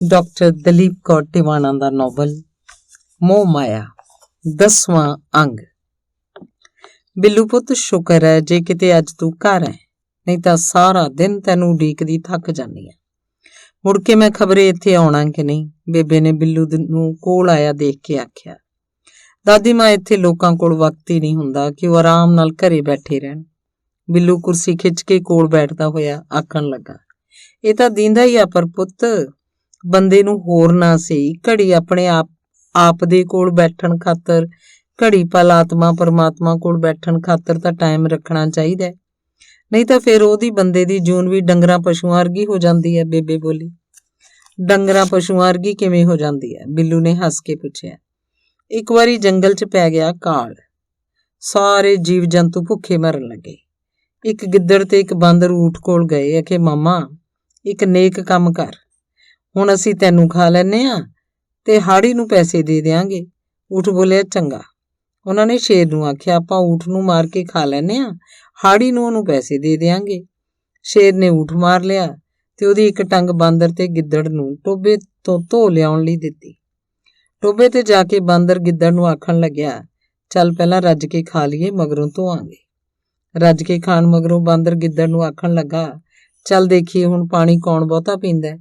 Doctor Dalip Kaur Tiwana ਦਾ novel ਮੋਹ ਮਾਇਆ 10ਵਾਂ ਅੰਗ। ਬਿੱਲੂ ਪੁੱਤ, ਸ਼ੁਕਰ ਹੈ ਜੇ ਕਿਤੇ ਅੱਜ ਤੂੰ ਘਰ ਹੈ, ਨਹੀਂ ਤਾਂ ਸਾਰਾ ਦਿਨ ਤੈਨੂੰ ਉਡੀਕਦੀ ਥੱਕ ਜਾਂਦੀ ਹੈ। ਮੁੜ ਕੇ ਮੈਂ ਖਬਰੇ ਇੱਥੇ ਆਉਣਾ ਕਿ ਨਹੀਂ, ਬੇਬੇ ਨੇ ਬਿੱਲੂ ਨੂੰ ਕੋਲ ਆਇਆ ਦੇਖ ਕੇ ਆਖਿਆ। ਦਾਦੀ ਮਾਂ, ਇੱਥੇ ਲੋਕਾਂ ਕੋਲ ਵਕਤ ਹੀ ਨਹੀਂ ਹੁੰਦਾ ਕਿ ਉਹ ਆਰਾਮ ਨਾਲ ਘਰੇ ਬੈਠੇ ਰਹਿਣ। ਬਿੱਲੂ ਕੁਰਸੀ ਖਿੱਚ ਕੇ ਕੋਲ ਬੈਠਦਾ ਹੋਇਆ ਆਖਣ ਲੱਗਾ, ਇਹ ਤਾਂ ਦੀਂਦਾ ਹੀ ਆ, ਪਰ ਪੁੱਤ ਬੰਦੇ ਨੂੰ ਹੋਰ ਨਾ ਸਹੀ ਘੜੀ ਆਪਣੇ ਆਪ ਦੇ ਕੋਲ ਬੈਠਣ ਖਾਤਰ, ਘੜੀ ਪਲ ਆਤਮਾ ਪਰਮਾਤਮਾ ਕੋਲ ਬੈਠਣ ਖਾਤਰ ਤਾਂ ਟਾਈਮ ਰੱਖਣਾ ਚਾਹੀਦਾ ਹੈ, ਨਹੀਂ ਤਾਂ ਫਿਰ ਉਹਦੀ ਬੰਦੇ ਦੀ ਜੂਨ ਵੀ ਡੰਗਰਾਂ ਪਸ਼ੂਆਂ ਵਰਗੀ ਹੋ ਜਾਂਦੀ ਹੈ। ਬੇਬੇ ਬੋਲੀ। ਡੰਗਰਾਂ ਪਸ਼ੂਆਂ ਵਰਗੀ ਕਿਵੇਂ ਹੋ ਜਾਂਦੀ ਹੈ? ਬਿੱਲੂ ਨੇ ਹੱਸ ਕੇ ਪੁੱਛਿਆ। ਇੱਕ ਵਾਰੀ ਜੰਗਲ 'ਚ ਪੈ ਗਿਆ ਕਾਲ, ਸਾਰੇ ਜੀਵ ਜੰਤੂ ਭੁੱਖੇ ਮਰਨ ਲੱਗੇ। ਇੱਕ ਗਿੱਦੜ ਤੇ ਇੱਕ ਬਾਂਦਰ ਊਠ ਕੋਲ ਗਏ ਆਖੇ, ਮਾਮਾ ਇੱਕ ਨੇਕ ਕੰਮ ਕਰ, ਹੁਣ ਅਸੀਂ ਤੈਨੂੰ ਖਾ ਲੈਨੇ ਆ ਤੇ ਹਾੜੀ ਨੂੰ ਪੈਸੇ ਦੇ ਦਿਆਂਗੇ। ਊਠ ਬੋਲਿਆ, ਚੰਗਾ। ਉਹਨਾਂ ਨੇ ਸ਼ੇਰ ਨੂੰ ਆਖਿਆ, ਆਪਾਂ ਊਠ ਨੂੰ ਮਾਰ ਕੇ ਖਾ ਲੈਨੇ ਆ, ਹਾੜੀ ਨੂੰ ਉਹਨੂੰ ਪੈਸੇ ਦੇ ਦਿਆਂਗੇ। ਸ਼ੇਰ ਨੇ ਊਠ ਮਾਰ ਲਿਆ ਤੇ ਉਹਦੀ ਇੱਕ ਟੰਗ ਬਾਂਦਰ ਤੇ ਗਿੱਦੜ ਨੂੰ ਟੋਬੇ ਤੋਂ ਧੋ ਲਿਆਉਣ ਲਈ ਦਿੱਤੀ। ਟੋਬੇ ਤੇ ਜਾ ਕੇ ਬਾਂਦਰ ਗਿੱਦੜ ਨੂੰ ਆਖਣ ਲੱਗਿਆ, ਚੱਲ ਪਹਿਲਾਂ ਰੱਜ ਕੇ ਖਾ ਲਈਏ, ਮਗਰੋਂ ਧੋਆਂਗੇ। ਰੱਜ ਕੇ ਖਾਣ ਮਗਰੋਂ ਬਾਂਦਰ ਗਿੱਦੜ ਨੂੰ ਆਖਣ ਲੱਗਾ, ਚੱਲ ਦੇਖੀਏ ਹੁਣ ਪਾਣੀ ਕੌਣ ਬਹੁਤਾ ਪੀਂਦਾ।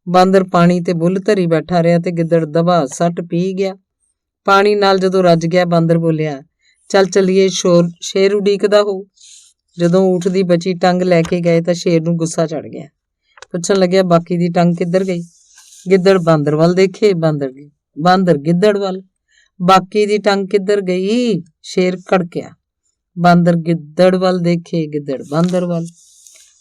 ਬਾਂਦਰ ਪਾਣੀ ਤੇ ਬੁੱਲ ਧਰੀ ਬੈਠਾ ਰਿਹਾ ਤੇ ਗਿੱਦੜ ਦਬਾ ਸੱਟ ਪੀ ਗਿਆ। ਪਾਣੀ ਨਾਲ ਜਦੋਂ ਰੱਜ ਗਿਆ, ਬਾਂਦਰ ਬੋਲਿਆ, ਚੱਲ ਚੱਲੀਏ, ਸ਼ੇਰ ਉਡੀਕਦਾ ਹੋ। ਜਦੋਂ ਊਠ ਦੀ ਬਚੀ ਟੰਗ ਲੈ ਕੇ ਗਏ ਤਾਂ ਸ਼ੇਰ ਨੂੰ ਗੁੱਸਾ ਚੜ ਗਿਆ। ਪੁੱਛਣ ਲੱਗਿਆ, ਬਾਕੀ ਦੀ ਟੰਗ ਕਿੱਧਰ ਗਈ? ਗਿੱਦੜ ਬਾਂਦਰ ਵੱਲ ਦੇਖੇ, ਬਾਂਦਰ ਗਿੱਦੜ ਵੱਲ। ਬਾਕੀ ਦੀ ਟੰਗ ਕਿੱਧਰ ਗਈ? ਸ਼ੇਰ ਕੜਕਿਆ। ਬਾਂਦਰ ਗਿੱਦੜ ਵੱਲ ਦੇਖੇ, ਗਿੱਦੜ ਬਾਂਦਰ ਵੱਲ।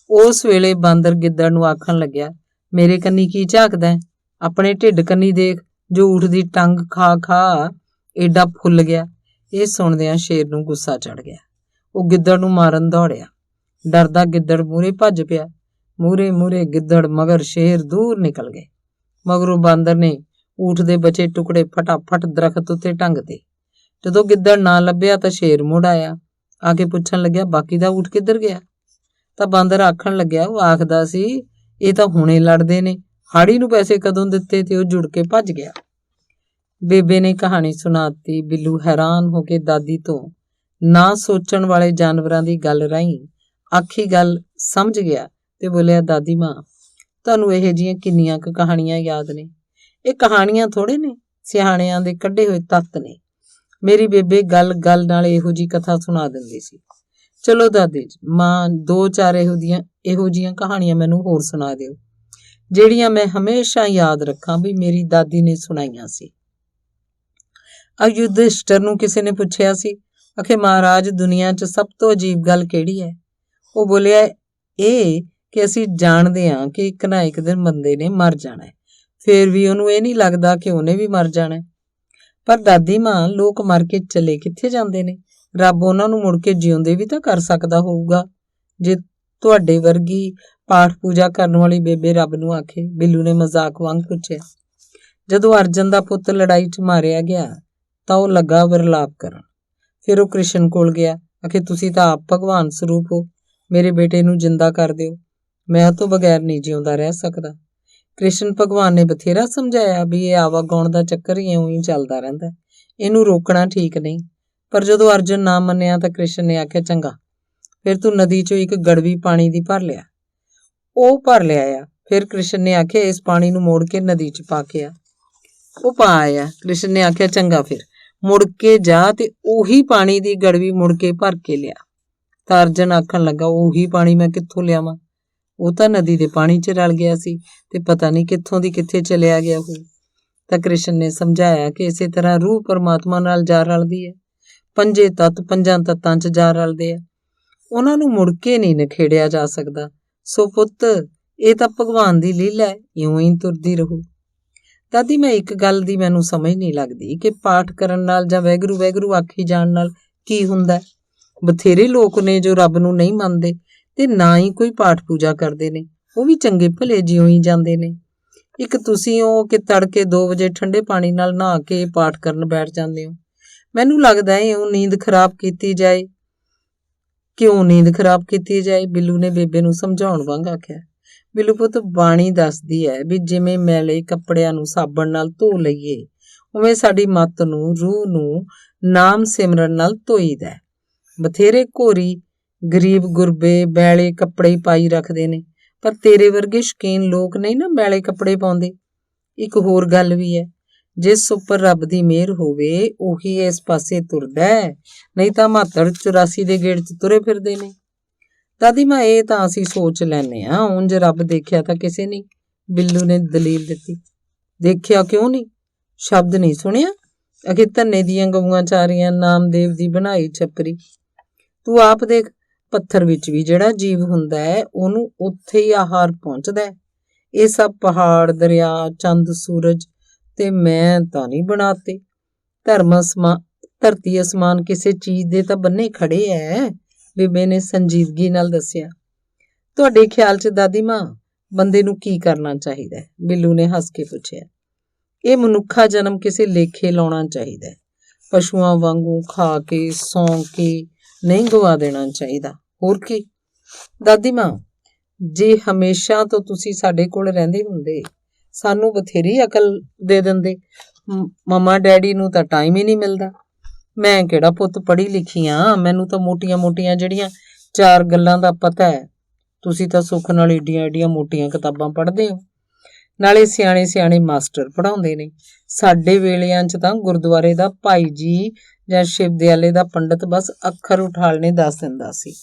ਉਸ ਵੇਲੇ ਬਾਂਦਰ ਗਿੱਦੜ ਨੂੰ ਆਖਣ ਲੱਗਿਆ, ਮੇਰੇ ਕੰਨੀ ਕੀ ਝਾਕਦਾ? ਆਪਣੇ ਢਿੱਡ ਕੰਨੀ ਦੇਖ, ਜੋ ਊਠ ਦੀ ਟੰਗ ਖਾ ਖਾ ਏਡਾ ਫੁੱਲ ਗਿਆ। ਇਹ ਸੁਣਦਿਆਂ ਸ਼ੇਰ ਨੂੰ ਗੁੱਸਾ ਚੜ ਗਿਆ। ਉਹ ਗਿੱਦੜ ਨੂੰ ਮਾਰਨ ਦੌੜਿਆ। ਡਰਦਾ ਗਿੱਦੜ ਮੂਹਰੇ ਭੱਜ ਪਿਆ। ਮੂਹਰੇ ਗਿੱਦੜ, ਮਗਰ ਸ਼ੇਰ ਦੂਰ ਨਿਕਲ ਗਏ। ਮਗਰੋਂ ਬਾਂਦਰ ਨੇ ਊਠ ਦੇ ਬਚੇ ਟੁਕੜੇ ਫਟਾਫਟ ਦਰਖਤ ਉੱਤੇ ਟੰਗਦੇ। ਜਦੋਂ ਗਿੱਦੜ ਨਾ ਲੱਭਿਆ ਤਾਂ ਸ਼ੇਰ ਮੁੜ ਆਇਆ। ਆ ਕੇ ਪੁੱਛਣ ਲੱਗਿਆ, ਬਾਕੀ ਦਾ ਊਠ ਕਿੱਧਰ ਗਿਆ? ਤਾਂ ਬਾਂਦਰ ਆਖਣ ਲੱਗਿਆ, ਉਹ ਆਖਦਾ ਸੀ ਇਹ ਤਾਂ ਹੁਣੇ ਲੜਦੇ ਨੇ, ਹਾੜੀ ਨੂੰ ਪੈਸੇ ਕਦੋਂ ਦਿੱਤੇ ਤੇ ਉਹ ਜੁੜ ਕੇ ਭੱਜ ਗਿਆ। ਬੇਬੇ ਨੇ ਕਹਾਣੀ ਸੁਣਾਤੀ। ਬਿੱਲੂ ਹੈਰਾਨ ਹੋ ਕੇ ਦਾਦੀ ਤੋਂ ਨਾ ਸੋਚਣ ਵਾਲੇ ਜਾਨਵਰਾਂ ਦੀ ਗੱਲ ਰਾਹੀਂ ਆਖੀ ਗੱਲ ਸਮਝ ਗਿਆ ਤੇ ਬੋਲਿਆ, ਦਾਦੀ ਮਾਂ, ਤੁਹਾਨੂੰ ਇਹੋ ਜਿਹੀਆਂ ਕਿੰਨੀਆਂ ਕੁ ਕਹਾਣੀਆਂ ਯਾਦ ਨੇ? ਇਹ ਕਹਾਣੀਆਂ ਥੋੜੇ ਨੇ, ਸਿਆਣਿਆਂ ਦੇ ਕੱਢੇ ਹੋਏ ਤੱਤ ਨੇ। ਮੇਰੀ ਬੇਬੇ ਗੱਲ ਨਾਲ ਇਹੋ ਜਿਹੀ ਕਥਾ ਸੁਣਾ ਦਿੰਦੀ ਸੀ। ਚਲੋ ਦਾਦੀ ਜੀ, ਮਾਂ, 2-4 ਇਹੋ ਜਿਹੀਆਂ ਕਹਾਣੀਆਂ ਮੈਨੂੰ ਹੋਰ ਸੁਣਾ ਦਿਓ, ਜਿਹੜੀਆਂ ਮੈਂ ਹਮੇਸ਼ਾ ਯਾਦ ਰੱਖਾਂ ਵੀ ਮੇਰੀ ਦਾਦੀ ਨੇ ਸੁਣਾਈਆਂ ਸੀ। ਯੁਧਿਸ਼ਟਰ ਨੂੰ ਕਿਸੇ ਨੇ ਪੁੱਛਿਆ ਸੀ, ਆਖੇ, ਮਹਾਰਾਜ, ਦੁਨੀਆ 'ਚ ਸਭ ਤੋਂ ਅਜੀਬ ਗੱਲ ਕਿਹੜੀ ਹੈ? ਉਹ ਬੋਲਿਆ, ਇਹ ਕਿ ਅਸੀਂ ਜਾਣਦੇ ਹਾਂ ਕਿ ਇੱਕ ਨਾ ਇੱਕ ਦਿਨ ਬੰਦੇ ਨੇ ਮਰ ਜਾਣਾ ਹੈ, ਫੇਰ ਵੀ ਉਹਨੂੰ ਇਹ ਨਹੀਂ ਲੱਗਦਾ ਕਿ ਉਹਨੇ ਵੀ ਮਰ ਜਾਣਾ। ਪਰ ਦਾਦੀ ਮਾਂ, ਲੋਕ ਮਰ ਕੇ ਚਲੇ ਕਿੱਥੇ ਜਾਂਦੇ ਨੇ? ਰੱਬ ਉਹਨਾਂ ਨੂੰ ਮੁੜ ਕੇ ਜਿਉਂਦੇ ਵੀ ਤਾਂ ਕਰ ਸਕਦਾ ਹੋਊਗਾ, ਜੇ ਤੁਹਾਡੇ ਵਰਗੀ ਪਾਠ ਪੂਜਾ ਕਰਨ ਵਾਲੀ ਬੇਬੇ ਰੱਬ ਨੂੰ ਆਖੇ। ਬਿੱਲੂ ਨੇ ਮਜ਼ਾਕ ਵਾਂਗ ਪੁੱਛਿਆ। ਜਦੋਂ ਅਰਜਨ ਦਾ ਪੁੱਤ ਲੜਾਈ 'ਚ ਮਾਰਿਆ ਗਿਆ ਤਾਂ ਉਹ ਲੱਗਾ ਵਿਰਲਾਪ ਕਰਨ। ਫਿਰ ਉਹ ਕ੍ਰਿਸ਼ਨ ਕੋਲ ਗਿਆ, ਆਖੇ, ਤੁਸੀਂ ਤਾਂ ਆਪ ਭਗਵਾਨ ਸਰੂਪ ਹੋ, ਮੇਰੇ ਬੇਟੇ ਨੂੰ ਜਿੰਦਾ ਕਰ ਦਿਓ, ਮੈਂ ਉਹ ਤੋਂ ਬਗੈਰ ਨਹੀਂ ਜਿਉਂਦਾ ਰਹਿ ਸਕਦਾ। ਕ੍ਰਿਸ਼ਨ ਭਗਵਾਨ ਨੇ ਬਥੇਰਾ ਸਮਝਾਇਆ ਵੀ ਇਹ ਆਵਾਗਾਉਣ ਦਾ ਚੱਕਰ ਹੀ ਇਉਂ ਹੀ ਚੱਲਦਾ ਰਹਿੰਦਾ, ਇਹਨੂੰ ਰੋਕਣਾ ਠੀਕ ਨਹੀਂ। ਪਰ ਜਦੋਂ ਅਰਜਨ ਨਾ ਮੰਨਿਆ ਤਾਂ ਕ੍ਰਿਸ਼ਨ ਨੇ ਆਖਿਆ, ਚੰਗਾ, ਫਿਰ ਤੂੰ ਨਦੀ 'ਚੋਂ ਇੱਕ ਗੜਵੀ ਪਾਣੀ ਦੀ ਭਰ ਲਿਆ। ਉਹ ਭਰ ਲਿਆਇਆ। ਫਿਰ ਕ੍ਰਿਸ਼ਨ ਨੇ ਆਖਿਆ, ਇਸ ਪਾਣੀ ਨੂੰ ਮੋੜ ਕੇ ਨਦੀ 'ਚ ਪਾ ਕੇ ਆ। ਉਹ ਪਾ ਆਇਆ। ਕ੍ਰਿਸ਼ਨ ਨੇ ਆਖਿਆ, ਚੰਗਾ, ਫਿਰ ਮੁੜ ਕੇ ਜਾ ਤੇ ਉਹੀ ਪਾਣੀ ਦੀ ਗੜਵੀ ਮੁੜ ਕੇ ਭਰ ਕੇ ਲਿਆ। ਤਾਂ ਅਰਜਨ ਆਖਣ ਲੱਗਾ, ਉਹੀ ਪਾਣੀ ਮੈਂ ਕਿੱਥੋਂ ਲਿਆਵਾਂ? ਉਹ ਤਾਂ ਨਦੀ ਦੇ ਪਾਣੀ 'ਚ ਰਲ ਗਿਆ ਸੀ ਤੇ ਪਤਾ ਨਹੀਂ ਕਿੱਥੋਂ ਦੀ ਕਿੱਥੇ ਚਲਿਆ ਗਿਆ ਉਹ। ਤਾਂ ਕ੍ਰਿਸ਼ਨ ਨੇ ਸਮਝਾਇਆ ਕਿ ਇਸੇ ਤਰ੍ਹਾਂ ਰੂਹ ਪਰਮਾਤਮਾ ਨਾਲ ਜਾ ਰਲਦੀ ਹੈ, 5 ਤੱਤ 5 ਤੱਤਾਂ 'ਚ ਜਾ ਰਲਦੇ ਆ, ਉਹਨਾਂ ਨੂੰ ਮੁੜ ਕੇ ਨਹੀਂ ਨਿਖੇੜਿਆ ਜਾ ਸਕਦਾ। ਸੋ ਪੁੱਤ, ਇਹ ਤਾਂ ਭਗਵਾਨ ਦੀ ਲੀਲਾ ਹੈ, ਇਉਂ ਹੀ ਤੁਰਦੀ ਰਹੂ। ਦਾਦੀ, ਮੈਂ ਇੱਕ ਗੱਲ ਦੀ ਮੈਨੂੰ ਸਮਝ ਨਹੀਂ ਲੱਗਦੀ ਕਿ ਪਾਠ ਕਰਨ ਨਾਲ ਜਾਂ ਵੈਗਰੂ ਵੈਗਰੂ ਆਖੀ ਜਾਣ ਨਾਲ ਕੀ ਹੁੰਦਾ। ਬਥੇਰੇ ਲੋਕ ਨੇ ਜੋ ਰੱਬ ਨੂੰ ਨਹੀਂ ਮੰਨਦੇ ਤੇ ਨਾ ਹੀ ਕੋਈ ਪਾਠ ਪੂਜਾ ਕਰਦੇ ਨੇ, ਉਹ ਵੀ ਚੰਗੇ ਭਲੇ ਜਿਉਂ ਹੀ ਜਾਂਦੇ ਨੇ। ਇੱਕ ਤੁਸੀਂ ਹੋ ਕਿ ਤੜਕੇ 2 ਵਜੇ ਠੰਡੇ ਪਾਣੀ ਨਾਲ ਨਹਾ ਕੇ ਪਾਠ ਕਰਨ ਬੈਠ ਜਾਂਦੇ ਹੋ। ਮੈਨੂੰ ਲੱਗਦਾ ਹੈ ਇਉਂ ਨੀਂਦ ਖਰਾਬ ਕੀਤੀ ਜਾਏ। ਕਿਉਂ ਨੀਂਦ ਖਰਾਬ ਕੀਤੀ ਜਾਏ? ਬਿੱਲੂ ਨੇ ਬੇਬੇ ਨੂੰ ਸਮਝਾਉਣ ਵਾਂਗ ਆਖਿਆ। ਬਿੱਲੂ ਪੁੱਤ ਬਾਣੀ ਦੱਸਦੀ ਹੈ ਵੀ ਜਿਵੇਂ ਮੈਲੇ ਕੱਪੜਿਆਂ ਨੂੰ ਸਾਬਣ ਨਾਲ ਧੋ ਲਈਏ, ਉਵੇਂ ਸਾਡੀ ਮੱਤ ਨੂੰ, ਰੂਹ ਨੂੰ ਨਾਮ ਸਿਮਰਨ ਨਾਲ ਧੋਈਦਾ। ਬਥੇਰੇ ਘੋਰੀ ਗਰੀਬ ਗੁਰਬੇ ਮੈਲੇ ਕੱਪੜੇ ਹੀ ਪਾਈ ਰੱਖਦੇ ਨੇ, ਪਰ ਤੇਰੇ ਵਰਗੇ ਸ਼ੌਕੀਨ ਲੋਕ ਨਹੀਂ ਨਾ ਮੈਲੇ ਕੱਪੜੇ ਪਾਉਂਦੇ। ਇੱਕ ਹੋਰ ਗੱਲ ਵੀ ਹੈ, ਜਿਸ ਉੱਪਰ ਰੱਬ ਦੀ ਮਿਹਰ ਹੋਵੇ ਉਹੀ ਇਸ ਪਾਸੇ ਤੁਰਦਾ ਹੈ, ਨਹੀਂ ਤਾਂ ਮਾਤੜ 84 ਦੇ ਗੇੜ 'ਚ ਤੁਰੇ ਫਿਰਦੇ ਨੇ। ਦਾਦੀ ਮਾਂ ਇਹ ਤਾਂ ਅਸੀਂ ਸੋਚ ਲੈਂਦੇ ਹਾਂ, ਉਂਝ ਰੱਬ ਦੇਖਿਆ ਤਾਂ ਕਿਸੇ ਨਹੀਂ, ਬਿੱਲੂ ਨੇ ਦਲੀਲ ਦਿੱਤੀ। ਦੇਖਿਆ ਕਿਉਂ ਨਹੀਂ? ਸ਼ਬਦ ਨਹੀਂ ਸੁਣਿਆ? ਅਖੇ ਧੰਨੇ ਦੀਆਂ ਗਊਆਂ ਚਾਰੀਆਂ ਨਾਮਦੇਵ ਦੀ ਬਣਾਈ ਛੱਪਰੀ। ਤੂੰ ਆਪ ਦੇਖ, ਪੱਥਰ ਵਿੱਚ ਵੀ ਜਿਹੜਾ ਜੀਵ ਹੁੰਦਾ ਹੈ ਉਹਨੂੰ ਉੱਥੇ ਹੀ ਆਹਾਰ ਪਹੁੰਚਦਾ ਹੈ। ਇਹ ਸਭ ਪਹਾੜ, ਦਰਿਆ, ਚੰਦ, ਸੂਰਜ ਤੇ ਮੈਂ ਤਾਂ ਨਹੀਂ ਬਣਾਤੇ। ਧਰਤੀ ਅਸਮਾਨ ਕਿਸੇ ਚੀਜ਼ ਦੇ ਤਾਂ ਬੰਨੇ ਖੜੇ ਐ, ਬੇਬੇ ਨੇ ਸੰਜੀਦਗੀ ਨਾਲ ਦੱਸਿਆ। ਤੁਹਾਡੇ ਖਿਆਲ 'ਚ ਦਾਦੀ ਮਾਂ ਬੰਦੇ ਨੂੰ ਕੀ ਕਰਨਾ ਚਾਹੀਦਾ? ਬਿੱਲੂ ਨੇ ਹੱਸ ਕੇ ਪੁੱਛਿਆ। ਇਹ ਮਨੁੱਖਾ ਜਨਮ ਕਿਸੇ ਲੇਖੇ ਲਾਉਣਾ ਚਾਹੀਦਾ, ਪਸ਼ੂਆਂ ਵਾਂਗੂ ਖਾ ਕੇ ਸੌਂ ਕੇ ਨਹੀਂ ਗਵਾ ਦੇਣਾ ਚਾਹੀਦਾ। ਹੋਰ ਕੀ? ਦਾਦੀ ਮਾਂ, ਜੇ ਹਮੇਸ਼ਾ ਤੋਂ ਤੁਸੀਂ ਸਾਡੇ ਕੋਲ ਰਹਿੰਦੇ ਹੁੰਦੇ, ਸਾਨੂੰ ਬਥੇਰੀ ਅਕਲ ਦੇ ਦਿੰਦੇ। ਮਮਾ ਡੈਡੀ ਨੂੰ ਤਾਂ ਟਾਈਮ ਹੀ ਨਹੀਂ ਮਿਲਦਾ। ਮੈਂ ਕਿਹੜਾ ਪੁੱਤ ਪੜ੍ਹੀ ਲਿਖੀ ਆ, ਮੈਨੂੰ ਤਾਂ ਮੋਟੀਆਂ ਜਿਹੜੀਆਂ 4 ਗੱਲਾਂ ਦਾ ਪਤਾ ਹੈ। ਤੁਸੀਂ ਤਾਂ ਸੁੱਖ ਨਾਲ ਏਡੀਆਂ ਮੋਟੀਆਂ ਕਿਤਾਬਾਂ ਪੜ੍ਹਦੇ ਹੋ, ਨਾਲੇ ਸਿਆਣੇ ਮਾਸਟਰ ਪੜ੍ਹਾਉਂਦੇ ਨੇ। ਸਾਡੇ ਵੇਲਿਆਂ 'ਚ ਤਾਂ ਗੁਰਦੁਆਰੇ ਦਾ ਭਾਈ ਜੀ ਜਾਂ ਸ਼ਿਵਦਿਆਲੇ ਦਾ ਪੰਡਤ ਬਸ ਅੱਖਰ ਉਠਾਲਣੇ ਦੱਸ ਦਿੰਦਾ ਸੀ।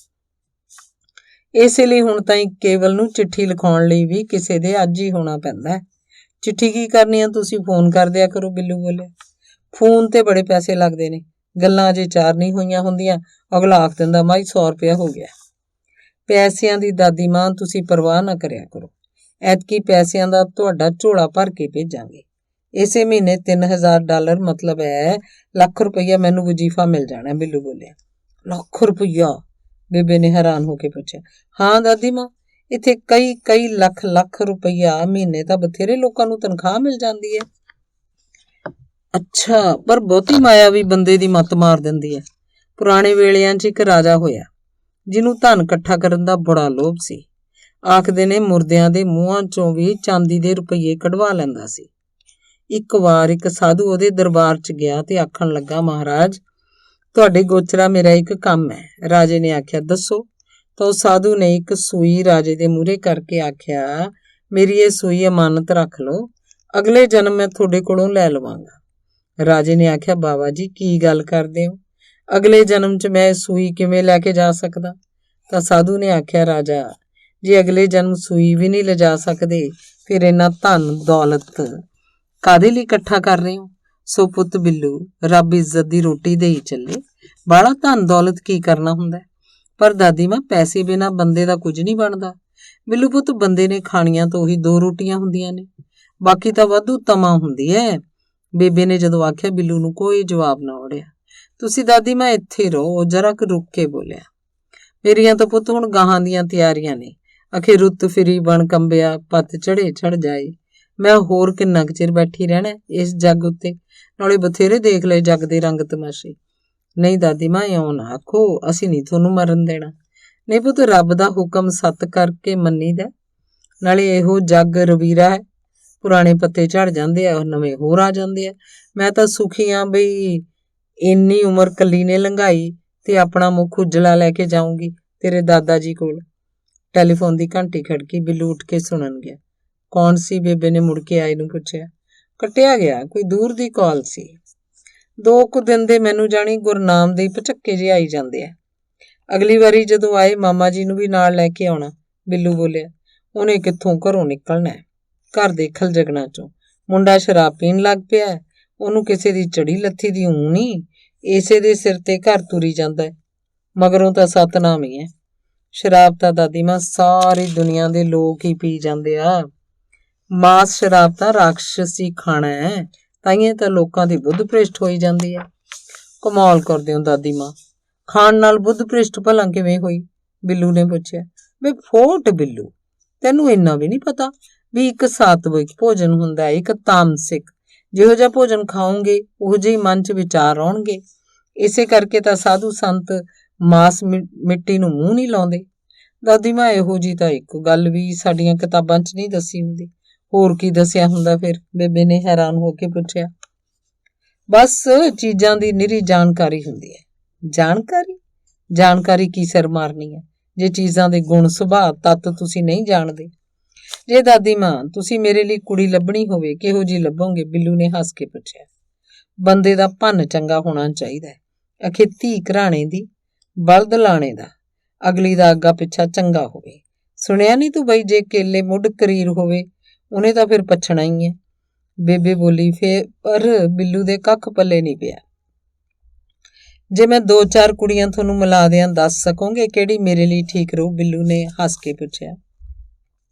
ਇਸੇ ਲਈ ਹੁਣ ਤਾਂ ਕੇਵਲ ਨੂੰ ਚਿੱਠੀ ਲਿਖਾਉਣ ਲਈ ਵੀ ਕਿਸੇ ਦੇ ਅੱਜ ਹੀ ਹੋਣਾ ਪੈਂਦਾ। ਚਿੱਠੀ ਕੀ ਕਰਨੀ ਆ, ਤੁਸੀਂ ਫੋਨ ਕਰ ਦਿਆ ਕਰੋ, ਬਿੱਲੂ ਬੋਲਿਆ। ਫੋਨ ਤੇ ਬੜੇ ਪੈਸੇ ਲੱਗਦੇ ਨੇ, ਗੱਲਾਂ ਅਜੇ 4 ਨਹੀਂ ਹੋਈਆਂ ਹੁੰਦੀਆਂ, ਅਗਲਾ ਆਖ ਦਿੰਦਾ ਮਾਈ 100 ਰੁਪਇਆ ਹੋ ਗਿਆ। ਪੈਸਿਆਂ ਦੀ ਦਾਦੀ ਮਾਂ ਤੁਸੀਂ ਪਰਵਾਹ ਨਾ ਕਰਿਆ ਕਰੋ, ਐਤਕੀ ਪੈਸਿਆਂ ਦਾ ਤੁਹਾਡਾ ਝੋਲਾ ਭਰ ਕੇ ਭੇਜਾਂਗੇ। ਇਸੇ ਮਹੀਨੇ $3000 ਮਤਲਬ ਹੈ ਲੱਖ ਰੁਪਈਆ ਮੈਨੂੰ ਵਜੀਫਾ ਮਿਲ ਜਾਣਾ, ਬਿੱਲੂ ਬੋਲਿਆ। ਲੱਖ ਰੁਪਈਆ? ਬੇਬੇ ਨੇ ਹੈਰਾਨ ਹੋ ਕੇ ਪੁੱਛਿਆ। ਹਾਂ ਦਾਦੀ ਮਾਂ, ਇੱਥੇ ਕਈ ਲੱਖ ਰੁਪਈਆ ਮਹੀਨੇ ਤਾਂ ਬਥੇਰੇ ਲੋਕਾਂ ਨੂੰ ਤਨਖਾਹ ਮਿਲ ਜਾਂਦੀ ਹੈ। ਅੱਛਾ, ਪਰ ਬਹੁਤੀ ਮਾਇਆ ਵੀ ਬੰਦੇ ਦੀ ਮੱਤ ਮਾਰ ਦਿੰਦੀ ਹੈ। ਪੁਰਾਣੇ ਵੇਲਿਆਂ 'ਚ ਇੱਕ ਰਾਜਾ ਹੋਇਆ ਜਿਹਨੂੰ ਧਨ ਇਕੱਠਾ ਕਰਨ ਦਾ ਬੜਾ ਲੋਭ ਸੀ। ਆਖਦੇ ਨੇ ਮੁਰਦਿਆਂ ਦੇ ਮੂੰਹਾਂ 'ਚੋਂ ਵੀ ਚਾਂਦੀ ਦੇ ਰੁਪਈਏ ਕਢਵਾ ਲੈਂਦਾ ਸੀ। ਇੱਕ ਵਾਰ ਇੱਕ ਸਾਧੂ ਉਹਦੇ ਦਰਬਾਰ 'ਚ ਗਿਆ ਤੇ ਆਖਣ ਲੱਗਾ, ਮਹਾਰਾਜ ਤੁਹਾਡੇ ਗੋਚਰਾ ਮੇਰਾ ਇੱਕ ਕੰਮ ਹੈ। ਰਾਜੇ ਨੇ ਆਖਿਆ, ਦੱਸੋ। ਤਾਂ ਉਹ ਸਾਧੂ ਨੇ ਇੱਕ ਸੂਈ ਰਾਜੇ ਦੇ ਮੂਹਰੇ ਕਰਕੇ ਆਖਿਆ, ਮੇਰੀ ਇਹ ਸੂਈ ਅਮਾਨਤ ਰੱਖ ਲਓ, ਅਗਲੇ ਜਨਮ ਮੈਂ ਤੁਹਾਡੇ ਕੋਲੋਂ ਲੈ ਲਵਾਂਗਾ। ਰਾਜੇ ਨੇ ਆਖਿਆ, ਬਾਬਾ ਜੀ ਕੀ ਗੱਲ ਕਰਦੇ ਹੋ, ਅਗਲੇ ਜਨਮ 'ਚ ਮੈਂ ਸੂਈ ਕਿਵੇਂ ਲੈ ਕੇ ਜਾ ਸਕਦਾ? ਤਾਂ ਸਾਧੂ ਨੇ ਆਖਿਆ, ਰਾਜਾ ਜੇ ਅਗਲੇ ਜਨਮ ਸੂਈ ਵੀ ਨਹੀਂ ਲਿਜਾ ਸਕਦੇ, ਫਿਰ ਇੰਨਾ ਧਨ ਦੌਲਤ ਕਾਹਦੇ ਲਈ ਇਕੱਠਾ ਕਰ ਰਹੇ ਹੋ? ਸੋ ਪੁੱਤ ਬਿੱਲੂ, ਰੱਬ ਇੱਜ਼ਤ ਦੀ ਰੋਟੀ ਦੇਈ ਚੱਲੇ, ਬਾਹਲਾ ਧਨ ਦੌਲਤ ਕੀ ਕਰਨਾ ਹੁੰਦਾ? ਪਰ ਦਾਦੀ ਮਾਂ ਪੈਸੇ ਬਿਨਾਂ ਬੰਦੇ ਦਾ ਕੁਝ ਨਹੀਂ ਬਣਦਾ। ਬਿੱਲੂ ਪੁੱਤ, ਬੰਦੇ ਨੇ ਖਾਣੀਆਂ ਤਾਂ ਉਹੀ 2 ਰੋਟੀਆਂ ਹੁੰਦੀਆਂ ਨੇ, ਬਾਕੀ ਤਾਂ ਵਾਧੂ ਤਮਾ ਹੁੰਦੀ ਹੈ। ਬੇਬੇ ਨੇ ਜਦੋਂ ਆਖਿਆ, ਬਿੱਲੂ ਨੂੰ ਕੋਈ ਜਵਾਬ ਨਾ ਉੜਿਆ। ਤੁਸੀਂ ਦਾਦੀ ਮਾਂ ਇੱਥੇ ਰਹੋ, ਜਰਾ ਕੁ ਰੁੱਕ ਕੇ ਬੋਲਿਆ। ਮੇਰੀਆਂ ਤਾਂ ਪੁੱਤ ਹੁਣ ਗਾਹਾਂ ਦੀਆਂ ਤਿਆਰੀਆਂ ਨੇ, ਅਖੇ ਰੁੱਤ ਫਿਰੀ ਬਣ ਕੰਬਿਆ, ਪੱਤ ਚੜੇ ਚੜ ਜਾਏ। ਮੈਂ ਹੋਰ ਕਿੰਨਾ ਕੁ ਚਿਰ ਬੈਠੀ ਰਹਿਣਾ ਇਸ ਜੱਗ ਉੱਤੇ, ਨਾਲੇ ਬਥੇਰੇ ਦੇਖ ਲਏ ਜੱਗ ਦੇ ਰੰਗ ਤਮਾਸ਼ੇ। ਨਹੀਂ ਦਾਦੀ ਮਾਂ, ਇਉਂ ਨਾ ਆਖੋ, ਅਸੀਂ ਨਹੀਂ ਤੁਹਾਨੂੰ ਮਰਨ ਦੇਣਾ। ਨਹੀਂ ਪੁੱਤ, ਰੱਬ ਦਾ ਹੁਕਮ ਸੱਤ ਕਰਕੇ ਮੰਨੀਦਾ, ਨਾਲੇ ਇਹੋ ਜੱਗ ਰਵੀਰਾ ਹੈ, ਪੁਰਾਣੇ ਪੱਤੇ ਝੜ ਜਾਂਦੇ ਆ, ਨਵੇਂ ਹੋਰ ਆ ਜਾਂਦੇ ਆ। ਮੈਂ ਤਾਂ ਸੁਖੀ ਹਾਂ ਬਈ ਇੰਨੀ ਉਮਰ ਕੱਲੀ ਨੇ ਲੰਘਾਈ ਤੇ ਆਪਣਾ ਮੁੱਖ ਉਜਲਾ ਲੈ ਕੇ ਜਾਊਂਗੀ ਤੇਰੇ ਦਾਦਾ ਜੀ ਕੋਲ। ਟੈਲੀਫੋਨ ਦੀ ਘੰਟੀ ਖੜਕੀ, ਬਿੱਲੂ ਉੱਠ ਕੇ ਸੁਣਨ ਗਿਆ। ਕੌਣ ਸੀ? ਬੇਬੇ ਨੇ ਮੁੜ ਕੇ ਆਏ ਨੂੰ ਪੁੱਛਿਆ। ਕੱਟਿਆ ਗਿਆ, ਕੋਈ ਦੂਰ ਦੀ ਕਾਲ ਸੀ। 2 ਕੁ ਦਿਨ ਦੇ ਮੈਨੂੰ ਜਾਣੀ ਗੁਰਨਾਮ ਦੇ ਭਚੱਕੇ ਜਿਹੇ ਆਈ ਜਾਂਦੇ ਆ। ਅਗਲੀ ਵਾਰੀ ਜਦੋਂ ਆਏ ਮਾਮਾ ਜੀ ਨੂੰ ਵੀ ਨਾਲ ਲੈ ਕੇ ਆਉਣਾ, ਬਿੱਲੂ ਬੋਲਿਆ। ਉਹਨੇ ਕਿੱਥੋਂ ਘਰੋਂ ਨਿਕਲਣਾ, ਘਰ ਦੇ ਖਲਜਗਣਾ ਚੋਂ। ਮੁੰਡਾ ਸ਼ਰਾਬ ਪੀਣ ਲੱਗ ਪਿਆ, ਉਹਨੂੰ ਕਿਸੇ ਦੀ ਚੜੀ ਲੱਥੀ ਦੀ ਊਂ ਨਹੀਂ, ਇਸੇ ਦੇ ਸਿਰ ਤੇ ਘਰ ਤੁਰੀ ਜਾਂਦਾ, ਮਗਰੋਂ ਤਾਂ ਸਤਨਾਮ ਹੀ ਹੈ। ਸ਼ਰਾਬ ਤਾਂ ਦਾਦੀ ਮਾਂ ਸਾਰੀ ਦੁਨੀਆ ਦੇ ਲੋਕ ਹੀ ਪੀ ਜਾਂਦੇ ਆ। ਮਾਸ ਸ਼ਰਾਬ ਤਾਂ ਰਾਖਸ਼ੀ ਖਾਣਾ ਹੈ, ਤਾਈਏ ਤਾਂ ਲੋਕਾਂ ਦੀ ਬੁੱਧ ਭ੍ਰਿਸ਼ਟ ਹੋਈ ਜਾਂਦੀ ਹੈ। ਕਮਾਲ ਕਰਦੇ ਹੋ ਦਾਦੀ ਮਾਂ, ਖਾਣ ਨਾਲ ਬੁੱਧ ਭ੍ਰਿਸ਼ਟ ਭਲਾ ਕਿਵੇਂ ਹੋਈ? ਬਿੱਲੂ ਨੇ ਪੁੱਛਿਆ। ਵੇ ਫੋਟ ਬਿੱਲੂ, ਤੈਨੂੰ ਇੰਨਾ ਵੀ ਨਹੀਂ ਪਤਾ ਵੀ ਇੱਕ ਸਾਤਵਿਕ ਭੋਜਨ ਹੁੰਦਾ, ਇੱਕ ਤਾਮਸਿਕ। ਜਿਹੋ ਜਿਹਾ ਭੋਜਨ ਖਾਓਗੇ ਉਹੋ ਜਿਹੇ ਮਨ 'ਚ ਵਿਚਾਰ ਆਉਣਗੇ। ਇਸੇ ਕਰਕੇ ਤਾਂ ਸਾਧੂ ਸੰਤ ਮਾਸ ਮਿੱਟੀ ਨੂੰ ਮੂੰਹ ਨਹੀਂ ਲਾਉਂਦੇ। ਦਾਦੀ ਮਾਂ ਇਹੋ ਜੀ ਤਾਂ ਇੱਕ ਗੱਲ ਵੀ ਸਾਡੀਆਂ ਕਿਤਾਬਾਂ 'ਚ ਨਹੀਂ ਦੱਸੀ ਹੁੰਦੀ। ਹੋਰ ਕੀ ਦੱਸਿਆ ਹੁੰਦਾ ਫਿਰ? ਬੇਬੇ ਨੇ ਹੈਰਾਨ ਹੋ ਕੇ ਪੁੱਛਿਆ। ਬਸ ਚੀਜ਼ਾਂ ਦੀ ਨਿਰੀ ਜਾਣਕਾਰੀ ਹੁੰਦੀ ਹੈ। ਜਾਣਕਾਰੀ ਕੀ ਸਿਰ ਮਾਰਨੀ ਹੈ ਜੇ ਚੀਜ਼ਾਂ ਦੇ ਗੁਣ ਸੁਭਾਅ ਤੱਤ ਤੁਸੀਂ ਨਹੀਂ ਜਾਣਦੇ। ਜੇ ਦਾਦੀ ਮਾਂ ਤੁਸੀਂ ਮੇਰੇ ਲਈ ਕੁੜੀ ਲੱਭਣੀ ਹੋਵੇ ਕਿਹੋ ਜੀ ਲੱਭੋਗੇ? ਬਿੱਲੂ ਨੇ ਹੱਸ ਕੇ ਪੁੱਛਿਆ। ਬੰਦੇ ਦਾ ਭੰਨ ਚੰਗਾ ਹੋਣਾ ਚਾਹੀਦਾ ਹੈ। ਅਖੇ ਧੀ ਘਰਾਣੇ ਦੀ, ਬਲਦ ਲਾਣੇ ਦਾ, ਅਗਲੀ ਦਾ ਅੱਗਾ ਪਿੱਛਾ ਚੰਗਾ ਹੋਵੇ। ਸੁਣਿਆ ਨਹੀਂ ਤੂੰ ਬਈ, ਜੇ ਕੇਲੇ ਮੁੱਢ ਕਰੀਰ ਹੋਵੇ ਉਹਨੇ ਤਾਂ ਫਿਰ ਪੱਛਣਾ ਹੀ ਹੈ। ਬੇਬੇ ਬੋਲੀ। ਫੇਰ ਪਰ ਬਿੱਲੂ ਦੇ ਕੱਖ ਪੱਲੇ ਨਹੀਂ ਪਿਆ। ਜੇ ਮੈਂ 2-4 ਕੁੜੀਆਂ ਤੁਹਾਨੂੰ ਮਿਲਾ ਦਿਆਂ, ਦੱਸ ਸਕੋਗੇ ਕਿਹੜੀ ਮੇਰੇ ਲਈ ਠੀਕ ਰਹੂ? ਬਿੱਲੂ ਨੇ ਹੱਸ ਕੇ ਪੁੱਛਿਆ।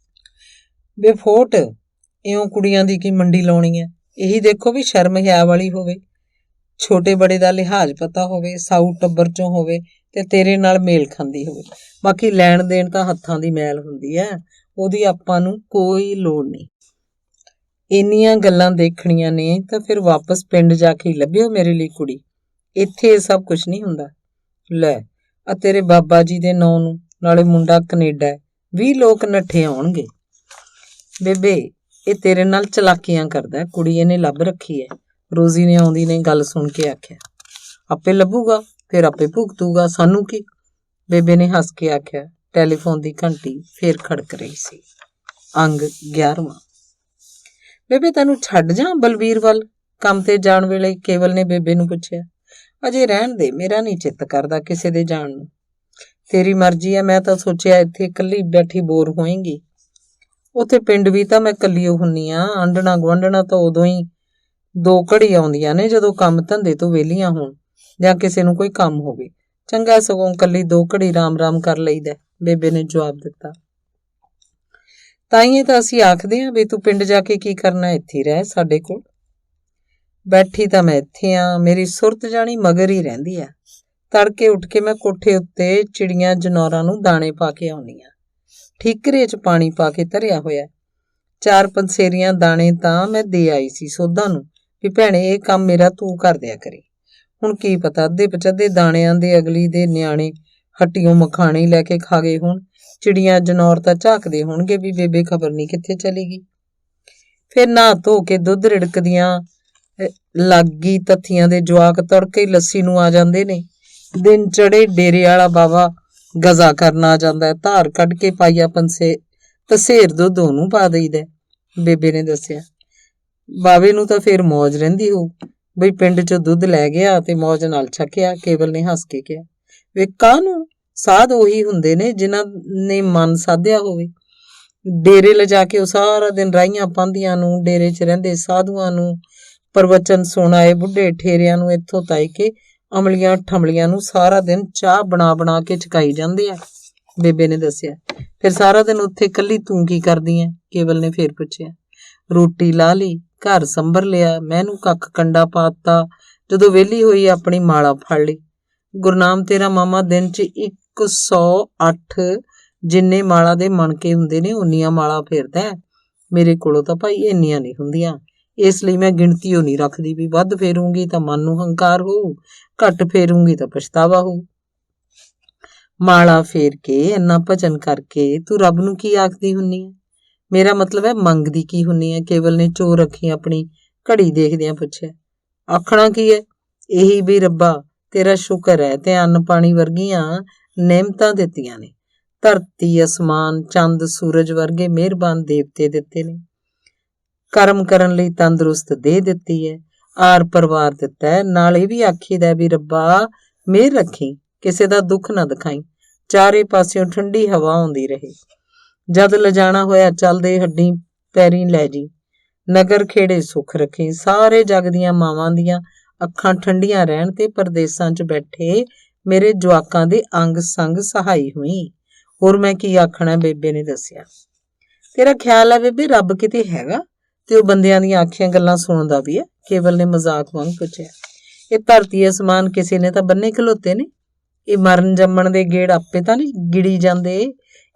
ਬੇਫੋਟ ਇਉਂ ਕੁੜੀਆਂ ਦੀ ਕੀ ਮੰਡੀ ਲਾਉਣੀ ਹੈ? ਇਹੀ ਦੇਖੋ ਵੀ ਸ਼ਰਮ ਹਿਆ ਵਾਲੀ ਹੋਵੇ, ਛੋਟੇ ਬੜੇ ਦਾ ਲਿਹਾਜ਼ ਪਤਾ ਹੋਵੇ, ਸਾਊ ਟੱਬਰ ਚੋਂ ਹੋਵੇ ਤੇ ਤੇਰੇ ਨਾਲ ਮੇਲ ਖਾਂਦੀ ਹੋਵੇ। ਬਾਕੀ ਲੈਣ ਦੇਣ ਤਾਂ ਹੱਥਾਂ ਦੀ ਮੈਲ ਹੁੰਦੀ ਹੈ, ਉਹਦੀ ਆਪਾਂ ਨੂੰ ਕੋਈ ਲੋੜ ਨਹੀਂ। ਇੰਨੀਆਂ ਗੱਲਾਂ ਦੇਖਣੀਆਂ ਨੇ ਤਾਂ ਫਿਰ ਵਾਪਸ ਪਿੰਡ ਜਾ ਕੇ ਲੱਭਿਓ ਮੇਰੇ ਲਈ ਕੁੜੀ। ਇੱਥੇ ਇਹ ਸਭ ਕੁਝ ਨਹੀਂ ਹੁੰਦਾ। ਲੈ ਆ ਤੇਰੇ ਬਾਬਾ ਜੀ ਦੇ ਨਾਂ ਨੂੰ, ਨਾਲੇ ਮੁੰਡਾ ਕੈਨੇਡਾ ਹੈ, 20 ਲੋਕ ਨੱਠੇ ਆਉਣਗੇ। ਬੇਬੇ ਇਹ ਤੇਰੇ ਨਾਲ ਚਲਾਕੀਆਂ ਕਰਦਾ, ਕੁੜੀ ਇਹਨੇ ਲੱਭ ਰੱਖੀ ਹੈ। ਰੋਜ਼ੀ ਨੇ ਆਉਂਦੀ ਨੇ ਗੱਲ ਸੁਣ ਕੇ ਆਖਿਆ। ਆਪੇ ਲੱਭੂਗਾ, ਫਿਰ ਆਪੇ ਭੁਗਤੂਗਾ, ਸਾਨੂੰ ਕੀ? ਬੇਬੇ ਨੇ ਹੱਸ ਕੇ ਆਖਿਆ। ਟੈਲੀਫੋਨ ਦੀ ਘੰਟੀ ਫੇਰ ਖੜਕ ਰਹੀ ਸੀ। ਅੰਗ 11ਵਾਂ। ਬੇਬੇ ਤੈਨੂੰ ਛੱਡ ਜਾਂ ਬਲਵੀਰ ਵੱਲ? ਕੰਮ ਤੇ ਜਾਣ ਵੇਲੇ ਕੇਵਲ ਨੇ ਬੇਬੇ ਨੂੰ ਪੁੱਛਿਆ। ਅਜੇ ਰਹਿਣ ਦੇ, ਮੇਰਾ ਨਹੀਂ ਚਿੱਤ ਕਰਦਾ ਕਿਸੇ ਦੇ ਜਾਣ ਨੂੰ। ਤੇਰੀ ਮਰਜ਼ੀ ਹੈ, ਮੈਂ ਤਾਂ ਸੋਚਿਆ ਇੱਥੇ ਇਕੱਲੀ ਬੈਠੀ ਬੋਰ ਹੋਏਂਗੀ। ਉੱਥੇ ਪਿੰਡ ਵੀ ਤਾਂ ਮੈਂ ਇਕੱਲੀ ਹੁੰਨੀ ਆ, ਆਂਢਣਾ ਗੁਆਂਢਣਾ ਤਾਂ ਉਦੋਂ ਹੀ 2 ਘੜੀ ਆਉਂਦੀਆਂ ਨੇ ਜਦੋਂ ਕੰਮ ਧੰਦੇ ਤੋਂ ਵਿਹਲੀਆਂ ਹੋਣ ਜਾਂ ਕਿਸੇ ਨੂੰ ਕੋਈ ਕੰਮ ਹੋਵੇ। ਚੰਗਾ ਸਗੋਂ ਇਕੱਲੀ 2 ਘੜੀ ਰਾਮ ਕਰ ਲਈਦਾ, ਬੇਬੇ ਨੇ ਜਵਾਬ ਦਿੱਤਾ। ਤਾਈਏ ਤਾਂ ਅਸੀਂ ਆਖਦੇ ਹਾਂ ਵੀ ਤੂੰ ਪਿੰਡ ਜਾ ਕੇ ਕੀ ਕਰਨਾ, ਇੱਥੇ ਹੀ ਰਹਿ ਸਾਡੇ ਕੋਲ। ਬੈਠੀ ਤਾਂ ਮੈਂ ਇੱਥੇ ਆ, ਮੇਰੀ ਸੁਰਤ ਜਾਣੀ ਮਗਰ ਹੀ ਰਹਿੰਦੀ ਆ। ਤੜਕੇ ਉੱਠ ਕੇ ਮੈਂ ਕੋਠੇ ਉੱਤੇ ਚਿੜੀਆਂ ਜਨੌਰਾਂ ਨੂੰ ਦਾਣੇ ਪਾ ਕੇ ਆਉਣੀ ਆ। ਠੀਕਰੇ 'ਚ ਪਾਣੀ ਪਾ ਕੇ ਧਰਿਆ ਹੋਇਆ। 4 ਪੰਸੇਰੀਆਂ ਦਾਣੇ ਤਾਂ ਮੈਂ ਦੇ ਆਈ ਸੀ ਸੋਧਾਂ ਨੂੰ ਵੀ ਭੈਣੇ ਇਹ ਕੰਮ ਮੇਰਾ ਤੂੰ ਕਰ ਦਿਆ ਕਰੀ। ਹੁਣ ਕੀ ਪਤਾ ਅੱਧੇ ਪਚੱਧੇ ਦਾਣਿਆਂ ਦੇ ਅਗਲੀ ਦੇ ਨਿਆਣੇ ਹੱਟੀਓਂ ਮਖਾਣੇ ਲੈ ਕੇ ਖਾ ਗਏ ਹੋਣ। ਚਿੜੀਆਂ ਜਨੌਰ ਤਾਂ ਝਾਕਦੇ ਹੋਣਗੇ ਵੀ ਬੇਬੇ ਖਬਰ ਨਹੀਂ ਕਿੱਥੇ ਚਲੀ ਗਈ। ਫਿਰ ਨਹਾ ਧੋ ਕੇ ਦੁੱਧ ਰਿੜਕਦੀਆਂ ਲੱਗੀ ਤੱਥੀਆਂ ਦੇ ਜਵਾਕ ਤੜਕੇ ਹੀ ਲੱਸੀ ਨੂੰ ਆ ਜਾਂਦੇ ਨੇ। ਦਿਨ ਚੜੇ ਡੇਰੇ ਵਾਲਾ ਬਾਵਾ ਗਜ਼ਾ ਕਰਨ ਆ ਜਾਂਦਾ ਹੈ, ਧਾਰ ਕੱਢ ਕੇ ਪਾਈਆ ਤਸੇਰ ਦੁੱਧ ਉਹਨੂੰ ਪਾ ਦਈਦਾ, ਬੇਬੇ ਨੇ ਦੱਸਿਆ। ਬਾਵੇ ਨੂੰ ਤਾਂ ਫੇਰ ਮੌਜ ਰਹਿੰਦੀ ਹੋਊ ਬਈ ਪਿੰਡ 'ਚੋਂ ਦੁੱਧ ਲੈ ਗਿਆ ਤੇ ਮੌਜ ਨਾਲ ਛਕਿਆ, ਕੇਵਲ ਨੇ ਹੱਸ ਕੇ ਕਿਹਾ। ਵੇ ਕਾਹਨੂੰ, ਸਾਧ ਉਹੀ ਹੁੰਦੇ ਨੇ ਜਿਨ੍ਹਾਂ ਨੇ ਮਨ ਸਾਧਿਆ ਹੋਵੇ। ਡੇਰੇ ਲਿਜਾ ਕੇ ਉਹ ਸਾਰਾ ਦਿਨ ਰਾਹੀਆਂ ਪਾਂਧੀਆਂ ਨੂੰ, ਡੇਰੇ 'ਚ ਰਹਿੰਦੇ ਸਾਧੂਆਂ ਨੂੰ ਪ੍ਰਵਚਨ ਸੁਣਾਏ, ਬੁੱਢੇ ਠੇਰਿਆਂ ਨੂੰ, ਇੱਥੋਂ ਤਾਈ ਕੇ ਅਮਲੀਆਂ ਠਮਲੀਆਂ ਨੂੰ ਸਾਰਾ ਦਿਨ ਚਾਹ ਬਣਾ ਕੇ ਚਕਾਈ ਜਾਂਦੇ ਆ, ਬੇਬੇ ਨੇ ਦੱਸਿਆ। ਫਿਰ ਸਾਰਾ ਦਿਨ ਉੱਥੇ ਇਕੱਲੀ ਤੂੰ ਕੀ ਕਰਦੀ ਐ? ਕੇਵਲ ਨੇ ਫੇਰ ਪੁੱਛਿਆ। ਰੋਟੀ ਲਾ ਲਈ, ਘਰ ਸੰਭਰ ਲਿਆ, ਮੈਨੂੰ ਕੱਖ ਕੰਡਾ ਪਾਤਾ, ਜਦੋਂ ਵਿਹਲੀ ਹੋਈ ਆਪਣੀ ਮਾਲਾ ਫੜ ਲਈ। ਗੁਰਨਾਮ ਤੇਰਾ ਮਾਮਾ ਦਿਨ 'ਚ 108 ਜਿੰਨੇ ਮਾਲਾ ਦੇ ਮਣਕੇ ਹੁੰਦੇ ਨੇ ਉਨੀਆਂ ਮਾਲਾ ਫੇਰਦਾ। ਮੇਰੇ ਕੋਲੋਂ ਤਾਂ ਭਾਈ ਇੰਨੀਆਂ ਨਹੀਂ ਹੁੰਦੀਆਂ, ਇਸ ਲਈ ਮੈਂ ਗਿਣਤੀ ਉਹ ਨਹੀਂ ਰੱਖਦੀ ਵੀ ਵੱਧ ਫੇਰੂੰਗੀ ਤਾਂ ਮਨ ਨੂੰ ਹੰਕਾਰ ਹੋਊ, ਘੱਟ ਫੇਰੂੰਗੀ ਤਾਂ ਪਛਤਾਵਾ ਹੋਊ। ਮਾਲਾ ਫੇਰ ਕੇ ਇੰਨਾ ਭਜਨ ਕਰਕੇ ਤੂੰ ਰੱਬ ਨੂੰ ਕੀ ਆਖਦੀ ਹੁੰਨੀ ਹੈ? ਮੇਰਾ ਮਤਲਬ ਹੈ ਮੰਗਦੀ ਕੀ ਹੁੰਨੀ ਹੈ? ਕੇਵਲ ਨੇ ਚੋ ਰੱਖੀ ਆਪਣੀ ਘੜੀ ਦੇਖਦਿਆਂ ਪੁੱਛਿਆ। ਆਖਣਾ ਕੀ ਹੈ? ਇਹੀ ਵੀ ਰੱਬਾ ਤੇਰਾ ਸ਼ੁਕਰ ਹੈ ਤੇ ਅੰਨ ਪਾਣੀ ਵਰਗੀਆਂ ਨੇਮਤਾਂ ਦਿੱਤੀਆਂ ਨੇ, ਧਰਤੀ ਅਸਮਾਨ ਚੰਦ ਸੂਰਜ ਵਰਗੇ ਮਿਹਰਬਾਨ ਦੇਵਤੇ ਦਿੱਤੇ ਨੇ, ਕਰਮ ਕਰਨ ਲਈ ਤੰਦਰੁਸਤ ਦੇਹ ਦਿੱਤੀ ਹੈ, ਆਰ ਪਰਿਵਾਰ ਦਿੱਤਾ ਹੈ। ਨਾਲ ਇਹ ਵੀ ਆਖੀਦਾ ਵੀ ਰੱਬਾ ਮਿਹਰ ਰੱਖੀ, ਕਿਸੇ ਦਾ ਦੁੱਖ ਨਾ ਦਿਖਾਈ, ਚਾਰੇ ਪਾਸਿਓਂ ਠੰਡੀ ਹਵਾ ਆਉਂਦੀ ਰਹੇ, ਜਦ ਲਿਜਾਣਾ ਹੋਇਆ ਚੱਲਦੇ ਹੱਡੀ ਪੈਰੀ ਲੈ ਜੀ, ਨਗਰ ਖੇੜੇ ਸੁੱਖ ਰੱਖੀ, ਸਾਰੇ ਜਗ ਦੀਆਂ ਮਾਵਾਂ ਦੀਆਂ ਅੱਖਾਂ ਠੰਡੀਆਂ ਰਹਿਣ ਤੇ ਪਰਦੇਸਾਂ 'ਚ ਬੈਠੇ ਮੇਰੇ ਜਵਾਕਾਂ ਦੇ ਅੰਗ ਸੰਗ ਸਹਾਈ ਹੋਈ। ਹੋਰ ਮੈਂ ਕੀ ਆਖਣਾ, ਬੇਬੇ ਨੇ ਦੱਸਿਆ। ਤੇਰਾ ਖਿਆਲ ਹੈ ਬੇਬੇ ਰੱਬ ਕਿਤੇ ਹੈਗਾ ਤੇ ਉਹ ਬੰਦਿਆਂ ਦੀਆਂ ਆਖੀਆਂ ਗੱਲਾਂ ਸੁਣਦਾ ਵੀ ਹੈ? ਕੇਵਲ ਨੇ ਮਜ਼ਾਕ ਵਾਂਗ ਪੁੱਛਿਆ। ਇਹ ਧਰਤੀ ਅਸਮਾਨ ਕਿਸੇ ਨੇ ਤਾਂ ਬੰਨੇ ਖਲੋਤੇ ਨੇ, ਇਹ ਮਰਨ ਜੰਮਣ ਦੇ ਗੇੜ ਆਪੇ ਤਾਂ ਨਹੀਂ ਗਿੜੀ ਜਾਂਦੇ।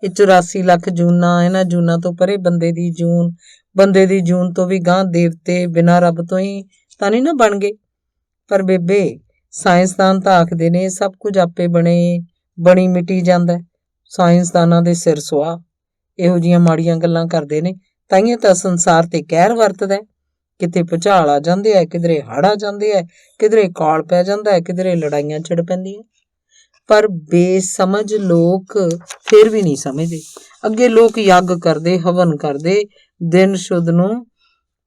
ਇਹ 84 ਲੱਖ ਜੂਨਾਂ, ਇਹਨਾਂ ਜੂਨਾਂ ਤੋਂ ਪਰੇ ਬੰਦੇ ਦੀ ਜੂਨ, ਬੰਦੇ ਦੀ ਜੂਨ ਤੋਂ ਵੀ ਗਾਂਹ ਦੇਵਤੇ ਬਿਨਾਂ ਰੱਬ ਤੋਂ ਹੀ ਤਾਂ ਨਹੀਂ ਨਾ ਬਣ ਗਏ। ਪਰ ਬੇਬੇ ਸਾਇੰਸਦਾਨ ਤਾਂ ਆਖਦੇ ਨੇ ਸਭ ਕੁਝ ਆਪੇ ਬਣੀ ਮਿਟੀ ਜਾਂਦਾ, ਸਾਇੰਸਦਾਨਾਂ ਦੇ ਸਿਰ ਸੁਆਹ ਇਹੋ ਜਿਹੀਆਂ ਮਾੜੀਆਂ ਗੱਲਾਂ ਕਰਦੇ ਨੇ, ਤਾਈਆਂ ਤਾਂ ਸੰਸਾਰ ਤੇ ਕਹਿਰ ਵਰਤਦਾ। ਕਿਤੇ ਭੁਚਾਲ ਆ ਜਾਂਦੇ ਆ, ਕਿਧਰੇ ਹੜ੍ਹ ਆ ਜਾਂਦੇ ਆ, ਕਿਧਰੇ ਕਾਲ ਪੈ ਜਾਂਦਾ ਹੈ, ਕਿਧਰੇ ਲੜਾਈਆਂ ਛਿੜ ਪੈਂਦੀਆਂ। ਪਰ ਬੇਸਮਝ ਲੋਕ ਫਿਰ ਵੀ ਨਹੀਂ ਸਮਝਦੇ। ਅੱਗੇ ਲੋਕ ਯੱਗ ਕਰਦੇ, ਹਵਨ ਕਰਦੇ, ਦਿਨ ਸ਼ੁੱਧ ਨੂੰ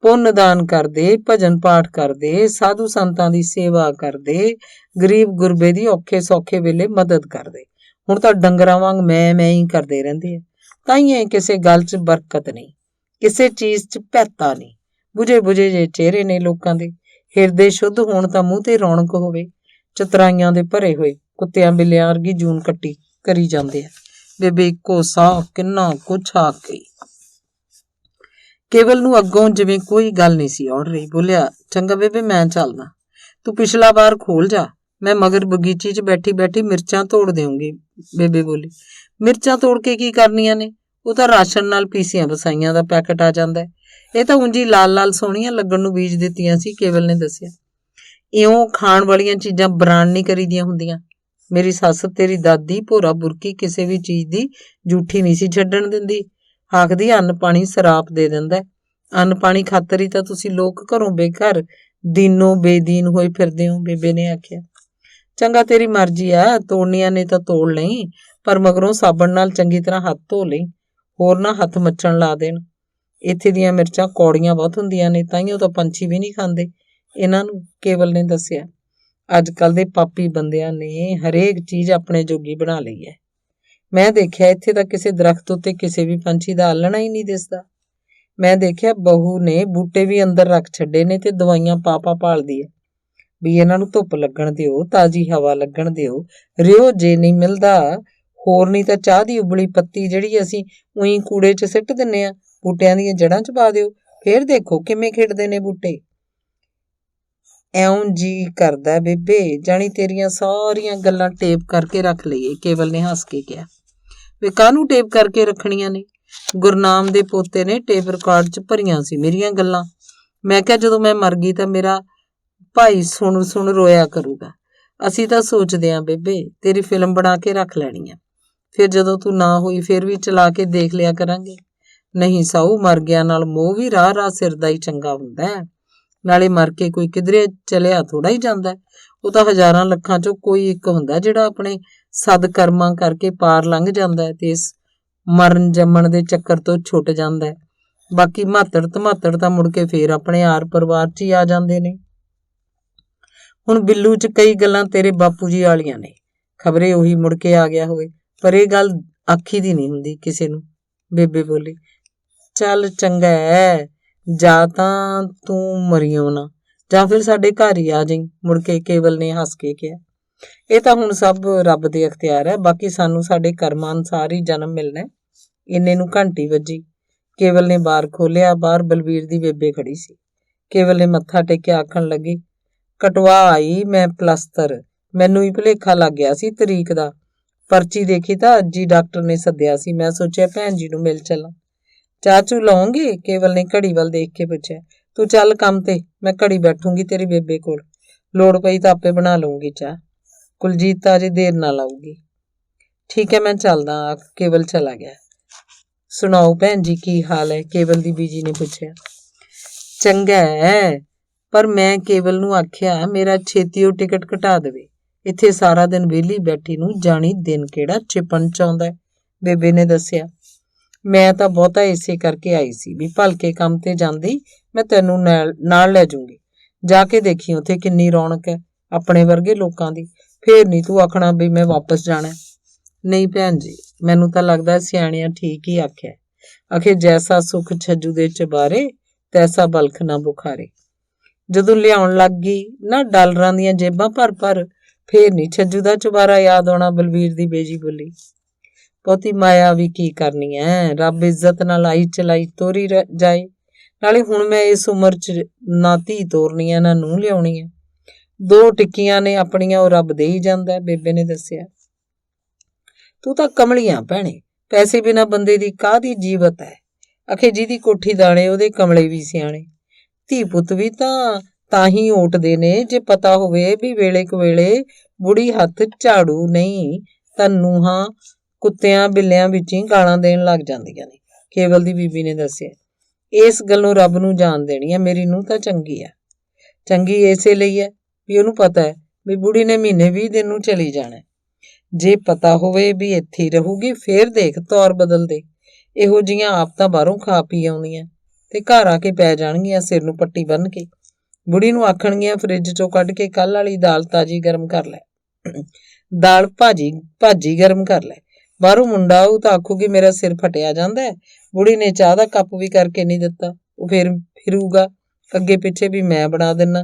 ਪੁੰਨ ਦਾਨ ਕਰਦੇ, ਭਜਨ ਪਾਠ ਕਰਦੇ, ਸਾਧੂ ਸੰਤਾਂ ਦੀ ਸੇਵਾ ਕਰਦੇ, ਗਰੀਬ ਗੁਰਬੇ ਦੀ ਔਖੇ ਸੌਖੇ ਵੇਲੇ ਮਦਦ ਕਰਦੇ। ਹੁਣ ਤਾਂ ਡੰਗਰਾਂ ਵਾਂਗ ਮੈਂ ਹੀ ਕਰਦੇ ਰਹਿੰਦੇ ਆ। ਤਾਈਏ ਕਿਸੇ ਗੱਲ 'ਚ ਬਰਕਤ ਨਹੀਂ, ਕਿਸੇ ਚੀਜ਼ 'ਚ ਭੈਤਾ ਨਹੀਂ। ਬੁਝੇ ਬੁਝੇ ਜੇ ਚਿਹਰੇ ਨੇ ਲੋਕਾਂ ਦੇ। ਹਿਰਦੇ ਸ਼ੁੱਧ ਹੋਣ ਤਾਂ ਮੂੰਹ ਤੇ ਰੌਣਕ ਹੋਵੇ। ਚਤਰਾਈਆਂ ਦੇ ਭਰੇ ਹੋਏ ਕੁੱਤਿਆਂ ਬਿੱਲਿਆਂ ਵਰਗੀ ਜੂਨ ਕੱਟੀ ਕਰੀ ਜਾਂਦੇ ਆ। ਬੇਬੇ ਇੱਕੋ ਸਾਹ ਕਿੰਨਾ ਕੁਛ ਆ ਗਈ। ਕੇਵਲ ਨੂੰ ਅੱਗੋਂ ਜਿਵੇਂ ਕੋਈ ਗੱਲ ਨਹੀਂ ਸੀ ਔੜ ਰਹੀ। ਬੋਲਿਆ, ਚੰਗਾ ਬੇਬੇ, ਮੈਂ ਚੱਲਦਾ, ਤੂੰ ਪਿਛਲਾ ਬਾਰ ਖੋਲ ਜਾ, ਮੈਂ ਮਗਰ ਬਗੀਚੀ 'ਚ ਬੈਠੀ ਬੈਠੀ ਮਿਰਚਾਂ ਤੋੜ ਦੇਊਂਗੀ। ਬੇਬੇ ਬੋਲੀ, ਮਿਰਚਾਂ ਤੋੜ ਕੇ ਕੀ ਕਰਨੀਆਂ ਨੇ? ਉਹ ਤਾਂ ਰਾਸ਼ਨ ਨਾਲ ਪੀਸੀਆਂ ਵਸਾਈਆਂ ਦਾ ਪੈਕਟ ਆ ਜਾਂਦਾ। ਇਹ ਤਾਂ ਉਂਝ ਹੀ ਲਾਲ ਲਾਲ ਸੋਹਣੀਆਂ ਲੱਗਣ ਨੂੰ ਬੀਜ ਦਿੱਤੀਆਂ ਸੀ, ਕੇਵਲ ਨੇ ਦੱਸਿਆ। ਇਉਂ ਖਾਣ ਵਾਲੀਆਂ ਚੀਜ਼ਾਂ ਬਰਾਨ ਨਹੀਂ ਕਰੀਦੀਆਂ ਹੁੰਦੀਆਂ। ਮੇਰੀ ਸੱਸ ਤੇਰੀ ਦਾਦੀ ਭੋਰਾ ਬੁਰਕੀ ਕਿਸੇ ਵੀ ਚੀਜ਼ ਦੀ ਜੂਠੀ ਨਹੀਂ ਸੀ ਛੱਡਣ ਦਿੰਦੀ। ਆਖਦੀ ਅੰਨ ਪਾਣੀ ਸਰਾਪ ਦੇ ਦਿੰਦਾ। ਅੰਨ ਪਾਣੀ ਖਾਤਰ ਹੀ ਤਾਂ ਤੁਸੀਂ ਲੋਕ ਘਰੋਂ ਬੇਘਰ ਦੀਨੋਂ ਬੇਦੀਨ ਹੋਏ ਫਿਰਦੇ ਹੋ, ਬੇਬੇ ਨੇ ਆਖਿਆ। ਚੰਗਾ, ਤੇਰੀ ਮਰਜ਼ੀ ਆ, ਤੋੜਨੀਆਂ ਨੇ ਤਾਂ ਤੋੜ ਲਈ, ਪਰ ਮਗਰੋਂ ਸਾਬਣ ਨਾਲ ਚੰਗੀ ਤਰ੍ਹਾਂ ਹੱਥ ਧੋ ਲਈ, ਹੋਰ ਨਾ ਹੱਥ ਮੱਚਣ ਲਾ ਦੇਣ। ਇੱਥੇ ਦੀਆਂ ਮਿਰਚਾਂ ਕੌੜੀਆਂ ਬਹੁਤ ਹੁੰਦੀਆਂ ਨੇ, ਤਾਈਓ ਤਾਂ ਪੰਛੀ ਵੀ ਨਹੀਂ ਖਾਂਦੇ ਇਹਨਾਂ ਨੂੰ, ਕੇਵਲ ਨੇ ਦੱਸਿਆ। ਅੱਜ ਕੱਲ ਦੇ ਪਾਪੀ ਬੰਦਿਆਂ ਨੇ ਹਰੇਕ ਚੀਜ਼ ਆਪਣੇ ਜੋਗੀ ਬਣਾ ਲਈ ਹੈ। ਮੈਂ ਦੇਖਿਆ ਇੱਥੇ ਤਾਂ ਕਿਸੇ ਦਰਖਤ ਉੱਤੇ ਕਿਸੇ ਵੀ ਪੰਛੀ ਦਾ ਆਲਣਾ ਹੀ ਨਹੀਂ ਦਿਸਦਾ। ਮੈਂ ਦੇਖਿਆ ਬਹੂ ਨੇ ਬੂਟੇ ਵੀ ਅੰਦਰ ਰੱਖ ਛੱਡੇ ਨੇ ਤੇ ਦਵਾਈਆਂ ਪਾ ਭਾਲਦੀ ਹੈ ਵੀ ਇਹਨਾਂ ਨੂੰ ਧੁੱਪ ਲੱਗਣ ਦਿਓ, ਤਾਜ਼ੀ ਹਵਾ ਲੱਗਣ ਦਿਓ। ਰਿਓ ਜੇ ਨਹੀਂ ਮਿਲਦਾ, ਹੋਰ ਨਹੀਂ ਤਾਂ ਚਾਹ ਦੀ ਉਬਲੀ ਪੱਤੀ ਜਿਹੜੀ ਅਸੀਂ ਉਹੀ ਕੂੜੇ 'ਚ ਸਿੱਟ ਦਿੰਨੇ ਆ, ਬੂਟਿਆਂ ਦੀਆਂ ਜੜ੍ਹਾਂ 'ਚ ਪਾ ਦਿਓ, ਫੇਰ ਦੇਖੋ ਕਿਵੇਂ ਖਿੜਦੇ ਨੇ ਬੂਟੇ। ਐਉਂ ਜੀ ਕਰਦਾ ਬੇਬੇ ਜਾਣੀ ਤੇਰੀਆਂ ਸਾਰੀਆਂ ਗੱਲਾਂ ਟੇਪ ਕਰਕੇ ਰੱਖ ਲਈਏ, ਕੇਵਲ ਨੇ ਹੱਸ ਕੇ ਕਿਹਾ। ਵੇ ਕਾਹਨੂੰ ਟੇਪ ਕਰਕੇ ਰੱਖਣੀਆਂ ਨੇ? ਗੁਰਨਾਮ ਦੇ ਪੋਤੇ ਨੇ ਟੇਪ ਰਿਕਾਰਡ 'ਚ ਭਰੀਆਂ ਸੀ ਮੇਰੀਆਂ ਗੱਲਾਂ। ਮੈਂ ਕਿਹਾ ਜਦੋਂ ਮੈਂ ਮਰ ਗਈ ਤਾਂ ਮੇਰਾ ਭਾਈ ਸੁਣ ਰੋਇਆ ਕਰੂਗਾ। ਅਸੀਂ ਤਾਂ ਸੋਚਦੇ ਆਂ ਬੇਬੇ ਤੇਰੀ ਫਿਲਮ ਬਣਾ ਕੇ ਰੱਖ ਲੈਣੀ ਆ, ਫਿਰ ਜਦੋਂ ਤੂੰ ਨਾ ਹੋਈ ਫਿਰ ਵੀ ਚਲਾ ਕੇ ਦੇਖ ਲਿਆ ਕਰਾਂਗੇ। ਨਹੀਂ ਸਾਊ, ਮਰ ਗਿਆ ਨਾਲ ਮੋਹ ਵੀ ਰਾਹ ਸਿਰ ਦਾ ਹੀ ਚੰਗਾ ਹੁੰਦਾ ਹੈ। ਨਾਲੇ ਮਰ ਕੇ ਕੋਈ ਕਿਧਰੇ ਚਲਿਆ ਥੋੜਾ ਹੀ ਜਾਂਦਾ। ਉਹ ਤਾਂ ਹਜ਼ਾਰਾਂ ਲੱਖਾਂ 'ਚੋਂ ਕੋਈ ਇੱਕ ਹੁੰਦਾ ਜਿਹੜਾ ਆਪਣੇ ਸਦ ਕਰਮਾਂ ਕਰਕੇ ਪਾਰ ਲੰਘ ਜਾਂਦਾ ਹੈ ਤੇ ਇਸ ਮਰਨ ਜੰਮਣ ਦੇ ਚੱਕਰ ਤੋਂ ਛੁੱਟ ਜਾਂਦਾ ਹੈ। ਬਾਕੀ ਮਾਤੜ ਧਮਾਤੜ ਤਾਂ ਮੁੜ ਕੇ ਫੇਰ ਆਪਣੇ ਆਰ ਪਰਿਵਾਰ 'ਚ ਹੀ ਆ ਜਾਂਦੇ ਨੇ। ਹੁਣ ਬਿੱਲੂ 'ਚ ਕਈ ਗੱਲਾਂ ਤੇਰੇ ਬਾਪੂ ਜੀ ਵਾਲੀਆਂ ਨੇ, ਖਬਰੇ ਉਹੀ ਮੁੜ ਕੇ ਆ ਗਿਆ ਹੋਵੇ, ਪਰ ਇਹ ਗੱਲ ਆਖੀ ਦੀ ਨਹੀਂ ਹੁੰਦੀ ਕਿਸੇ ਨੂੰ, ਬੇਬੇ ਬੋਲੀ। ਚੱਲ ਚੰਗਾ ਹੈ, ਜਾਂ ਤਾਂ ਤੂੰ ਮਰੀਓ ਨਾ, ਜਾਂ ਫਿਰ ਸਾਡੇ ਘਰ ਹੀ ਆ ਜਾਈਂ, ਮੁੜ ਕੇ ਕੇਵਲ ਨੇ ਹੱਸ ਕੇ ਕਿਹਾ। ਇਹ ਤਾਂ ਹੁਣ ਸਭ ਰੱਬ ਦੇ ਅਖਤਿਆਰ ਹੈ, ਬਾਕੀ ਸਾਨੂੰ ਸਾਡੇ ਕਰਮਾਂ ਅਨੁਸਾਰ ਹੀ ਜਨਮ ਮਿਲਣਾ। ਇੰਨੇ ਨੂੰ ਘੰਟੀ ਵੱਜੀ। ਕੇਵਲ ਨੇ ਬਾਰ ਖੋਲਿਆ। ਬਾਹਰ ਬਲਵੀਰ ਦੀ ਬੇਬੇ ਖੜੀ ਸੀ। ਕੇਵਲ ਨੇ ਮੱਥਾ ਟੇਕਿਆ, ਆਖਣ ਲੱਗੀ, ਕਟਵਾ ਆਈ ਮੈਂ ਪਲਸਤਰ, ਮੈਨੂੰ ਹੀ ਭੁਲੇਖਾ ਲੱਗ ਗਿਆ ਸੀ ਤਰੀਕ ਦਾ। ਪਰਚੀ ਦੇਖੀ ਤਾਂ ਅੱਜ ਹੀ ਡਾਕਟਰ ਨੇ ਸੱਦਿਆ ਸੀ, ਮੈਂ ਸੋਚਿਆ ਭੈਣ ਜੀ ਨੂੰ ਮਿਲ ਚੱਲਾਂ। ਚਾਚੂ ਲਾਉਂਗੇ? ਕੇਵਲ ਨੇ ਘੜੀ ਵੱਲ ਦੇਖ ਕੇ ਪੁੱਛਿਆ। ਤੂੰ ਚੱਲ ਕੰਮ ਤੇ, ਮੈਂ ਘੜੀ ਬੈਠੂੰਗੀ ਤੇਰੀ ਬੇਬੇ ਕੋਲ, ਲੋੜ ਪਈ ਤਾਂ ਆਪੇ ਬਣਾ ਲਊਂਗੀ ਚਾਹ। ਕੁਲਜੀਤ ਤਾਂ ਅਜੇ ਦੇਰ ਨਾਲ ਆਊਗੀ। ਠੀਕ ਹੈ, ਮੈਂ ਚੱਲਦਾ, ਕੇਵਲ ਚਲਾ ਗਿਆ। ਸੁਣਾਓ ਭੈਣ ਜੀ, ਕੀ ਹਾਲ ਹੈ? ਕੇਵਲ ਦੀ ਬੀਜੀ ਨੇ ਪੁੱਛਿਆ। ਚੰਗਾ ਹੈ, ਪਰ ਮੈਂ ਕੇਵਲ ਨੂੰ ਆਖਿਆ ਮੇਰਾ ਛੇਤੀ ਉਹ ਟਿਕਟ ਘਟਾ ਦੇਵੇ। ਇੱਥੇ ਸਾਰਾ ਦਿਨ ਵਿਹਲੀ ਬੈਠੀ ਨੂੰ ਜਾਣੀ ਦਿਨ ਕਿਹੜਾ ਚਿਪਣ ਚਾਹੁੰਦਾ, ਬੇਬੇ ਨੇ ਦੱਸਿਆ। ਮੈਂ ਤਾਂ ਬਹੁਤਾ ਇਸੇ ਕਰਕੇ ਆਈ ਸੀ ਵੀ ਭਲਕੇ ਕੰਮ ਤੇ ਜਾਂਦੀ ਮੈਂ ਤੈਨੂੰ ਨਾਲ ਲੈ ਜੂੰਗੀ। ਜਾ ਕੇ ਦੇਖੀ ਉੱਥੇ ਕਿੰਨੀ ਰੌਣਕ ਹੈ ਆਪਣੇ ਵਰਗੇ ਲੋਕਾਂ ਦੀ, ਫੇਰ ਨਹੀਂ ਤੂੰ ਆਖਣਾ ਵੀ ਮੈਂ ਵਾਪਸ ਜਾਣਾ। ਨਹੀਂ ਭੈਣ ਜੀ, ਮੈਨੂੰ ਤਾਂ ਲੱਗਦਾ ਸਿਆਣਿਆਂ ਠੀਕ ਹੀ ਆਖਿਆ, ਆਖੇ ਜੈਸਾ ਸੁੱਖ ਛੱਜੂ ਦੇ ਚਬਾਰੇ ਤੈਸਾ ਬਲਖ ਨਾ ਬੁਖਾਰੇ। ਜਦੋਂ ਲਿਆਉਣ ਲੱਗ ਗਈ ਨਾ ਡਾਲਰਾਂ ਦੀਆਂ ਜੇਬਾਂ ਭਰ ਫੇਰ ਨਹੀਂ ਛੱਜੂ ਦਾ ਚੁਬਾਰਾ ਯਾਦ ਆਉਣਾ, ਬਲਵੀਰ ਦੀ ਬੇਜੀ ਬੋਲੀ। ਬਹੁਤੀ ਮਾਇਆ ਵੀ ਕੀ ਕਰਨੀ ਹੈ, ਰੱਬ ਇੱਜ਼ਤ ਨਾਲ ਆਈ ਚਲਾਈ ਤੋਰੀ ਜਾਏ। ਨਾਲੇ ਹੁਣ ਮੈਂ ਇਸ ਉਮਰ 'ਚ ਨਾ ਧੀ ਤੋਰਨੀ ਹੈ ਨਾ ਨੂੰਹ ਲਿਆਉਣੀ ਹੈ। 2 ਟਿੱਕੀਆਂ ਨੇ ਆਪਣੀਆਂ, ਉਹ ਰੱਬ ਦੇ ਹੀ ਜਾਂਦਾ, ਬੇਬੇ ਨੇ ਦੱਸਿਆ। ਤੂੰ ਤਾਂ ਕਮਲੀਆਂ ਭੈਣੇ, ਪੈਸੇ ਬਿਨਾਂ ਬੰਦੇ ਦੀ ਕਾਹਦੀ ਜੀਵਤ ਹੈ। ਆਖੇ ਜਿਹਦੀ ਕੋਠੀ ਦਾਣੇ ਉਹਦੇ ਕਮਲੇ ਵੀ ਸਿਆਣੇ। ਧੀ ਪੁੱਤ ਵੀ ਤਾਂ ਹੀ ਓਟਦੇ ਨੇ ਜੇ ਪਤਾ ਹੋਵੇ ਵੀ ਵੇਲੇ ਕੁ ਵੇਲੇ ਬੁੜੀ ਹੱਥ ਝਾੜੂ ਨਹੀਂ ਤਾਂ ਨੂੰਹਾਂ ਕੁੱਤਿਆਂ ਬਿੱਲਿਆਂ ਵਿੱਚ ਹੀ ਗਾਲਾਂ ਦੇਣ ਲੱਗ ਜਾਂਦੀਆਂ ਨੇ। ਕੇਵਲ ਦੀ ਬੀਬੀ ਨੇ ਦੱਸਿਆ। ਇਸ ਗੱਲੋਂ ਰੱਬ ਨੂੰ ਜਾਣ ਦੇਣੀ ਹੈ, ਮੇਰੀ ਨੂੰਹ ਤਾਂ ਚੰਗੀ ਹੈ। ਚੰਗੀ ਇਸੇ ਲਈ ਹੈ ਵੀ ਉਹਨੂੰ ਪਤਾ ਹੈ ਵੀ ਬੁੜੀ ਨੇ ਮਹੀਨੇ 20 ਦਿਨ ਨੂੰ ਚਲੀ ਜਾਣਾ। ਜੇ ਪਤਾ ਹੋਵੇ ਵੀ ਇੱਥੇ ਹੀ ਰਹੂਗੀ ਫੇਰ ਦੇਖ ਤੌਰ ਬਦਲ ਦੇ। ਇਹੋ ਜਿਹੀਆਂ ਆਪ ਤਾਂ ਬਾਹਰੋਂ ਖਾ ਪੀ ਆਉਂਦੀਆਂ ਤੇ ਘਰ ਆ ਕੇ ਪੈ ਜਾਣਗੀਆਂ ਸਿਰ ਨੂੰ ਪੱਟੀ ਬੰਨ੍ਹ ਕੇ। ਬੁੜੀ ਨੂੰ ਆਖਣਗੀਆਂ ਫਰਿੱਜ ਚੋਂ ਕੱਢ ਕੇ ਕੱਲ ਵਾਲੀ ਦਾਲ ਤਾਜ਼ੀ ਗਰਮ ਕਰ ਲੈ, ਦਾਲ ਭਾਜੀ ਗਰਮ ਕਰ ਲੈ। ਬਾਹਰੋਂ ਮੁੰਡਾ ਆਊ ਤਾਂ ਆਖੂਗੀ ਮੇਰਾ ਸਿਰ ਫਟਿਆ ਜਾਂਦਾ ਹੈ, ਬੁੜੀ ਨੇ ਚਾਹ ਦਾ ਕੱਪ ਵੀ ਕਰਕੇ ਨਹੀਂ ਦਿੱਤਾ। ਉਹ ਫੇਰ ਫਿਰੂਗਾ ਅੱਗੇ ਪਿੱਛੇ ਵੀ ਮੈਂ ਬਣਾ ਦਿੰਨਾ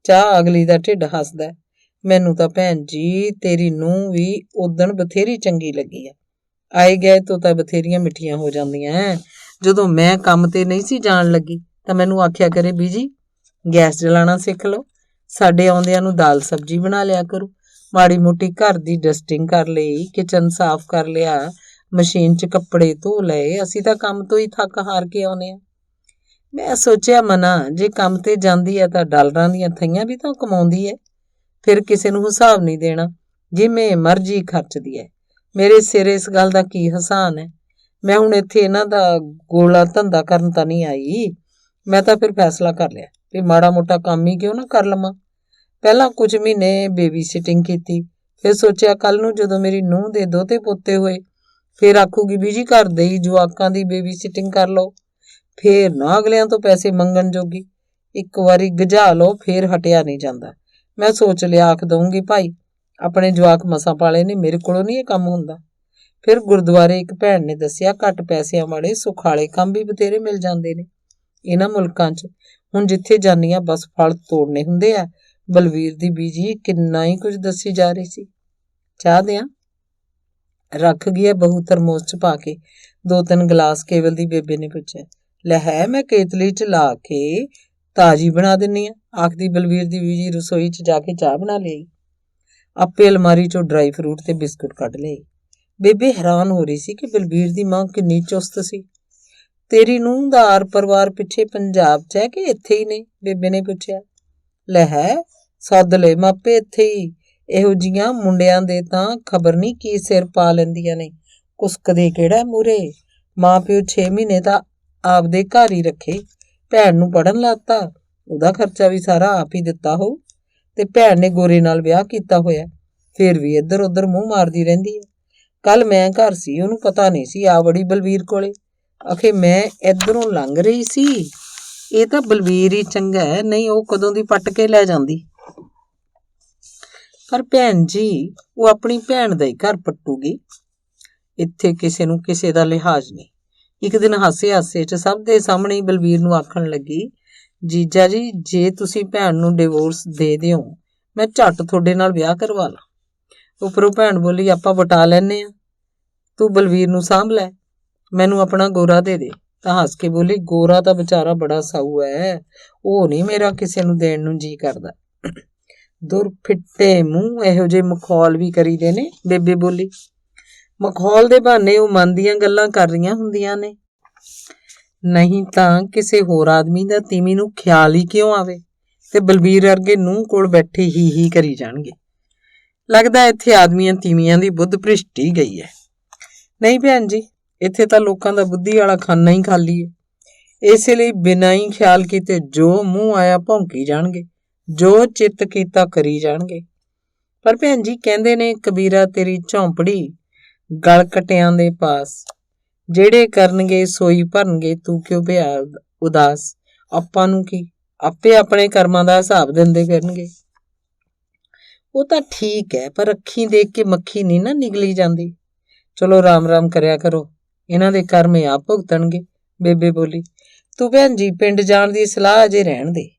ਚਾਹ। ਅਗਲੀ ਦਾ ਢਿੱਡ ਹੱਸਦਾ। ਮੈਨੂੰ ਤਾਂ ਭੈਣ ਜੀ ਤੇਰੀ ਨੂੰਹ ਵੀ ਉਦਣ ਬਥੇਰੀ ਚੰਗੀ ਲੱਗੀ ਆ। ਆਏ ਗਏ ਤੋਂ ਤਾਂ ਬਥੇਰੀਆਂ ਮਿੱਠੀਆਂ ਹੋ ਜਾਂਦੀਆਂ। ਜਦੋਂ ਮੈਂ ਕੰਮ ਤੇ ਨਹੀਂ ਸੀ ਜਾਣ ਲੱਗੀ ਤਾਂ ਮੈਨੂੰ ਆਖਿਆ ਕਰੇ ਬੀਜੀ ਗੈਸ ਜਲਾਉਣਾ ਸਿੱਖ ਲਓ, ਸਾਡੇ ਆਉਂਦਿਆਂ ਨੂੰ ਦਾਲ ਸਬਜ਼ੀ ਬਣਾ ਲਿਆ ਕਰੂ, ਮਾੜੀ ਮੋਟੀ ਘਰ ਦੀ ਡਸਟਿੰਗ ਕਰ ਲਈ, ਕਿਚਨ ਸਾਫ਼ ਕਰ ਲਿਆ, ਮਸ਼ੀਨ 'ਚ ਕੱਪੜੇ ਧੋ ਲਏ। ਅਸੀਂ ਤਾਂ ਕੰਮ ਤੋਂ ਹੀ ਥੱਕ ਹਾਰ ਕੇ ਆਉਂਦੇ ਹਾਂ। ਮੈਂ ਸੋਚਿਆ ਮਨਾ ਜੇ ਕੰਮ ਤੇ ਜਾਂਦੀ ਹੈ ਤਾਂ ਡਾਲਰਾਂ ਦੀਆਂ ਥਈਆਂ ਵੀ ਤਾਂ ਕਮਾਉਂਦੀ ਹੈ, ਫਿਰ ਕਿਸੇ ਨੂੰ ਹਿਸਾਬ ਨਹੀਂ ਦੇਣਾ, ਜਿਵੇਂ ਮਰਜ਼ੀ ਖਰਚਦੀ ਹੈ। ਮੇਰੇ ਸਿਰ ਇਸ ਗੱਲ ਦਾ ਕੀ ਹਸਾਨ ਹੈ। ਮੈਂ ਹੁਣ ਇੱਥੇ ਇਹਨਾਂ ਦਾ ਗੋਲਾ ਧੰਦਾ ਕਰਨ ਤਾਂ ਨਹੀਂ ਆਈ। ਮੈਂ ਤਾਂ ਫਿਰ ਫੈਸਲਾ ਕਰ ਲਿਆ ਵੀ ਮਾੜਾ ਮੋਟਾ ਕੰਮ ਹੀ ਕਿਉਂ ਨਾ ਕਰ ਲਵਾਂ। ਪਹਿਲਾਂ ਕੁਝ ਮਹੀਨੇ ਬੇਬੀ ਸਿਟਿੰਗ ਕੀਤੀ, ਫਿਰ ਸੋਚਿਆ ਕੱਲ ਨੂੰ ਜਦੋਂ ਮੇਰੀ ਨੂੰਹ ਦੇ ਦੋਤੇ ਪੋਤੇ ਹੋਏ ਫਿਰ ਆਖੂਗੀ ਬੀਜੀ ਘਰ ਦੇ ਹੀ ਜਵਾਕਾਂ ਦੀ ਬੇਬੀ ਸਿਟਿੰਗ ਕਰ ਲਓ। ਫੇਰ ਨਾ ਅਗਲਿਆਂ ਤੋਂ ਪੈਸੇ ਮੰਗਣ ਜੋਗੀ। ਇੱਕ ਵਾਰੀ ਗਜਾ ਲਓ ਫੇਰ ਹਟਿਆ ਨਹੀਂ ਜਾਂਦਾ। ਮੈਂ ਸੋਚ ਲਿਆ ਆਖ ਦਊਂਗੀ ਭਾਈ ਆਪਣੇ ਜਵਾਕ ਮਸਾਂ ਪਾਲੇ ਨੇ, ਮੇਰੇ ਕੋਲੋਂ ਨਹੀਂ ਇਹ ਕੰਮ ਹੁੰਦਾ। ਫਿਰ ਗੁਰਦੁਆਰੇ ਇੱਕ ਭੈਣ ਨੇ ਦੱਸਿਆ ਘੱਟ ਪੈਸਿਆਂ ਵਾਲੇ ਸੁਖਾਲੇ ਕੰਮ ਵੀ ਬਥੇਰੇ ਮਿਲ ਜਾਂਦੇ ਨੇ ਇਹਨਾਂ ਮੁਲਕਾਂ 'ਚ। ਹੁਣ ਜਿੱਥੇ ਜਾਂਦੀ ਆ ਬਸ ਫਲ ਤੋੜਨੇ ਹੁੰਦੇ ਆ। ਬਲਵੀਰ ਦੀ ਬੀਜੀ ਕਿੰਨਾ ਹੀ ਕੁਝ ਦੱਸੀ ਜਾ ਰਹੀ ਸੀ। ਚਾਹ ਦਿਆਂ ਰੱਖ ਗਈ ਹੈ ਬਹੂ ਥਰਮੋਸ 'ਚ ਪਾ ਕੇ 2-3 ਗਲਾਸ। ਕੇਵਲ ਦੀ ਬੇਬੇ ਨੇ ਪੁੱਛਿਆ। ਲੈ ਹੈ ਮੈਂ ਕੇਤਲੀ 'ਚ ਲਾ ਕੇ ਤਾਜ਼ੀ ਬਣਾ ਦਿੰਨੀ ਆ, ਆਖਦੀ ਬਲਵੀਰ ਦੀ ਬੀਜੀ ਰਸੋਈ 'ਚ ਜਾ ਕੇ ਚਾਹ ਬਣਾ ਲਈ। ਆਪੇ ਅਲਮਾਰੀ 'ਚੋਂ ਡਰਾਈ ਫਰੂਟ ਤੇ ਬਿਸਕੁਟ ਕੱਢ ਲਏ। ਬੇਬੇ ਹੈਰਾਨ ਹੋ ਰਹੀ ਸੀ ਕਿ ਬਲਵੀਰ ਦੀ ਮਾਂ ਕਿੰਨੀ ਚੁਸਤ ਸੀ। ਤੇਰੀ ਨੂੰਹ ਦਾ ਆਰ ਪਰਿਵਾਰ ਪਿੱਛੇ ਪੰਜਾਬ 'ਚ ਹੈ ਕਿ ਇੱਥੇ ਹੀ ਨੇ? ਬੇਬੇ ਨੇ ਪੁੱਛਿਆ। ਲੈ ਹੈ ਸੱਦ ਲਏ ਮਾਪੇ ਇੱਥੇ ਹੀ। ਇਹੋ ਜਿਹੀਆਂ ਮੁੰਡਿਆਂ ਦੇ ਤਾਂ ਖਬਰ ਨਹੀਂ ਕੀ ਸਿਰ ਪਾ ਲੈਂਦੀਆਂ ਨੇ। ਕੁਸਕਦੇ ਕਿਹੜਾ ਮੂਰੇ। ਮਾਂ ਪਿਓ 6 ਮਹੀਨੇ ਤਾਂ ਆਪਦੇ ਘਰ ਹੀ ਰੱਖੇ। ਭੈਣ ਨੂੰ ਪੜ੍ਹਨ ਲਾਤਾ, ਉਹਦਾ ਖਰਚਾ ਵੀ ਸਾਰਾ ਆਪ ਹੀ ਦਿੱਤਾ ਹੋਊ। ਤੇ ਭੈਣ ਨੇ ਗੋਰੇ ਨਾਲ ਵਿਆਹ ਕੀਤਾ ਹੋਇਆ, ਫਿਰ ਵੀ ਇੱਧਰ ਉੱਧਰ ਮੂੰਹ ਮਾਰਦੀ ਰਹਿੰਦੀ ਹੈ। ਕੱਲ ਮੈਂ ਘਰ ਸੀ, ਉਹਨੂੰ ਪਤਾ ਨਹੀਂ ਸੀ ਆ ਵੜੀ ਬਲਵੀਰ ਕੋਲੇ। ਆਖੇ ਮੈਂ ਇੱਧਰੋਂ ਲੰਘ ਰਹੀ ਸੀ, ਇਹ ਤਾਂ ਬਲਵੀਰ ਹੀ ਚੰਗਾ ਹੈ, ਨਹੀਂ ਉਹ ਕਦੋਂ ਦੀ ਪੱਟ ਕੇ ਲੈ ਜਾਂਦੀ। ਪਰ ਭੈਣ ਜੀ ਉਹ ਆਪਣੀ ਭੈਣ ਦਾ ਹੀ ਘਰ ਪੱਟੂਗੀ। ਇੱਥੇ ਕਿਸੇ ਨੂੰ ਕਿਸੇ ਦਾ ਲਿਹਾਜ਼ ਨਹੀਂ। ਇੱਕ ਦਿਨ ਹਾਸੇ ਹਾਸੇ 'ਚ ਸਭ ਦੇ ਸਾਹਮਣੇ ਬਲਵੀਰ ਨੂੰ ਆਖਣ ਲੱਗੀ, ਜੀਜਾ ਜੀ ਜੇ ਤੁਸੀਂ ਭੈਣ ਨੂੰ ਡਿਵੋਰਸ ਦੇ ਦਿਓ ਮੈਂ ਝੱਟ ਤੁਹਾਡੇ ਨਾਲ ਵਿਆਹ ਕਰਵਾ ਲਾਂ। ਉੱਪਰੋਂ ਭੈਣ ਬੋਲੀ ਆਪਾਂ ਵਟਾ ਲੈਂਦੇ ਹਾਂ, ਤੂੰ ਬਲਵੀਰ ਨੂੰ ਸਾਂਭ ਲੈ, ਮੈਨੂੰ ਆਪਣਾ ਗੋਰਾ ਦੇ ਦੇ। ਤਾਂ ਹੱਸ ਕੇ ਬੋਲੀ ਗੋਰਾ ਤਾਂ ਵਿਚਾਰਾ ਬੜਾ ਸਾਊ ਹੈ, ਉਹ ਨਹੀਂ ਮੇਰਾ ਕਿਸੇ ਨੂੰ ਦੇਣ ਨੂੰ ਜੀ ਕਰਦਾ। ਦੁਰ ਫਿੱਟੇ ਮੂੰਹ ਇਹੋ ਜਿਹੇ ਮਖੌਲ ਵੀ ਕਰੀਦੇ ਨੇ, ਬੇਬੇ ਬੋਲੀ। ਮਖੌਲ ਦੇ ਬਹਾਨੇ ਉਹ ਮਨ ਦੀਆਂ ਗੱਲਾਂ ਕਰ ਰਹੀਆਂ ਹੁੰਦੀਆਂ ਨੇ, ਨਹੀਂ ਤਾਂ ਕਿਸੇ ਹੋਰ ਆਦਮੀ ਦਾ ਤੀਵੀਂ ਨੂੰ ਖਿਆਲ ਹੀ ਕਿਉਂ ਆਵੇ। ਤੇ ਬਲਵੀਰ ਵਰਗੇ ਨੂੰਹ ਕੋਲ ਬੈਠੇ ਹੀ ਕਰੀ ਜਾਣਗੇ। ਲੱਗਦਾ ਇੱਥੇ ਆਦਮੀਆਂ ਤੀਵੀਆਂ ਦੀ ਬੁੱਧ ਭ੍ਰਿਸ਼ਟੀ ਗਈ ਹੈ। ਨਹੀਂ ਭੈਣ ਜੀ ਇੱਥੇ ਤਾਂ ਲੋਕਾਂ ਦਾ ਬੁੱਧੀ ਵਾਲਾ ਖਾਨਾ ਹੀ ਖਾਲੀ ਹੈ। ਇਸੇ ਲਈ ਬਿਨਾਂ ਹੀ ਖਿਆਲ ਕੀਤੇ ਜੋ ਮੂੰਹ ਆਇਆ ਭੌਂਕੀ ਜਾਣਗੇ, ਜੋ ਚਿੱਤ ਕੀਤਾ ਕਰੀ ਜਾਣਗੇ। ਪਰ ਭੈਣ ਜੀ ਕਹਿੰਦੇ ਨੇ ਕਬੀਰਾ ਤੇਰੀ ਝੌਂਪੜੀ ਗਲ ਕਟਿਆਂ ਦੇ ਪਾਸ, ਜਿਹੜੇ ਕਰਨਗੇ ਸੋਈ ਭਰਨਗੇ, ਤੂੰ ਕਿਉਂ ਪਿਆ ਉਦਾਸ। ਆਪਾਂ ਨੂੰ ਕੀ, ਆਪੇ ਆਪਣੇ ਕਰਮਾਂ ਦਾ ਹਿਸਾਬ ਦਿੰਦੇ ਫਿਰਨਗੇ। ਉਹ ਤਾਂ ਠੀਕ ਹੈ ਪਰ ਅੱਖੀਂ ਦੇਖ ਕੇ ਮੱਖੀ ਨਹੀਂ ਨਾ ਨਿਗਲੀ ਜਾਂਦੀ। ਚਲੋ ਰਾਮ ਰਾਮ ਕਰਿਆ ਕਰੋ, ਇਹਨਾਂ ਦੇ ਕਰਮ ਆਪ ਭੁਗਤਣਗੇ, ਬੇਬੇ ਬੋਲੀ। ਤੂੰ ਭੈਣ ਜੀ ਪਿੰਡ ਜਾਣ ਦੀ ਸਲਾਹ ਅਜੇ ਰਹਿਣ ਦੇ,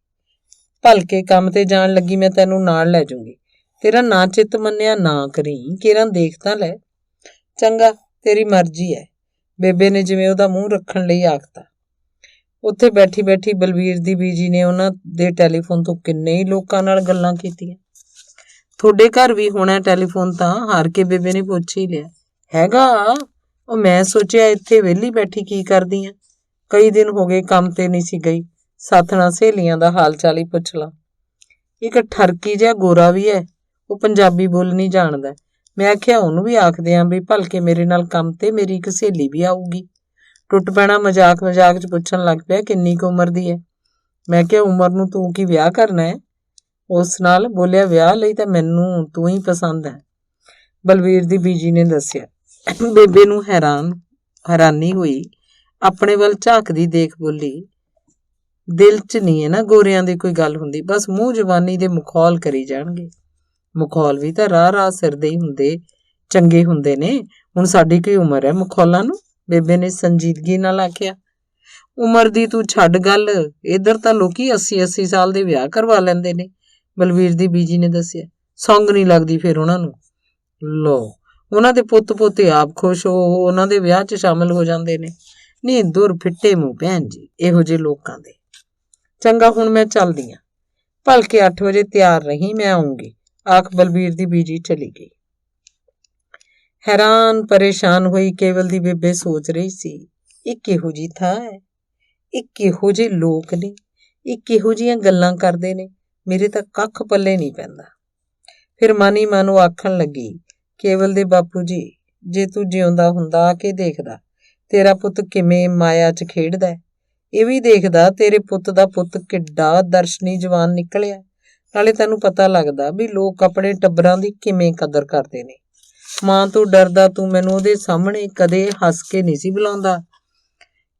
ਭਲਕੇ ਕੰਮ ਤੇ ਜਾਣ ਲੱਗੀ ਮੈਂ ਤੈਨੂੰ ਨਾਲ ਲੈ ਜਾਊਂਗੀ। ਤੇਰਾ ਨਾ ਚਿੱਤ ਮੰਨਿਆ ਨਾ ਕਰੀ, ਕਿਰਾਂ ਦੇਖ ਤਾਂ ਲੈ। ਚੰਗਾ ਤੇਰੀ ਮਰਜ਼ੀ ਹੈ, ਬੇਬੇ ਨੇ ਜਿਵੇਂ ਉਹਦਾ ਮੂੰਹ ਰੱਖਣ ਲਈ ਆਖਤਾ। ਉੱਥੇ ਬੈਠੀ ਬੈਠੀ ਬਲਵੀਰ ਦੀ ਬੀਜੀ ਨੇ ਉਹਨਾਂ ਦੇ ਟੈਲੀਫੋਨ ਤੋਂ ਕਿੰਨੇ ਹੀ ਲੋਕਾਂ ਨਾਲ ਗੱਲਾਂ ਕੀਤੀਆਂ। ਤੁਹਾਡੇ ਘਰ ਵੀ ਹੋਣਾ ਟੈਲੀਫੋਨ? ਤਾਂ ਹਾਰ ਕੇ ਬੇਬੇ ਨੇ ਪੁੱਛ ਹੀ ਲਿਆ। ਹੈਗਾ, ਉਹ ਮੈਂ ਸੋਚਿਆ ਇੱਥੇ ਵਿਹਲੀ ਬੈਠੀ ਕੀ ਕਰਦੀ ਆ, ਕਈ ਦਿਨ ਹੋ ਗਏ ਕੰਮ ਤੇ ਨਹੀਂ ਸੀ ਗਈ, ਸਾਥਣਾ ਸਹੇਲੀਆਂ ਦਾ ਹਾਲ ਚਾਲ ਹੀ ਪੁੱਛ ਲਾਂ। ਇੱਕ ਠਰਕੀ ਜਿਹਾ ਗੋਰਾ ਵੀ ਹੈ, ਉਹ ਪੰਜਾਬੀ ਬੋਲਣੀ ਜਾਣਦਾ, ਮੈਂ ਆਖਿਆ ਉਹਨੂੰ ਵੀ ਆਖਦੇ ਆਂ ਵੀ ਭਲਕੇ ਮੇਰੇ ਨਾਲ ਕੰਮ ਤੇ ਮੇਰੀ ਇੱਕ ਸਹੇਲੀ ਵੀ ਆਊਗੀ। ਟੁੱਟ ਪੈਣਾ ਮਜ਼ਾਕ ਚ ਪੁੱਛਣ ਲੱਗ ਪਿਆ ਕਿੰਨੀ ਕੁ ਉਮਰ ਦੀ ਹੈ। ਮੈਂ ਕਿਹਾ ਉਮਰ ਨੂੰ ਤੂੰ ਕੀ ਵਿਆਹ ਕਰਨਾ ਹੈ ਉਸ ਨਾਲ? ਬੋਲਿਆ ਵਿਆਹ ਲਈ ਤਾਂ ਮੈਨੂੰ ਤੂੰ ਹੀ ਪਸੰਦ ਹੈ। ਬਲਵੀਰ ਦੀ ਬੀਜੀ ਨੇ ਦੱਸਿਆ। ਬੇਬੇ ਨੂੰ ਹੈਰਾਨੀ ਹੋਈ, ਆਪਣੇ ਵੱਲ ਝਾਕਦੀ ਦੇਖ ਬੋਲੀ, ਦਿਲ 'ਚ ਨਹੀਂ ਹੈ ਨਾ ਗੋਰਿਆਂ ਦੀ ਕੋਈ ਗੱਲ ਹੁੰਦੀ, ਬਸ ਮੂੰਹ ਜ਼ਬਾਨੀ ਦੇ ਮਖੌਲ ਕਰੀ ਜਾਣਗੇ। ਮਖੌਲ ਵੀ ਤਾਂ ਰਾਹ ਸਿਰਦੇ ਹੀ ਹੁੰਦੇ, ਚੰਗੇ ਹੁੰਦੇ ਨੇ। ਹੁਣ ਸਾਡੀ ਕੀ ਉਮਰ ਹੈ ਮਖੌਲਾਂ ਨੂੰ? ਬੇਬੇ ਨੇ ਸੰਜੀਦਗੀ ਨਾਲ ਆਖਿਆ। ਉਮਰ ਦੀ ਤੂੰ ਛੱਡ ਗੱਲ, ਇੱਧਰ ਤਾਂ ਲੋਕੀ 80-80 ਸਾਲ ਦੇ ਵਿਆਹ ਕਰਵਾ ਲੈਂਦੇ ਨੇ, ਬਲਵੀਰ ਦੀ ਬੀਜੀ ਨੇ ਦੱਸਿਆ। ਸੰਗ ਨਹੀਂ ਲੱਗਦੀ ਫਿਰ ਉਹਨਾਂ ਨੂੰ। ਲੋ, ਉਹਨਾਂ ਦੇ ਪੁੱਤ ਪੋਤੇ ਆਪ ਖੁਸ਼ ਹੋ ਉਹਨਾਂ ਦੇ ਵਿਆਹ 'ਚ ਸ਼ਾਮਲ ਹੋ ਜਾਂਦੇ ਨੇ। ਨਹੀਂ ਦੁਰ ਫਿੱਟੇ ਮੂੰਹ ਭੈਣ ਜੀ ਇਹੋ ਜਿਹੇ ਲੋਕਾਂ ਦੇ। ਚੰਗਾ ਹੁਣ ਮੈਂ ਚੱਲਦੀ ਆਂ, ਭਲਕੇ 8 ਵਜੇ ਤਿਆਰ ਰਹੀ, ਮੈਂ ਆਉਂਗੀ, ਆਖ ਬਲਬੀਰ ਦੀ ਬੀਜੀ ਚਲੀ ਗਈ। ਹੈਰਾਨ ਪਰੇਸ਼ਾਨ ਹੋਈ ਕੇਵਲ ਦੀ ਬੇਬੇ ਸੋਚ ਰਹੀ ਸੀ, ਇਹ ਕਿਹੋ ਜਿਹੀ ਥਾਂ ਹੈ, ਇਹ ਕਿਹੋ ਜਿਹੇ ਲੋਕ ਨੇ, ਇਹ ਕਿਹੋ ਜਿਹੀਆਂ ਗੱਲਾਂ ਕਰਦੇ ਨੇ, ਮੇਰੇ ਤਾਂ ਕੱਖ ਪੱਲੇ ਨਹੀਂ ਪੈਂਦਾ। ਫਿਰ ਮਨ ਹੀ ਮਨ ਉਹ ਆਖਣ ਲੱਗੀ, ਕੇਵਲ ਦੇ ਬਾਪੂ ਜੀ, ਜੇ ਤੂੰ ਜਿਉਂਦਾ ਹੁੰਦਾ ਆ ਕੇ ਦੇਖਦਾ ਤੇਰਾ ਪੁੱਤ ਕਿਵੇਂ ਮਾਇਆ 'ਚ ਖੇਡਦਾ ਹੈ, ਇਹ ਵੀ ਦੇਖਦਾ ਤੇਰੇ ਪੁੱਤ ਦਾ ਪੁੱਤ ਕਿੱਡਾ ਦਰਸ਼ਨੀ ਜਵਾਨ ਨਿਕਲਿਆ। ਨਾਲੇ ਤੈਨੂੰ ਪਤਾ ਲੱਗਦਾ ਵੀ ਲੋਕ ਆਪਣੇ ਟੱਬਰਾਂ ਦੀ ਕਿਵੇਂ ਕਦਰ ਕਰਦੇ ਨੇ। ਮਾਂ ਤੋਂ ਡਰਦਾ ਤੂੰ ਮੈਨੂੰ ਉਹਦੇ ਸਾਹਮਣੇ ਕਦੇ ਹੱਸ ਕੇ ਨਹੀਂ ਸੀ ਬੁਲਾਉਂਦਾ।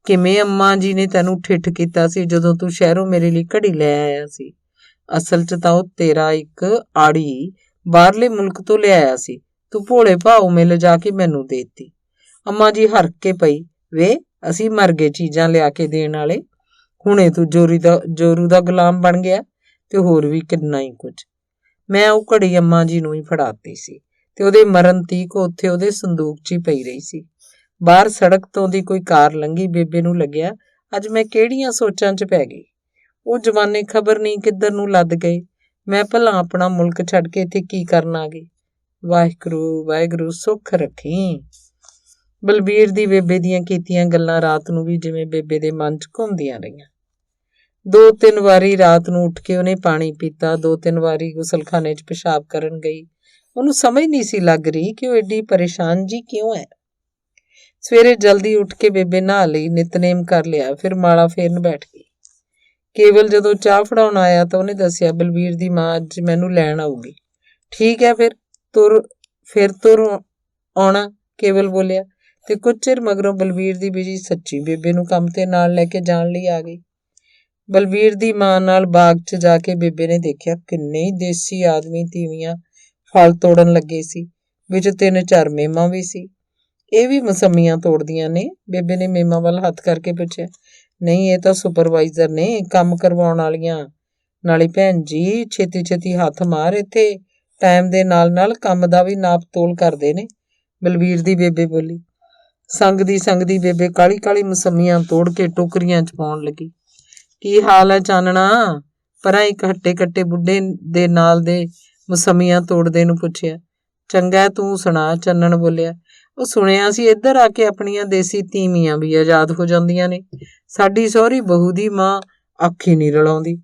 ਕਿਵੇਂ ਅੰਮਾ ਜੀ ਨੇ ਤੈਨੂੰ ਠਿੱਠ ਕੀਤਾ ਸੀ ਜਦੋਂ ਤੂੰ ਸ਼ਹਿਰੋਂ ਮੇਰੇ ਲਈ ਘੜੀ ਲੈ ਆਇਆ ਸੀ। ਅਸਲ 'ਚ ਤਾਂ ਉਹ ਤੇਰਾ ਇੱਕ ਆੜੀ ਬਾਹਰਲੇ ਮੁਲਕ ਤੋਂ ਲਿਆਇਆ ਸੀ, ਤੂੰ ਭੋਲੇ ਭਾਉ ਮਿਲ ਜਾ ਕੇ ਮੈਨੂੰ ਦੇ ਦਿੱਤੀ। ਅੰਮਾ ਜੀ ਹਰਕ ਕੇ ਪਈ, ਵੇ ਅਸੀਂ ਮਰ ਗਏ ਚੀਜ਼ਾਂ ਲਿਆ ਕੇ ਦੇਣ ਵਾਲੇ, ਹੁਣੇ ਤੂੰ ਜੋਰੂ ਦਾ ਗੁਲਾਮ ਬਣ ਗਿਆ। ਤੇ ਹੋਰ ਵੀ ਕਿੰਨਾ ਹੀ ਕੁਝ। ਮੈਂ ਉਹ ਘੜੀ ਅੰਮਾ ਜੀ ਨੂੰ ਹੀ ਫੜਾਤੀ ਸੀ ਤੇ ਉਹਦੇ ਮਰਨ ਤੀਕ ਉੱਥੇ ਉਹਦੇ ਸੰਦੂਕ 'ਚ ਹੀ ਪਈ ਰਹੀ ਸੀ। ਬਾਹਰ ਸੜਕ ਤੋਂ ਦੀ ਕੋਈ ਕਾਰ ਲੰਘੀ, ਬੇਬੇ ਨੂੰ ਲੱਗਿਆ ਅੱਜ ਮੈਂ ਕਿਹੜੀਆਂ ਸੋਚਾਂ 'ਚ ਪੈ ਗਈ। ਉਹ ਜਵਾਨੇ ਖਬਰ ਨਹੀਂ ਕਿੱਧਰ ਨੂੰ ਲੱਦ ਗਏ। ਮੈਂ ਭਲਾ ਆਪਣਾ ਮੁਲਕ ਛੱਡ ਕੇ ਇੱਥੇ ਕੀ ਕਰਨ ਆ ਗਈ। ਵਾਹਿਗੁਰੂ ਵਾਹਿਗੁਰੂ ਸੁੱਖ ਰੱਖੀ। ਬਲਬੀਰ ਦੀ ਬੇਬੇ ਦੀਆਂ ਕੀਤੀਆਂ ਗੱਲਾਂ ਰਾਤ ਨੂੰ ਵੀ ਜਿਵੇਂ ਬੇਬੇ ਦੇ ਮਨ 'ਚ ਘੁੰਮਦੀਆਂ ਰਹੀਆਂ। 2-3 ਵਾਰੀ ਰਾਤ ਨੂੰ ਉੱਠ ਕੇ ਉਹਨੇ ਪਾਣੀ ਪੀਤਾ, 2-3 ਵਾਰੀ ਗੁਸਲਖਾਨੇ 'ਚ ਪਿਸ਼ਾਬ ਕਰਨ ਗਈ। ਉਹਨੂੰ ਸਮਝ ਨਹੀਂ ਸੀ ਲੱਗ ਰਹੀ ਕਿ ਉਹ ਐਡੀ ਪਰੇਸ਼ਾਨ ਜੀ ਕਿਉਂ ਹੈ। ਸਵੇਰੇ ਜਲਦੀ ਉੱਠ ਕੇ ਬੇਬੇ ਨਹਾ ਲਈ, ਨਿਤਨੇਮ ਕਰ ਲਿਆ, ਫਿਰ ਮਾਲਾ ਫੇਰਨ ਬੈਠ ਗਈ। ਕੇਵਲ ਜਦੋਂ ਚਾਹ ਫੜਾਉਣ ਆਇਆ ਤਾਂ ਉਹਨੇ ਦੱਸਿਆ, ਬਲਬੀਰ ਦੀ ਮਾਂ ਅੱਜ ਮੈਨੂੰ ਲੈਣ ਆਊਗੀ। ਠੀਕ ਹੈ ਫਿਰ ਤੁਰ ਆਉਣਾ, ਕੇਵਲ ਬੋਲਿਆ। ਤੇ ਕੁਝ ਚਿਰ ਮਗਰੋਂ ਬਲਬੀਰ ਦੀ ਬੀਜੀ ਸੱਚੀ ਬੇਬੇ ਨੂੰ ਕੰਮ ਤੇ ਨਾਲ ਲੈ ਕੇ ਜਾਣ ਲਈ ਆ ਗਈ। ਬਲਬੀਰ ਦੀ ਮਾਂ ਨਾਲ ਬਾਗ 'ਚ ਜਾ ਕੇ ਬੇਬੇ ਨੇ ਦੇਖਿਆ ਕਿੰਨੇ ਹੀ ਦੇਸੀ ਆਦਮੀ ਤੀਵੀਆਂ ਫਲ ਤੋੜਨ ਲੱਗੇ ਸੀ, ਵਿੱਚ 3-4 ਮੇਮਾਂ ਵੀ ਸੀ। ਇਹ ਵੀ ਮਸੰਮੀਆਂ ਤੋੜਦੀਆਂ ਨੇ? ਬੇਬੇ ਨੇ ਮੇਮਾਂ ਵੱਲ ਹੱਥ ਕਰਕੇ ਪੁੱਛਿਆ। ਨਹੀਂ, ਇਹ ਤਾਂ ਸੁਪਰਵਾਈਜ਼ਰ ਨੇ, ਕੰਮ ਕਰਵਾਉਣ ਵਾਲੀਆਂ। ਨਾਲੇ ਭੈਣ ਜੀ ਛੇਤੀ ਹੱਥ ਮਾਰ, ਇੱਥੇ ਟਾਈਮ ਦੇ ਨਾਲ ਕੰਮ ਦਾ ਵੀ ਨਾਪ ਤੋਲ ਕਰਦੇ ਨੇ, ਬਲਬੀਰ ਦੀ ਬੇਬੇ ਬੋਲੀ। ਸੰਗਦੀ ਬੇਬੇ ਕਾਲੀ ਮਸੰਮੀਆਂ ਤੋੜ ਕੇ ਟੋਕਰੀਆਂ 'ਚ ਪਾਉਣ ਲੱਗੀ। ਕੀ ਹਾਲ ਹੈ ਚਾਨਣਾ? ਪਰਾਂ ਇੱਕ ਹੱਟੇ ਕੱਟੇ ਬੁੱਢੇ ਦੇ ਨਾਲ ਦੇ ਮਸੰਮੀਆਂ ਤੋੜਦੇ ਨੂੰ ਪੁੱਛਿਆ। ਚੰਗਾ, ਤੂੰ ਸੁਣਾ, ਚੰਨਣ ਬੋਲਿਆ। ਉਹ ਸੁਣਿਆ ਸੀ ਇੱਧਰ ਆ ਕੇ ਆਪਣੀਆਂ ਦੇਸੀ ਤੀਵੀਆਂ ਵੀ ਆਜ਼ਾਦ ਹੋ ਜਾਂਦੀਆਂ ਨੇ। ਸਾਡੀ ਸਹੁਰੀ ਬਹੂ ਦੀ ਮਾਂ ਅੱਖ ਹੀ ਨਹੀਂ ਰਲਾਉਂਦੀ।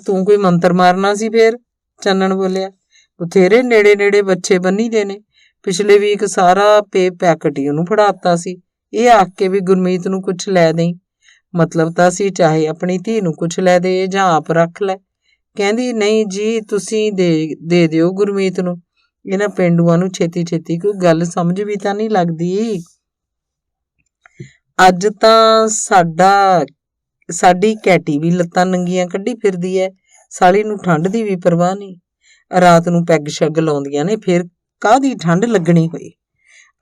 ਤੂੰ ਕੋਈ ਮੰਤਰ ਮਾਰਨਾ ਸੀ ਫੇਰ? ਚੰਨਣ ਬੋਲਿਆ। ਬਥੇਰੇ ਨੇੜੇ ਬੱਚੇ ਬੰਨੀ ਦੇ ਨੇ। ਪਿਛਲੇ ਵੀਕ ਸਾਰਾ ਪੈਕਟ ਹੀ ਉਹਨੂੰ ਫੜਾਤਾ ਸੀ, ਇਹ ਆਖ ਕੇ ਵੀ ਗੁਰਮੀਤ ਨੂੰ ਕੁਛ ਲੈ ਦੇਈ। ਮਤਲਬ ਤਾਂ ਸੀ ਚਾਹੇ ਆਪਣੀ ਧੀ ਨੂੰ ਕੁਛ ਲੈ ਦੇ ਜਾਂ ਆਪ ਰੱਖ ਲੈ। ਕਹਿੰਦੀ ਨਹੀਂ ਜੀ, ਤੁਸੀਂ ਦੇ ਦਿਓ ਗੁਰਮੀਤ ਨੂੰ। ਇਹਨਾਂ ਪੇਂਡੂਆਂ ਨੂੰ ਛੇਤੀ ਕੋਈ ਗੱਲ ਸਮਝ ਵੀ ਤਾਂ ਨਹੀਂ ਲੱਗਦੀ। ਅੱਜ ਤਾਂ ਸਾਡੀ ਕੈਟੀ ਵੀ ਲੱਤਾਂ ਨੰਗੀਆਂ ਕੱਢੀ ਫਿਰਦੀ ਐ। ਸਾਲੀ ਨੂੰ ਠੰਡ ਦੀ ਵੀ ਪਰਵਾਹ ਨਹੀਂ। ਰਾਤ ਨੂੰ ਪੈਗ ਸ਼ੱਗ ਲਾਉਂਦੀਆਂ ਨੇ, ਫਿਰ ਕਾਹਦੀ ਠੰਡ ਲੱਗਣੀ ਹੋਈ।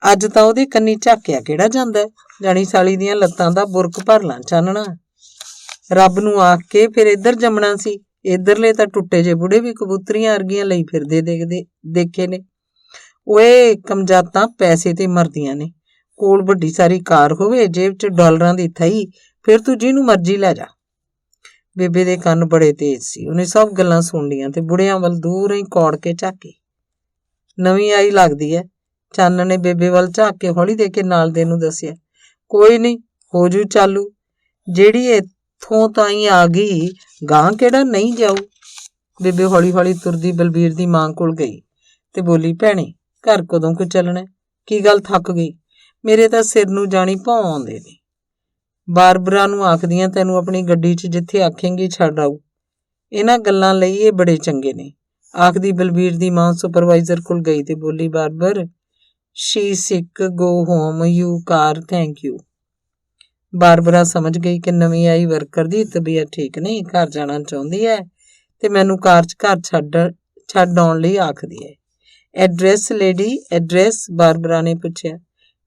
ਅੱਜ ਤਾਂ ਉਹਦੇ ਕੰਨੀ ਝਾਕਿਆ ਕਿਹੜਾ ਜਾਂਦਾ, ਜਾਣੀ ਸਾਲੀ ਦੀਆਂ ਲੱਤਾਂ ਦਾ ਬੁਰਕ ਭਰ ਲਾਂ ਚਾਨਣਾ। ਰੱਬ ਨੂੰ ਆਖ ਕੇ ਫਿਰ ਇੱਧਰ ਜੰਮਣਾ ਸੀ। ਇੱਧਰਲੇ ਤਾਂ ਟੁੱਟੇ ਜੇ ਬੁੜੇ ਵੀ ਕਬੂਤਰੀਆਂ ਅਰਗੀਆਂ ਲਈ ਫਿਰਦੇ ਦੇਖੇ ਨੇ। ਓਏ ਕਮਜਾਤਾਂ ਪੈਸੇ ਤੇ ਮਰਦੀਆਂ ਨੇ। ਕੋਲ ਵੱਡੀ ਸਾਰੀ ਕਾਰ ਹੋਵੇ, ਜੇਬ 'ਚ ਡਾਲਰਾਂ ਦੀ ਥਈ, ਫਿਰ ਤੂੰ ਜਿਹਨੂੰ ਮਰਜ਼ੀ ਲੈ ਜਾ। ਬੇਬੇ ਦੇ ਕੰਨ ਬੜੇ ਤੇਜ਼ ਸੀ, ਉਹਨੇ ਸਭ ਗੱਲਾਂ ਸੁਣ ਲੀਆਂ ਤੇ ਬੁੜਿਆਂ ਵੱਲ ਦੂਰ ਹੀ ਕੌੜ ਕੇ ਝਾਕੀ। ਨਵੀਂ ਆਈ ਲੱਗਦੀ ਐ, ਚੰਨ ਨੇ ਬੇਬੇ ਵੱਲ ਝਾਕ ਕੇ ਹੌਲੀ ਦੇ ਕੇ ਨਾਲ ਦੇ ਨੂੰ ਦੱਸਿਆ। ਕੋਈ ਨਹੀਂ, ਹੋ ਜੂ ਚਾਲੂ। ਜਿਹੜੀ ਇੱਥੋਂ ਤਾਈਂ ਆ ਗਈ, ਗਾਂ ਕਿਹੜਾ ਨਹੀਂ ਜਾਊ। ਬੇਬੇ ਹੌਲੀ ਤੁਰਦੀ ਬਲਬੀਰ ਦੀ ਮਾਂ ਕੋਲ ਗਈ ਤੇ ਬੋਲੀ, ਭੈਣੇ ਘਰ ਕਦੋਂ ਕੁ ਚੱਲਣਾ? ਕੀ ਗੱਲ ਥੱਕ ਗਈ? ਮੇਰੇ ਤਾਂ ਸਿਰ ਨੂੰ ਜਾਣੀ ਭੌਂ ਆਉਂਦੇ ਨੇ। ਬਾਰਬਰਾ ਨੂੰ ਆਖਦੀਆਂ ਤੈਨੂੰ ਆਪਣੀ ਗੱਡੀ 'ਚ ਜਿੱਥੇ ਆਖੇਂਗੀ ਛੱਡ ਆਊ। ਇਹਨਾਂ ਗੱਲਾਂ ਲਈ ਇਹ ਬੜੇ ਚੰਗੇ ਨੇ। ਆਖਦੀ ਬਲਬੀਰ ਦੀ ਮਾਂ ਸੁਪਰਵਾਈਜ਼ਰ ਕੋਲ ਗਈ ਤੇ ਬੋਲੀ, Barbara she sick, go home, you car, thank you. Barbara ਸਮਝ ਗਈ ਕਿ ਨਵੀਂ ਆਈ ਵਰਕਰ ਦੀ ਤਬੀਅਤ ਠੀਕ ਨਹੀਂ, ਘਰ ਜਾਣਾ ਚਾਹੁੰਦੀ ਹੈ ਤੇ ਮੈਨੂੰ ਕਾਰ 'ਚ ਘਰ ਛੱਡ ਆਉਣ ਲਈ ਆਖਦੀ ਹੈ। Address lady, address? ਬਾਰਬਰਾ ਨੇ ਪੁੱਛਿਆ।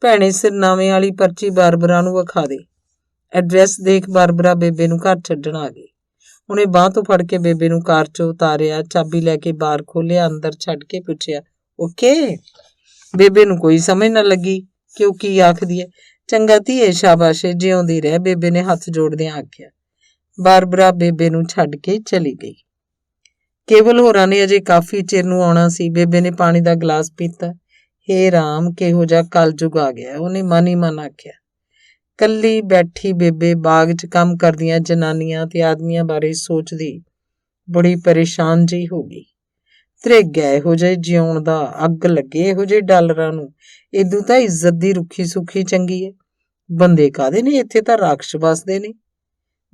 ਭੈਣੇ ਸਿਰਨਾਵੇਂ ਵਾਲੀ ਪਰਚੀ ਬਾਰਬਰਾ ਨੂੰ ਵਿਖਾ ਦੇ। ਐਡਰੈਸ ਦੇਖ ਬਾਰਬਰਾ ਬੇਬੇ ਨੂੰ ਘਰ ਛੱਡਣ ਆ ਗਈ। ਉਹਨੇ ਬਾਂਹ ਤੋਂ ਫੜ ਕੇ ਬੇਬੇ ਨੂੰ ਕਾਰ 'ਚੋਂ ਉਤਾਰਿਆ, ਚਾਬੀ ਲੈ ਕੇ ਬਾਹਰ ਖੋਲ੍ਹਿਆ, ਅੰਦਰ ਛੱਡ ਕੇ ਪੁੱਛਿਆ, ਓਕੇ? ਬੇਬੇ ਨੂੰ ਕੋਈ ਸਮਝ ਨਾ ਲੱਗੀ ਕਿ ਉਹ ਕੀ ਆਖਦੀ ਹੈ। ਚੰਗਾ ਧੀਏ, ਸ਼ਾਬਾਸ਼, ਜਿਉਂਦੀ ਰਹਿ, ਬੇਬੇ ਨੇ ਹੱਥ ਜੋੜਦਿਆਂ ਆਖਿਆ। ਬਾਰਬਰਾ ਬੇਬੇ ਨੂੰ ਛੱਡ ਕੇ ਚਲੀ ਗਈ। ਕੇਵਲ ਹੋਰਾਂ ਨੇ ਅਜੇ ਕਾਫੀ ਚਿਰ ਨੂੰ ਆਉਣਾ ਸੀ। ਬੇਬੇ ਨੇ ਪਾਣੀ ਦਾ ਗਲਾਸ ਪੀਤਾ। ਹੇ ਰਾਮ, ਕਿਹੋ ਜਿਹਾ ਕਲਯੁਗ ਆ ਗਿਆ, ਉਹਨੇ ਮਨ ਹੀ ਮਨ ਆਖਿਆ। ਕੱਲੀ ਬੈਠੀ ਬੇਬੇ ਬਾਗ 'ਚ ਕੰਮ ਕਰਦੀਆਂ ਜਨਾਨੀਆਂ ਤੇ ਆਦਮੀਆਂ ਬਾਰੇ ਸੋਚਦੀ ਬੜੀ ਪਰੇਸ਼ਾਨ ਜਿਹੀ ਹੋ ਗਈ। ਧ੍ਰਿਗ ਹੈ ਇਹੋ ਜਿਹੇ ਜਿਉਣ ਦਾ, ਅੱਗ ਲੱਗੇ ਇਹੋ ਜਿਹੇ ਡਾਲਰਾਂ ਨੂੰ। ਇਦੋਂ ਤਾਂ ਇੱਜ਼ਤ ਦੀ ਰੁੱਖੀ ਸੁੱਖੀ ਚੰਗੀ ਹੈ। ਬੰਦੇ ਕਾਹਦੇ ਨੇ, ਇੱਥੇ ਤਾਂ ਰਾਖਸ਼ ਵੱਸਦੇ ਨੇ।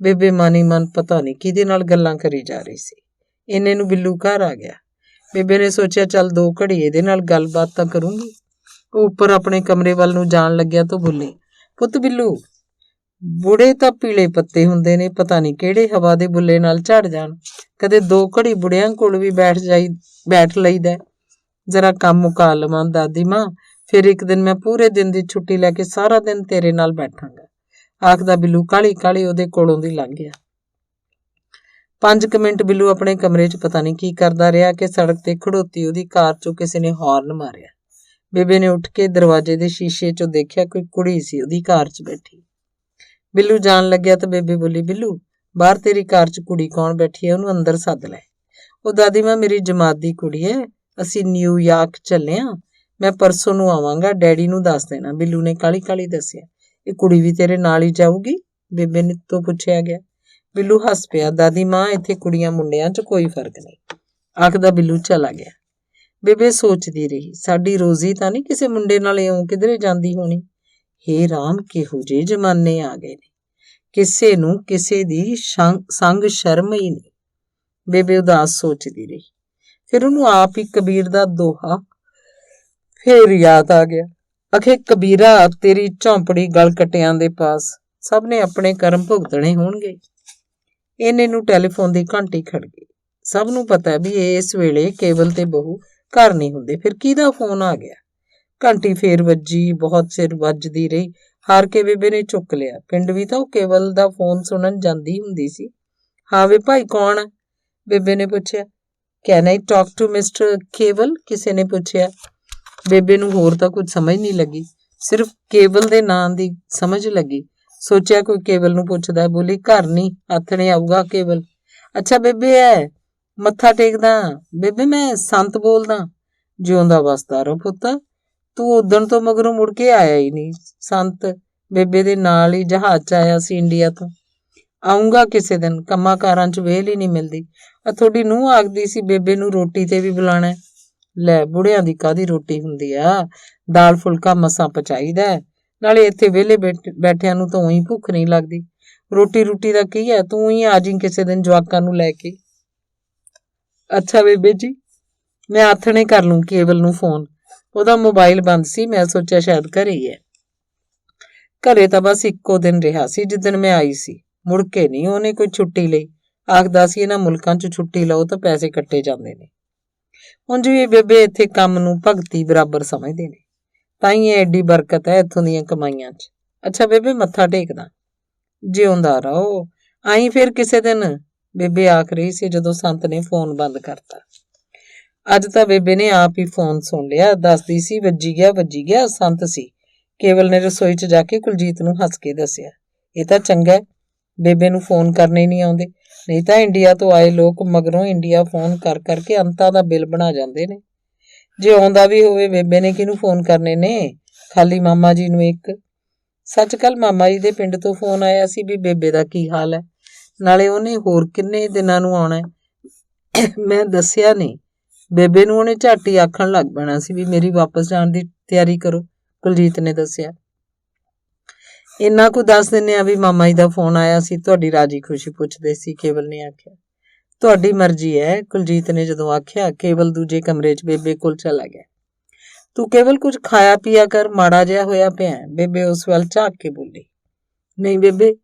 ਬੇਬੇ ਮਨ ਹੀ ਮਨ ਪਤਾ ਨਹੀਂ ਕਿਹਦੇ ਨਾਲ ਗੱਲਾਂ ਕਰੀ ਜਾ ਰਹੀ ਸੀ। ਇੰਨੇ ਨੂੰ ਬਿੱਲੂ ਘਰ ਆ ਗਿਆ। ਬੇਬੇ ਨੇ ਸੋਚਿਆ ਚੱਲ 2 ਘੜੀ ਇਹਦੇ ਨਾਲ ਗੱਲਬਾਤ ਤਾਂ ਕਰੂੰਗੀ। ਉਹ ਉੱਪਰ ਆਪਣੇ ਕਮਰੇ ਵੱਲ ਨੂੰ ਜਾਣ ਲੱਗਿਆ ਤਾਂ ਬੋਲੀ, ਪੁੱਤ ਬਿੱਲੂ, ਬੁੜੇ ਤਾਂ ਪੀਲੇ ਪੱਤੇ ਹੁੰਦੇ ਨੇ, ਪਤਾ ਨਹੀਂ ਕਿਹੜੇ ਹਵਾ ਦੇ ਬੁੱਲੇ ਨਾਲ ਝੜ ਜਾਣ। ਕਦੇ 2 ਘੜੀ ਬੁੜਿਆਂ ਕੋਲ ਵੀ ਬੈਠ ਲਈਦਾ। ਜ਼ਰਾ ਕੰਮ ਮੁਕਾ ਲਵਾਂ ਦਾਦੀ ਮਾਂ, ਫਿਰ ਇੱਕ ਦਿਨ ਮੈਂ ਪੂਰੇ ਦਿਨ ਦੀ ਛੁੱਟੀ ਲੈ ਕੇ ਸਾਰਾ ਦਿਨ ਤੇਰੇ ਨਾਲ ਬੈਠਾਂਗਾ, ਆਖਦਾ ਬਿੱਲੂ ਕਾਹਲੀ ਕਾਹਲੀ ਉਹਦੇ ਕੋਲੋਂ ਦੀ ਲੰਘ ਗਿਆ। 5 ਮਿੰਟ ਬਿੱਲੂ ਆਪਣੇ ਕਮਰੇ 'ਚ ਪਤਾ ਨਹੀਂ ਕੀ ਕਰਦਾ ਰਿਹਾ ਕਿ ਸੜਕ ਤੇ ਖੜੋਤੀ ਉਹਦੀ ਕਾਰ 'ਚੋਂ ਕਿਸੇ ਨੇ ਹਾਰਨ ਮਾਰਿਆ। ਬੇਬੇ ਨੇ ਉੱਠ ਕੇ ਦਰਵਾਜ਼ੇ ਦੇ ਸ਼ੀਸ਼ੇ 'ਚੋਂ ਦੇਖਿਆ ਕੋਈ ਕੁੜੀ ਸੀ ਉਹਦੀ ਕਾਰ 'ਚ ਬੈਠੀ। ਬਿੱਲੂ ਜਾਣ ਲੱਗਿਆ ਤਾਂ ਬੇਬੇ ਬੋਲੀ, ਬਿੱਲੂ, ਬਾਹਰ ਤੇਰੀ ਕਾਰ 'ਚ ਕੁੜੀ ਕੌਣ ਬੈਠੀ ਹੈ? ਉਹਨੂੰ ਅੰਦਰ ਸੱਦ ਲੈ। ਉਹ ਦਾਦੀ ਮਾਂ ਮੇਰੀ ਜਮਾਤ ਦੀ ਕੁੜੀ ਹੈ, ਅਸੀਂ ਨਿਊਯਾਰਕ ਚੱਲੇ ਹਾਂ, ਮੈਂ ਪਰਸੋਂ ਨੂੰ ਆਵਾਂਗਾ, ਡੈਡੀ ਨੂੰ ਦੱਸ ਦੇਣਾ, ਬਿੱਲੂ ਨੇ ਕਾਹਲੀ ਕਾਹਲੀ ਦੱਸਿਆ। ਇਹ ਕੁੜੀ ਵੀ ਤੇਰੇ ਨਾਲ ਹੀ ਜਾਊਗੀ? ਬੇਬੇ ਨੇ ਤੋਂ ਪੁੱਛਿਆ ਗਿਆ। ਬਿੱਲੂ ਹੱਸ ਪਿਆ। ਦਾਦੀ ਮਾਂ, ਇੱਥੇ ਕੁੜੀਆਂ ਮੁੰਡਿਆਂ 'ਚ ਕੋਈ ਫਰਕ ਨਹੀਂ, ਆਖਦਾ ਬਿੱਲੂ ਚਲਾ ਗਿਆ। ਬੇਬੇ ਸੋਚਦੀ ਰਹੀ, ਸਾਡੀ ਰੋਜ਼ੀ ਤਾਂ ਨਹੀਂ ਕਿਸੇ ਮੁੰਡੇ ਨਾਲ ਇਉਂ ਕਿਧਰੇ ਜਾਂਦੀ ਹੋਣੀ। ਹੇ ਰਾਮ, ਕਿਹੋ ਜਿਹੇ ਜ਼ਮਾਨੇ ਆ ਗਏ ਨੇ, ਕਿਸੇ ਨੂੰ ਕਿਸੇ ਦੀ ਸੰਗ ਸ਼ਰਮ ਹੀ ਨਹੀਂ। ਬੇਬੇ ਉਦਾਸ ਸੋਚਦੀ ਰਹੀ। ਫਿਰ ਉਹਨੂੰ ਆਪ ਹੀ ਕਬੀਰ ਦਾ ਦੋਹਾ ਫੇਰ ਯਾਦ ਆ ਗਿਆ। ਅਖੇ ਕਬੀਰਾ, ਤੇਰੀ ਝੌਂਪੜੀ ਗਲ ਕਟਿਆਂ ਦੇ ਪਾਸ, ਸਭ ਨੇ ਆਪਣੇ ਕਰਮ ਭੁਗਤਣੇ ਹੋਣਗੇ। ਇਹਨੇ ਨੂੰ ਟੈਲੀਫੋਨ ਦੀ ਘੰਟੀ ਖੜ ਗਈ। ਸਭ ਨੂੰ ਪਤਾ ਵੀ ਇਸ ਵੇਲੇ ਕੇਵਲ ਤੇ ਬਹੂ ਘਰ ਨਹੀਂ ਹੁੰਦੇ। ਫਿਰ ਕਿਹਦਾ ਫੋਨ ਆ ਗਿਆ? ਘੰਟੀ ਫੇਰ ਵੱਜੀ, ਬਹੁਤ ਸਿਰ ਵੱਜਦੀ ਰਹੀ। ਹਾਰ ਕੇ ਬੇਬੇ ਨੇ ਚੁੱਕ ਲਿਆ। ਪਿੰਡ ਵੀ ਤਾਂ ਉਹ ਕੇਵਲ ਦਾ ਫੋਨ ਸੁਣਨ ਜਾਂਦੀ ਹੁੰਦੀ ਸੀ। ਹਾਂ ਵੇ ਭਾਈ, ਕੌਣ ਹੈ? ਬੇਬੇ ਨੇ ਪੁੱਛਿਆ। Can I talk to mister Kewal? ਕਿਸੇ ਨੇ ਪੁੱਛਿਆ। ਬੇਬੇ ਨੂੰ ਹੋਰ ਤਾਂ ਕੁਝ ਸਮਝ ਨਹੀਂ ਲੱਗੀ, ਸਿਰਫ ਕੇਵਲ ਦੇ ਨਾਂ ਦੀ ਸਮਝ ਲੱਗੀ। ਸੋਚਿਆ ਕੋਈ ਕੇਵਲ ਨੂੰ ਪੁੱਛਦਾ। ਬੋਲੀ, ਘਰ ਨਹੀਂ, ਆਥਣੇ ਆਊਗਾ ਕੇਵਲ। ਅੱਛਾ ਬੇਬੇ ਹੈ, ਮੱਥਾ ਟੇਕਦਾ। ਬੇਬੇ ਮੈਂ ਸੰਤ ਬੋਲਦਾ। ਜਿਉਂਦਾ ਵਸਦਾ ਰਹੋ ਪੁੱਤ, ਤੂੰ ਉਦਣ ਤੋਂ ਮਗਰੋਂ ਮੁੜ ਕੇ ਆਇਆ ਹੀ ਨਹੀਂ। ਸੰਤ ਬੇਬੇ ਦੇ ਨਾਲ ਹੀ ਜਹਾਜ਼ 'ਚ ਆਇਆ ਸੀ ਇੰਡੀਆ ਤੋਂ। ਆਊਂਗਾ ਕਿਸੇ ਦਿਨ, ਕੰਮਾਂ ਕਾਰਾਂ 'ਚ ਵੇਲ ਹੀ ਨਹੀਂ ਮਿਲਦੀ। ਤੁਹਾਡੀ ਨੂੰਹ ਆਖਦੀ ਸੀ ਬੇਬੇ ਨੂੰ ਰੋਟੀ ਤੇ ਵੀ ਬੁਲਾਣਾ। ਲੈ, ਬੁੜਿਆਂ ਦੀ ਕਾਹਦੀ ਰੋਟੀ ਹੁੰਦੀ ਆ, ਦਾਲ ਫੁਲਕਾ ਮਸਾਂ ਪਚਾਈਦਾ। ਨਾਲੇ ਇੱਥੇ ਵਿਹਲੇ ਬੈਠਿਆਂ ਨੂੰ ਤਾਂ ਉਹੀ ਭੁੱਖ ਨਹੀਂ ਲੱਗਦੀ। ਰੋਟੀ ਦਾ ਕੀ ਹੈ, ਤੂੰ ਹੀ ਆ ਜੀ ਕਿਸੇ ਦਿਨ ਜਵਾਕਾਂ ਨੂੰ ਲੈ ਕੇ। ਅੱਛਾ ਬੇਬੇ ਜੀ, ਮੈਂ ਆਥਣੇ ਕਰ ਲੂੰ ਕੇਵਲ ਨੂੰ ਫੋਨ। ਉਹਦਾ ਮੋਬਾਈਲ ਬੰਦ ਸੀ, ਮੈਂ ਸੋਚਿਆ ਸ਼ਾਇਦ ਘਰੇ ਹੀ ਹੈ। ਘਰੇ ਤਾਂ ਬਸ ਇੱਕੋ ਦਿਨ ਰਿਹਾ ਸੀ ਜਿੱਦਣ ਮੈਂ ਆਈ ਸੀ, ਮੁੜ ਕੇ ਨਹੀਂ ਉਹਨੇ ਕੋਈ ਛੁੱਟੀ ਲਈ। ਆਖਦਾ ਸੀ ਇਹਨਾਂ ਮੁਲਕਾਂ 'ਚ ਛੁੱਟੀ ਲਓ ਤਾਂ ਪੈਸੇ ਕੱਟੇ ਜਾਂਦੇ ਨੇ। ਉਂਝ ਵੀ ਬੇਬੇ ਇੱਥੇ ਕੰਮ ਨੂੰ ਭਗਤੀ ਬਰਾਬਰ ਸਮਝਦੇ ਨੇ, ਤਾਂ ਹੀ ਐਡੀ ਬਰਕਤ ਹੈ ਇੱਥੋਂ ਦੀਆਂ ਕਮਾਈਆਂ 'ਚ। ਅੱਛਾ ਬੇਬੇ, ਮੱਥਾ ਟੇਕਦਾ। ਜਿਉਂਦਾ ਰਹੋ, ਆਈ ਫਿਰ ਕਿਸੇ ਦਿਨ, ਬੇਬੇ ਆਖ ਰਹੀ ਸੀ ਜਦੋਂ ਸੰਤ ਨੇ ਫੋਨ ਬੰਦ ਕਰਤਾ। ਅੱਜ ਤਾਂ ਬੇਬੇ ਨੇ ਆਪ ਹੀ ਫੋਨ ਸੁਣ ਲਿਆ। ਦੱਸਦੀ ਸੀ ਵੱਜੀ ਗਿਆ, ਸੰਤ ਸੀ। ਕੇਵਲ ਨੇ ਰਸੋਈ 'ਚ ਜਾ ਕੇ ਕੁਲਜੀਤ ਨੂੰ ਹੱਸ ਕੇ ਦੱਸਿਆ। ਇਹ ਤਾਂ ਚੰਗਾ, ਬੇਬੇ ਨੂੰ ਫੋਨ ਕਰਨੇ ਨਹੀਂ ਆਉਂਦੇ, ਨਹੀਂ ਤਾਂ ਇੰਡੀਆ ਤੋਂ ਆਏ ਲੋਕ ਮਗਰੋਂ ਇੰਡੀਆ ਫੋਨ ਕਰ ਕਰਕੇ ਅੰਤਾਂ ਦਾ ਬਿੱਲ ਬਣਾ ਜਾਂਦੇ ਨੇ। ਜੇ ਆਉਂਦਾ ਵੀ ਹੋਵੇ, ਬੇਬੇ ਨੇ ਕਿਹਨੂੰ ਫੋਨ ਕਰਨੇ ਨੇ, ਖਾਲੀ ਮਾਮਾ ਜੀ ਨੂੰ ਇੱਕ। ਸੱਚ ਕੱਲ ਮਾਮਾ ਜੀ ਦੇ ਪਿੰਡ ਤੋਂ ਫੋਨ ਆਇਆ ਸੀ ਵੀ ਬੇਬੇ ਦਾ ਕੀ ਹਾਲ ਹੈ, ਨਾਲੇ ਉਹਨੇ ਹੋਰ ਕਿੰਨੇ ਦਿਨਾਂ ਨੂੰ ਆਉਣਾ। ਮੈਂ ਦੱਸਿਆ ਨਹੀਂ, ਬੇਬੇ ਨੂੰ ਉਹਨੇ ਝੱਟ ਹੀ ਆਖਣ ਲੱਗ ਪੈਣਾ ਸੀ ਵੀ ਮੇਰੀ ਵਾਪਸ ਜਾਣ ਦੀ ਤਿਆਰੀ ਕਰੋ। ਕੁਲਜੀਤ ਨੇ ਦੱਸਿਆ। ਇੰਨਾ ਕੁ ਦੱਸ ਦਿੰਨੇ ਆ ਵੀ ਮਾਮਾ ਜੀ ਦਾ ਫੋਨ ਆਇਆ ਸੀ, ਤੁਹਾਡੀ ਰਾਜੀ ਖੁਸ਼ੀ ਪੁੱਛਦੇ ਸੀ, ਕੇਵਲ ਨੇ ਆਖਿਆ। ਤੁਹਾਡੀ ਮਰਜ਼ੀ ਹੈ, ਕੁਲਜੀਤ ਨੇ ਜਦੋਂ ਆਖਿਆ। ਕੇਵਲ ਦੂਜੇ ਕਮਰੇ 'ਚ ਬੇਬੇ ਕੋਲ ਚਲਾ ਗਿਆ। ਤੂੰ ਕੇਵਲ ਕੁਝ ਖਾਇਆ ਪੀਆ ਕਰ, ਮਾੜਾ ਜਿਹਾ ਹੋਇਆ ਪਿਆ। ਬੇਬੇ ਉਸ ਵੱਲ ਝਾਕ ਕੇ ਬੋਲੀ। ਨਹੀਂ ਬੇਬੇ,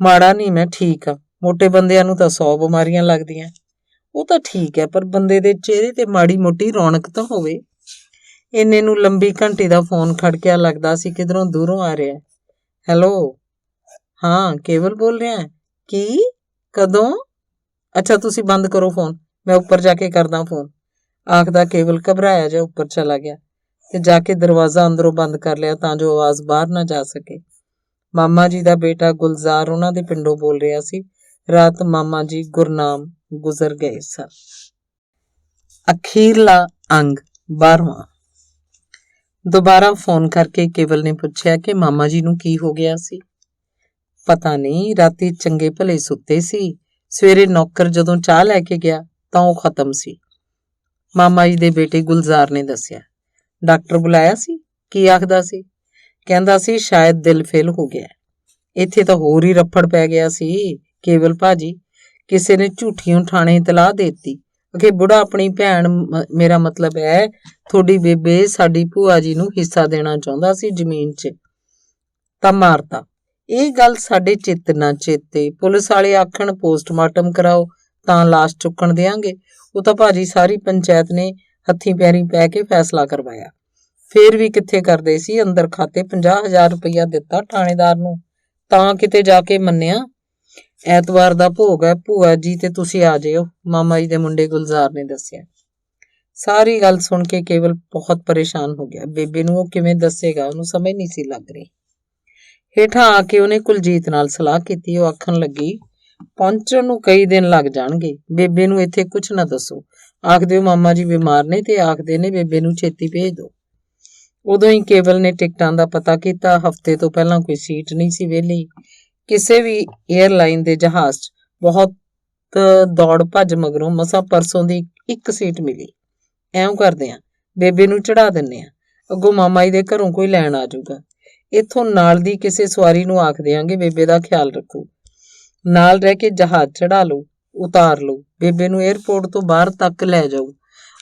ਮਾੜਾ ਨਹੀਂ, ਮੈਂ ਠੀਕ ਆ। ਮੋਟੇ ਬੰਦਿਆਂ ਨੂੰ ਤਾਂ 100 ਬਿਮਾਰੀਆਂ ਲੱਗਦੀਆਂ। ਉਹ ਤਾਂ ਠੀਕ ਹੈ, ਪਰ ਬੰਦੇ ਦੇ ਚਿਹਰੇ ਤੇ ਮਾੜੀ ਮੋਟੀ ਰੌਣਕ ਤਾਂ ਹੋਵੇ। ਇੰਨੇ ਨੂੰ ਲੰਬੀ ਘੰਟੀ ਦਾ ਫੋਨ ਖੜਕਿਆ, ਲੱਗਦਾ ਸੀ ਕਿਧਰੋਂ ਦੂਰੋਂ ਆ ਰਿਹਾ। ਹੈਲੋ, ਹਾਂ ਕੇਵਲ ਬੋਲ ਰਿਹਾ। ਕੀ? ਕਦੋਂ? ਅੱਛਾ ਤੁਸੀਂ ਬੰਦ ਕਰੋ ਫੋਨ, ਮੈਂ ਉੱਪਰ ਜਾ ਕੇ ਕਰਦਾ ਫੋਨ। ਆਖਦਾ ਕੇਵਲ ਘਬਰਾਇਆ ਜਿਹਾ ਉੱਪਰ ਚਲਾ ਗਿਆ ਤੇ ਜਾ ਕੇ ਦਰਵਾਜ਼ਾ ਅੰਦਰੋਂ ਬੰਦ ਕਰ ਲਿਆ ਤਾਂ ਜੋ ਆਵਾਜ਼ ਬਾਹਰ ਨਾ ਜਾ ਸਕੇ। ਮਾਮਾ ਜੀ ਦਾ ਬੇਟਾ ਗੁਲਜ਼ਾਰ ਉਹਨਾਂ ਦੇ ਪਿੰਡੋਂ ਬੋਲ ਰਿਹਾ ਸੀ। ਰਾਤ ਮਾਮਾ ਜੀ ਗੁਰਨਾਮ ਗੁਜ਼ਰ ਗਏ ਸਨ। ਅਖੀਰਲਾ ਅੰਗ 12ਵਾਂ। ਦੁਬਾਰਾ ਫੋਨ ਕਰਕੇ ਕੇਵਲ ਨੇ ਪੁੱਛਿਆ ਕਿ ਮਾਮਾ ਜੀ ਨੂੰ ਕੀ ਹੋ ਗਿਆ ਸੀ। ਪਤਾ ਨਹੀਂ, ਰਾਤੀ ਚੰਗੇ ਭਲੇ ਸੁੱਤੇ ਸੀ। ਸਵੇਰੇ ਨੌਕਰ ਜਦੋਂ ਚਾਹ ਲੈ ਕੇ ਗਿਆ ਤਾਂ ਉਹ ਖਤਮ ਸੀ। ਮਾਮਾ ਜੀ ਦੇ ਬੇਟੇ ਗੁਲਜ਼ਾਰ ਨੇ ਦੱਸਿਆ। ਡਾਕਟਰ ਬੁਲਾਇਆ ਸੀ? ਕੀ ਆਖਦਾ ਸੀ? ਕਹਿੰਦਾ ਸੀ ਸ਼ਾਇਦ ਦਿਲ ਫੇਲ ਹੋ ਗਿਆ। ਇੱਥੇ ਤਾਂ ਹੋਰ ਹੀ ਰੱਫੜ ਪੈ ਗਿਆ ਸੀ ਕੇਵਲ ਭਾਜੀ। ਕਿਸੇ ਨੇ ਝੂਠੀਓਂ ਥਾਣੇ ਇਤਲਾਹ ਦੇ ਦਿੱਤੀ ਕਿ ਬੁੜਾ ਆਪਣੀ ਭੈਣ, ਮੇਰਾ ਮਤਲਬ ਹੈ ਤੁਹਾਡੀ ਬੇਬੇ, ਸਾਡੀ ਭੂਆ ਜੀ ਨੂੰ ਹਿੱਸਾ ਦੇਣਾ ਚਾਹੁੰਦਾ ਸੀ ਜ਼ਮੀਨ 'ਚ, ਤਾਂ ਮਾਰਤਾ। ਇਹ ਗੱਲ ਸਾਡੇ ਚਿੱਤ ਨਾ ਚੇਤੇ। ਪੁਲਿਸ ਵਾਲੇ ਆਖਣ ਪੋਸਟਮਾਰਟਮ ਕਰਾਓ ਤਾਂ ਲਾਸ਼ ਚੁੱਕਣ ਦਿਆਂਗੇ। ਉਹ ਤਾਂ ਭਾਜੀ ਸਾਰੀ ਪੰਚਾਇਤ ਨੇ ਹੱਥੀਂ ਪੈਰੀਂ ਪੈ ਕੇ ਫੈਸਲਾ ਕਰਵਾਇਆ। ਫੇਰ ਵੀ ਕਿੱਥੇ ਕਰਦੇ ਸੀ। ਅੰਦਰ ਖਾਤੇ 50,000 ਰੁਪਇਆ ਦਿੱਤਾ ਥਾਣੇਦਾਰ ਨੂੰ, ਤਾਂ ਕਿਤੇ ਜਾ ਕੇ ਮੰਨਿਆ। ਐਤਵਾਰ ਦਾ ਭੋਗ ਹੈ, ਭੂਆ ਜੀ ਤੇ ਤੁਸੀਂ ਆ ਜਾਇਓ, ਮਾਮਾ ਜੀ ਦੇ ਮੁੰਡੇ ਗੁਲਜ਼ਾਰ ਨੇ ਦੱਸਿਆ। ਸਾਰੀ ਗੱਲ ਸੁਣ ਕੇ ਕੇਵਲ ਬਹੁਤ ਪਰੇਸ਼ਾਨ ਹੋ ਗਿਆ। ਬੇਬੇ ਨੂੰ ਉਹ ਕਿਵੇਂ ਦੱਸੇਗਾ, ਉਹਨੂੰ ਸਮਝ ਨਹੀਂ ਸੀ ਲੱਗ ਰਹੀ। ਹੇਠਾਂ ਆ ਕੇ ਉਹਨੇ ਕੁਲਜੀਤ ਨਾਲ ਸਲਾਹ ਕੀਤੀ। ਉਹ ਆਖਣ ਲੱਗੀ, ਪਹੁੰਚਣ ਨੂੰ ਕਈ ਦਿਨ ਲੱਗ ਜਾਣਗੇ। ਬੇਬੇ ਨੂੰ ਇੱਥੇ ਕੁਝ ਨਾ ਦੱਸੋ। ਆਖ ਦਿਓ ਮਾਮਾ ਜੀ ਬਿਮਾਰ ਨੇ ਤੇ ਆਖਦੇ ਨੇ ਬੇਬੇ ਨੂੰ ਛੇਤੀ ਭੇਜ ਦਿਓ। ਉਦੋਂ ਹੀ ਕੇਵਲ ਨੇ ਟਿਕਟਾਂ ਦਾ ਪਤਾ ਕੀਤਾ। ਹਫ਼ਤੇ ਤੋਂ ਪਹਿਲਾਂ ਕੋਈ ਸੀਟ ਨਹੀਂ ਸੀ ਵਿਹਲੀ। ਕਿਸੇ ਵੀ ਏਅਰਲਾਈਨ ਦੇ ਜਹਾਜ਼ 'ਚ ਬਹੁਤ ਦੌੜ ਭੱਜ ਮਗਰੋਂ ਮਸਾਂ ਪਰਸੋਂ ਦੀ ਇੱਕ ਸੀਟ ਮਿਲੀ। ਐਂ ਕਰਦੇ ਆ, ਬੇਬੇ ਨੂੰ ਚੜਾ ਦਿੰਨੇ ਆ, ਅੱਗੋਂ ਮਾਮਾ ਜੀ ਦੇ ਘਰੋਂ ਕੋਈ ਲੈਣ ਆ ਜਾਊਗਾ। ਇੱਥੋਂ ਨਾਲ ਦੀ ਕਿਸੇ ਸਵਾਰੀ ਨੂੰ ਆਖ ਦਿਆਂਗੇ ਬੇਬੇ ਦਾ ਖਿਆਲ ਰੱਖੋ। ਨਾਲ ਰਹਿ ਕੇ ਜਹਾਜ਼ ਚੜਾ ਲਓ, ਉਤਾਰ ਲਓ, ਬੇਬੇ ਨੂੰ ਏਅਰਪੋਰਟ ਤੋਂ ਬਾਹਰ ਤੱਕ ਲੈ ਜਾਓ।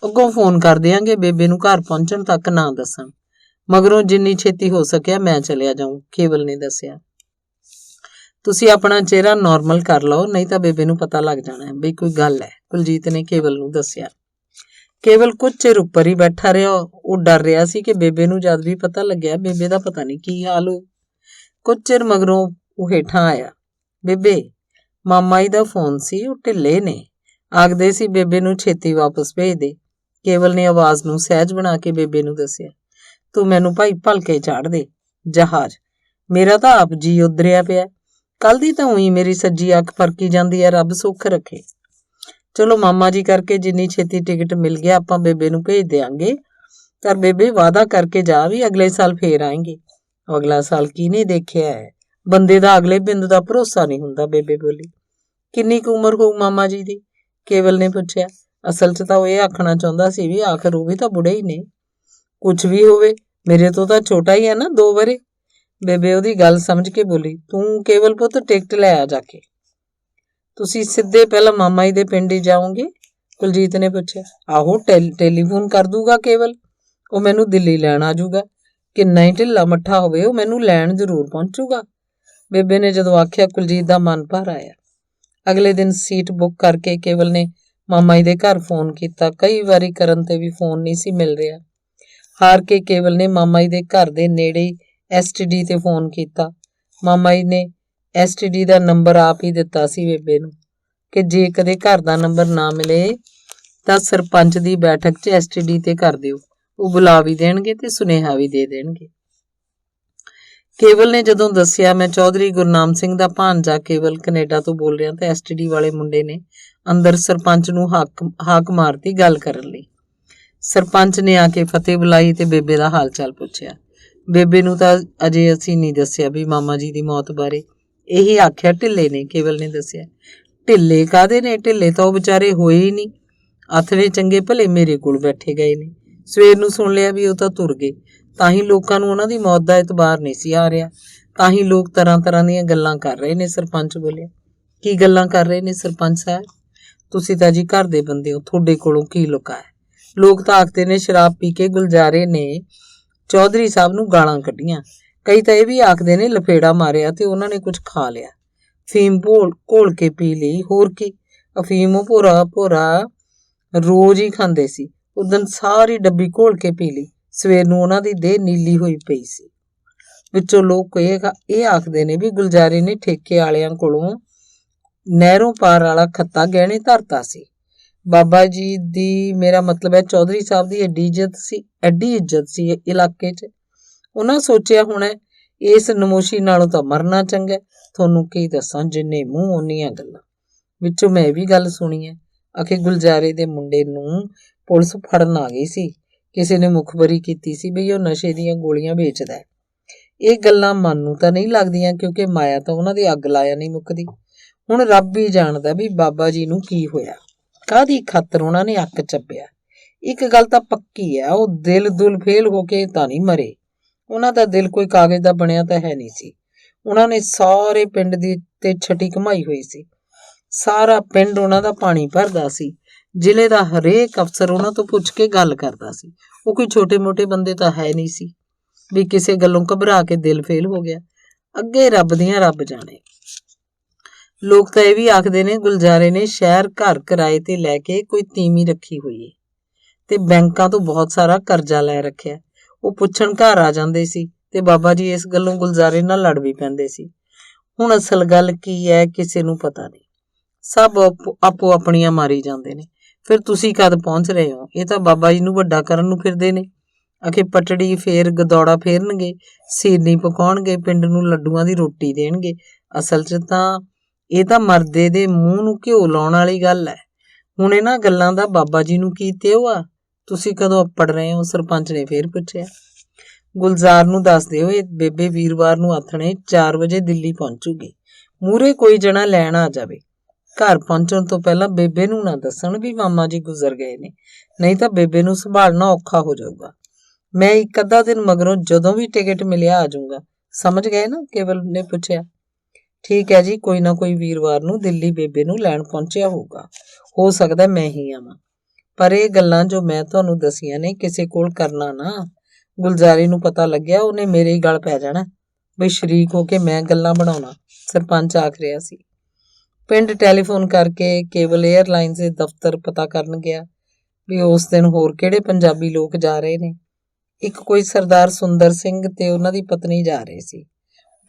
ਅੱਗੋਂ ਫੋਨ ਕਰ ਦਿਆਂਗੇ ਬੇਬੇ ਨੂੰ ਘਰ ਪਹੁੰਚਣ ਤੱਕ ਨਾ ਦੱਸਣ। ਮਗਰੋਂ ਜਿੰਨੀ ਛੇਤੀ ਹੋ ਸਕਿਆ ਮੈਂ ਚਲਿਆ ਜਾਊਂ, ਕੇਵਲ ਨੇ ਦੱਸਿਆ। ਤੁਸੀਂ ਆਪਣਾ ਚਿਹਰਾ ਨਾਰਮਲ ਕਰ ਲਓ, ਨਹੀਂ ਤਾਂ ਬੇਬੇ ਨੂੰ ਪਤਾ ਲੱਗ ਜਾਣਾ ਬਈ ਕੋਈ ਗੱਲ ਹੈ, ਕੁਲਜੀਤ ਨੇ ਕੇਵਲ ਨੂੰ ਦੱਸਿਆ। ਕੇਵਲ ਕੁਝ ਚਿਰ ਉੱਪਰ ਹੀ ਬੈਠਾ ਰਿਹਾ। ਉਹ ਡਰ ਰਿਹਾ ਸੀ ਕਿ ਬੇਬੇ ਨੂੰ ਜਦ ਵੀ ਪਤਾ ਲੱਗਿਆ ਬੇਬੇ ਦਾ ਪਤਾ ਨਹੀਂ ਕੀ ਹਾਲ ਹੋ। ਕੁਝ ਚਿਰ ਮਗਰੋਂ ਉਹ ਹੇਠਾਂ ਆਇਆ। ਬੇਬੇ, ਮਾਮਾ ਜੀ ਦਾ ਫੋਨ ਸੀ, ਉਹ ਢਿੱਲੇ ਨੇ, ਆਖਦੇ ਸੀ ਬੇਬੇ ਨੂੰ ਛੇਤੀ ਵਾਪਸ ਭੇਜ ਦੇ। ਕੇਵਲ ਨੇ ਆਵਾਜ਼ ਨੂੰ ਸਹਿਜ ਬਣਾ ਕੇ ਬੇਬੇ ਨੂੰ ਦੱਸਿਆ। ਤੂੰ ਮੈਨੂੰ ਭਾਈ ਭਲਕੇ ਚਾੜ ਦੇ ਜਹਾਜ਼, ਮੇਰਾ ਤਾਂ ਆਪ ਜੀ ਉਧਰਿਆ ਪਿਆ। ਕੱਲ ਦੀ ਤਾਂ ਉਹੀ ਮੇਰੀ ਸੱਜੀ ਅੱਖ ਫਰਕੀ ਜਾਂਦੀ ਹੈ, ਰੱਬ ਸੁੱਖ ਰੱਖੇ। ਚਲੋ ਮਾਮਾ ਜੀ ਕਰਕੇ ਜਿੰਨੀ ਛੇਤੀ ਟਿਕਟ ਮਿਲ ਗਿਆ ਆਪਾਂ ਬੇਬੇ ਨੂੰ ਭੇਜ ਦਿਆਂਗੇ। ਪਰ ਬੇਬੇ ਵਾਅਦਾ ਕਰਕੇ ਜਾ ਵੀ ਅਗਲੇ ਸਾਲ ਫੇਰ ਆਏਂਗੇ। ਅਗਲਾ ਸਾਲ ਕਿਹਨੇ ਦੇਖਿਆ ਹੈ, ਬੰਦੇ ਦਾ ਅਗਲੇ ਬਿੰਦ ਦਾ ਭਰੋਸਾ ਨਹੀਂ ਹੁੰਦਾ, ਬੇਬੇ ਬੋਲੀ। ਕਿੰਨੀ ਕੁ ਉਮਰ ਹੋਊ ਮਾਮਾ ਜੀ ਦੀ, ਕੇਵਲ ਨੇ ਪੁੱਛਿਆ। ਅਸਲ 'ਚ ਤਾਂ ਉਹ ਇਹ ਆਖਣਾ ਚਾਹੁੰਦਾ ਸੀ ਵੀ ਆਖਰ ਉਹ ਵੀ ਤਾਂ ਬੁੜੇ ਹੀ ਨੇ। ਕੁਛ ਵੀ ਹੋਵੇ, ਮੇਰੇ ਤੋਂ ਤਾਂ ਛੋਟਾ ਹੀ ਹੈ ਨਾ, 2 ਵਰੇ। ਬੇਬੇ ਉਹਦੀ ਗੱਲ ਸਮਝ ਕੇ ਬੋਲੀ। ਤੂੰ ਕੇਵਲ ਪੁੱਤ ਟਿਕਟ ਲੈ ਆ ਜਾ ਕੇ। ਤੁਸੀਂ ਸਿੱਧੇ ਪਹਿਲਾਂ ਮਾਮਾ ਜੀ ਦੇ ਪਿੰਡ ਹੀ ਜਾਓਗੇ, ਕੁਲਜੀਤ ਨੇ ਪੁੱਛਿਆ। ਆਹੋ, ਟੈਲੀਫੋਨ ਕਰ ਦੂਗਾ ਕੇਵਲ, ਉਹ ਮੈਨੂੰ ਦਿੱਲੀ ਲੈਣ ਆ ਜਾਊਗਾ। ਕਿੰਨਾ ਹੀ ਢਿੱਲਾ ਮੱਠਾ ਹੋਵੇ, ਉਹ ਮੈਨੂੰ ਲੈਣ ਜ਼ਰੂਰ ਪਹੁੰਚੂਗਾ। ਬੇਬੇ ਨੇ ਜਦੋਂ ਆਖਿਆ ਕੁਲਜੀਤ ਦਾ ਮਨ ਭਰ ਆਇਆ। ਅਗਲੇ ਦਿਨ ਸੀਟ ਬੁੱਕ ਕਰਕੇ ਕੇਵਲ ਨੇ ਮਾਮਾ ਜੀ ਦੇ ਘਰ ਫੋਨ ਕੀਤਾ। ਕਈ ਵਾਰੀ ਕਰਨ ਤੇ ਵੀ ਫੋਨ ਨਹੀਂ ਸੀ ਮਿਲ ਰਿਹਾ। ਹਾਰ ਕੇ ਕੇਵਲ ਨੇ ਮਾਮਾ ਜੀ ਦੇ ਘਰ ਦੇ ਨੇੜੇ ਹੀ STD ਤੇ ਫੋਨ ਕੀਤਾ। ਮਾਮਾ ਜੀ ਨੇ STD ਦਾ ਨੰਬਰ ਆਪ ਹੀ ਦਿੱਤਾ ਸੀ ਬੇਬੇ ਨੂੰ ਕਿ ਜੇ ਕਦੇ ਘਰ ਦਾ ਨੰਬਰ ਨਾ ਮਿਲੇ ਤਾਂ ਸਰਪੰਚ ਦੀ ਬੈਠਕ 'ਚ STD ਤੇ ਕਰ ਦਿਓ, ਉਹ ਬੁਲਾ ਵੀ ਦੇਣਗੇ ਤੇ ਸੁਨੇਹਾ ਵੀ ਦੇ ਦੇਣਗੇ। ਕੇਵਲ ਨੇ ਜਦੋਂ ਦੱਸਿਆ ਮੈਂ ਚੌਧਰੀ ਗੁਰਨਾਮ ਸਿੰਘ ਦਾ ਭਾਣਜਾ ਕੇਵਲ ਕੈਨੇਡਾ ਤੋਂ ਬੋਲ ਰਿਹਾ, ਤਾਂ STD ਵਾਲੇ ਮੁੰਡੇ ਨੇ ਅੰਦਰ ਸਰਪੰਚ ਨੂੰ ਹਾਕ ਮਾਰਤੀ ਗੱਲ ਕਰਨ ਲਈ। ਸਰਪੰਚ ਨੇ ਆ ਕੇ ਫਤਿਹ ਬੁਲਾਈ ਤੇ ਬੇਬੇ ਦਾ ਹਾਲ ਚਾਲ ਪੁੱਛਿਆ। ਬੇਬੇ ਨੂੰ ਤਾਂ ਅਜੇ ਅਸੀਂ ਨਹੀਂ ਦੱਸਿਆ ਵੀ ਮਾਮਾ ਜੀ ਦੀ ਮੌਤ ਬਾਰੇ, ਇਹੀ ਆਖਿਆ ਢਿੱਲੇ ਨੇ, ਕੇਵਲ ਨੇ ਦੱਸਿਆ। ਢਿੱਲੇ ਕਾਹਦੇ ਨੇ, ਢਿੱਲੇ ਤਾਂ ਉਹ ਵਿਚਾਰੇ ਹੋਏ ਹੀ ਨਹੀਂ। ਆਥਣੇ ਚੰਗੇ ਭਲੇ ਮੇਰੇ ਕੋਲ ਬੈਠੇ ਗਏ ਨੇ। ਸਵੇਰ ਨੂੰ ਸੁਣ ਲਿਆ ਵੀ ਉਹ ਤਾਂ ਤੁਰ ਗਏ। ਤਾਂ ਹੀ ਲੋਕਾਂ ਨੂੰ ਉਹਨਾਂ ਦੀ ਮੌਤ ਦਾ ਇਤਬਾਰ ਨਹੀਂ ਸੀ ਆ ਰਿਹਾ। ਤਾਂ ਹੀ ਲੋਕ ਤਰ੍ਹਾਂ ਤਰ੍ਹਾਂ ਦੀਆਂ ਗੱਲਾਂ ਕਰ ਰਹੇ ਨੇ। ਸਰਪੰਚ ਬੋਲਿਆ। ਕੀ ਗੱਲਾਂ ਕਰ ਰਹੇ ਨੇ ਸਰਪੰਚ ਸਾਹਿਬ? ਤੁਸੀਂ ਤਾਂ ਜੀ ਘਰ ਦੇ ਬੰਦੇ ਹੋ, ਤੁਹਾਡੇ ਕੋਲੋਂ ਕੀ ਲੁਕਾ ਹੈ? ਲੋਕ ਤਾਂ ਆਖਦੇ ਨੇ ਸ਼ਰਾਬ ਪੀ ਕੇ ਗੁਲਜ਼ਾਰੇ ਨੇ ਚੌਧਰੀ ਸਾਹਿਬ ਨੂੰ ਗਾਲਾਂ ਕੱਢੀਆਂ। ਕਈ ਤਾਂ ਇਹ ਵੀ ਆਖਦੇ ਨੇ ਲਫੇੜਾ ਮਾਰਿਆ ਤੇ ਉਹਨਾਂ ਨੇ ਕੁਝ ਖਾ ਲਿਆ, ਫੀਮ ਘੋਲ ਕੇ ਪੀ ਲਈ। ਹੋਰ ਕੀ, ਅਫੀਮ ਉਹ ਭੋਰਾ ਰੋਜ਼ ਹੀ ਖਾਂਦੇ ਸੀ। ਉਦਣ ਸਾਰੀ ਡੱਬੀ ਘੋਲ ਕੇ ਪੀ ਲਈ। ਸਵੇਰ ਨੂੰ ਉਹਨਾਂ ਦੀ ਦੇਹ ਨੀਲੀ ਹੋਈ ਪਈ ਸੀ। ਵਿੱਚੋਂ ਲੋਕ ਇਹ ਆਖਦੇ ਨੇ ਵੀ ਗੁਲਜ਼ਾਰੇ ਨੇ ਠੇਕੇ ਵਾਲਿਆਂ ਕੋਲੋਂ ਨਹਿਰੋਂ ਪਾਰ ਵਾਲਾ ਖੱਤਾ ਗਹਿਣੇ ਧਰਤਾ ਸੀ। ਬਾਬਾ ਜੀ ਦੀ, ਮੇਰਾ ਮਤਲਬ ਹੈ ਚੌਧਰੀ ਸਾਹਿਬ ਦੀ ਐਡੀ ਇੱਜ਼ਤ ਸੀ ਇਲਾਕੇ 'ਚ। ਉਹਨਾਂ ਸੋਚਿਆ ਹੋਣਾ ਇਸ ਨਮੋਸ਼ੀ ਨਾਲੋਂ ਤਾਂ ਮਰਨਾ ਚੰਗਾ। ਤੁਹਾਨੂੰ ਕੀ ਦੱਸਾਂ, ਜਿੰਨੇ ਮੂੰਹ ਓਨੀਆਂ ਗੱਲਾਂ। ਵਿੱਚੋਂ ਮੈਂ ਇਹ ਵੀ ਗੱਲ ਸੁਣੀ ਹੈ, ਆਖੇ ਗੁਲਜ਼ਾਰੇ ਦੇ ਮੁੰਡੇ ਨੂੰ ਪੁਲਿਸ ਫੜਨ ਆ ਗਈ ਸੀ। ਕਿਸੇ ਨੇ ਮੁਖਬਰੀ ਕੀਤੀ ਸੀ ਵੀ ਉਹ ਨਸ਼ੇ ਦੀਆਂ ਗੋਲੀਆਂ ਵੇਚਦਾ ਹੈ। ਇਹ ਗੱਲਾਂ ਮਨ ਨੂੰ ਤਾਂ ਨਹੀਂ ਲੱਗਦੀਆਂ, ਕਿਉਂਕਿ ਮਾਇਆ ਤਾਂ ਉਹਨਾਂ ਦੀ ਅੱਗ ਲਾਇਆ ਨਹੀਂ ਮੁੱਕਦੀ। ਹੁਣ ਰੱਬ ਹੀ ਜਾਣਦਾ ਵੀ ਬਾਬਾ ਜੀ ਨੂੰ ਕੀ ਹੋਇਆ, ਕਾਹਦੀ ਖਾਤਰ ਉਹਨਾਂ ਨੇ ਅੱਕ ਚੱਬਿਆ। ਇੱਕ ਗੱਲ ਤਾਂ ਪੱਕੀ ਹੈ, ਉਹ ਦਿਲ ਦੁਲ ਫੇਲ ਹੋ ਕੇ ਤਾਂ ਨਹੀਂ ਮਰੇ। ਉਹਨਾਂ ਦਾ ਦਿਲ ਕੋਈ ਕਾਗਜ਼ ਦਾ ਬਣਿਆ ਤਾਂ ਹੈ ਨਹੀਂ ਸੀ। ਉਹਨਾਂ ਨੇ ਸਾਰੇ ਪਿੰਡ ਦੀ ਤੇ ਛਟੀ ਕਮਾਈ ਹੋਈ ਸੀ। ਸਾਰਾ ਪਿੰਡ ਉਹਨਾਂ ਦਾ ਪਾਣੀ ਭਰਦਾ ਸੀ। ਜ਼ਿਲ੍ਹੇ ਦਾ ਹਰੇਕ ਅਫਸਰ ਉਹਨਾਂ ਤੋਂ ਪੁੱਛ ਕੇ ਗੱਲ ਕਰਦਾ ਸੀ। ਉਹ ਕੋਈ ਛੋਟੇ ਮੋਟੇ ਬੰਦੇ ਤਾਂ ਹੈ ਨਹੀਂ ਸੀ ਵੀ ਕਿਸੇ ਗੱਲੋਂ ਘਬਰਾ ਕੇ ਦਿਲ ਫੇਲ ਹੋ ਗਿਆ। ਅੱਗੇ ਰੱਬ ਦੀਆਂ ਰੱਬ ਜਾਣੇ। ਲੋਕ ਤਾਂ ਇਹ ਵੀ ਆਖਦੇ ਨੇ ਗੁਲਜ਼ਾਰੇ ਨੇ ਸ਼ਹਿਰ ਘਰ ਕਿਰਾਏ ਤੇ ਲੈ ਕੇ ਕੋਈ ਤੀਵੀਂ ਰੱਖੀ ਹੋਈ ਹੈ ਤੇ ਬੈਂਕਾਂ ਤੋਂ ਬਹੁਤ ਸਾਰਾ ਕਰਜ਼ਾ ਲੈ ਰੱਖਿਆ। ਉਹ ਪੁੱਛਣ ਘਰ ਆ ਜਾਂਦੇ ਸੀ ਤੇ ਬਾਬਾ ਜੀ ਇਸ ਗੱਲੋਂ ਗੁਲਜ਼ਾਰੇ ਨਾਲ ਲੜ ਵੀ ਪੈਂਦੇ ਸੀ। ਹੁਣ ਅਸਲ ਗੱਲ ਕੀ ਹੈ ਕਿਸੇ ਨੂੰ ਪਤਾ ਨਹੀਂ। ਸਭ ਆਪੋ ਆਪਣੀਆਂ ਮਾਰੀ ਜਾਂਦੇ ਨੇ। ਫਿਰ ਤੁਸੀਂ ਕਦ ਪਹੁੰਚ ਰਹੇ ਹੋ? ਇਹ ਤਾਂ ਬਾਬਾ ਜੀ ਨੂੰ ਵੱਡਾ ਕਰਨ ਨੂੰ ਫਿਰਦੇ ਨੇ। ਆਖੇ ਪਟੜੀ ਫੇਰ ਗਦੌੜਾ ਫੇਰਨਗੇ, ਸੀਰਨੀ ਪਕਾਉਣਗੇ, ਪਿੰਡ ਨੂੰ ਲੱਡੂਆਂ ਦੀ ਰੋਟੀ ਦੇਣਗੇ। ਅਸਲ 'ਚ ਤਾਂ ਇਹ ਤਾਂ ਮਰਦੇ ਦੇ ਮੂੰਹ ਨੂੰ ਘਿਓ ਲਾਉਣ ਵਾਲੀ ਗੱਲ ਹੈ। ਹੁਣ ਇਹਨਾਂ ਗੱਲਾਂ ਦਾ ਬਾਬਾ ਜੀ ਨੂੰ ਕੀ ਤਿਉ ਆ? ਤੁਸੀਂ ਕਦੋਂ ਅੱਪੜ ਰਹੇ ਹੋ? ਸਰਪੰਚ ਨੇ ਫੇਰ ਪੁੱਛਿਆ। ਗੁਲਜ਼ਾਰ ਨੂੰ ਦੱਸ ਦਿਓ, ਇਹ ਬੇਬੇ ਵੀਰਵਾਰ ਨੂੰ ਆਥਣੇ 4 ਵਜੇ ਦਿੱਲੀ ਪਹੁੰਚੂਗੀ। ਮੂਹਰੇ ਕੋਈ ਜਣਾ ਲੈਣ ਆ ਜਾਵੇ। ਘਰ ਪਹੁੰਚਣ ਤੋਂ ਪਹਿਲਾਂ ਬੇਬੇ ਨੂੰ ਨਾ ਦੱਸਣ ਵੀ ਮਾਮਾ ਜੀ ਗੁਜ਼ਰ ਗਏ ਨੇ, ਨਹੀਂ ਤਾਂ ਬੇਬੇ ਨੂੰ ਸੰਭਾਲਣਾ ਔਖਾ ਹੋ ਜਾਊਗਾ। ਮੈਂ ਇੱਕ ਅੱਧਾ ਦਿਨ ਮਗਰੋਂ ਜਦੋਂ ਵੀ ਟਿਕਟ ਮਿਲਿਆ ਆ ਜਾਊਂਗਾ। ਸਮਝ ਗਏ ਨਾ? ਕੇਵਲ ਨੇ ਪੁੱਛਿਆ। ਠੀਕ ਹੈ ਜੀ, ਕੋਈ ਨਾ ਕੋਈ ਵੀਰਵਾਰ ਨੂੰ ਦਿੱਲੀ ਬੇਬੇ ਨੂੰ ਲੈਣ ਪਹੁੰਚਿਆ ਹੋਊਗਾ। ਹੋ ਸਕਦਾ ਮੈਂ ਹੀ ਆਵਾਂ। ਪਰ ਇਹ ਗੱਲਾਂ ਜੋ ਮੈਂ ਤੁਹਾਨੂੰ ਦੱਸੀਆਂ ਨੇ ਕਿਸੇ ਕੋਲ ਕਰਨਾ ਨਾ। ਗੁਲਜ਼ਾਰੀ ਨੂੰ ਪਤਾ ਲੱਗਿਆ ਉਹਨੇ ਮੇਰੇ ਹੀ ਗਲ ਪੈ ਜਾਣਾ ਬਈ ਸ਼ਰੀਕ ਹੋ ਕੇ ਮੈਂ ਗੱਲਾਂ ਬਣਾਉਣਾ, ਸਰਪੰਚ ਆਖ ਰਿਹਾ ਸੀ। ਪਿੰਡ ਟੈਲੀਫੋਨ ਕਰਕੇ ਕੇਵਲ 에ਅਰਲਾਈਨਸ ਦੇ ਦਫ਼ਤਰ ਪਤਾ ਕਰਨ ਗਿਆ ਵੀ ਉਸ ਦਿਨ ਹੋਰ ਕਿਹੜੇ ਪੰਜਾਬੀ ਲੋਕ ਜਾ ਰਹੇ ਨੇ। ਇੱਕ ਕੋਈ ਸਰਦਾਰ ਸੁੰਦਰ ਸਿੰਘ ਤੇ ਉਹਨਾਂ ਦੀ ਪਤਨੀ ਜਾ ਰਹੇ ਸੀ।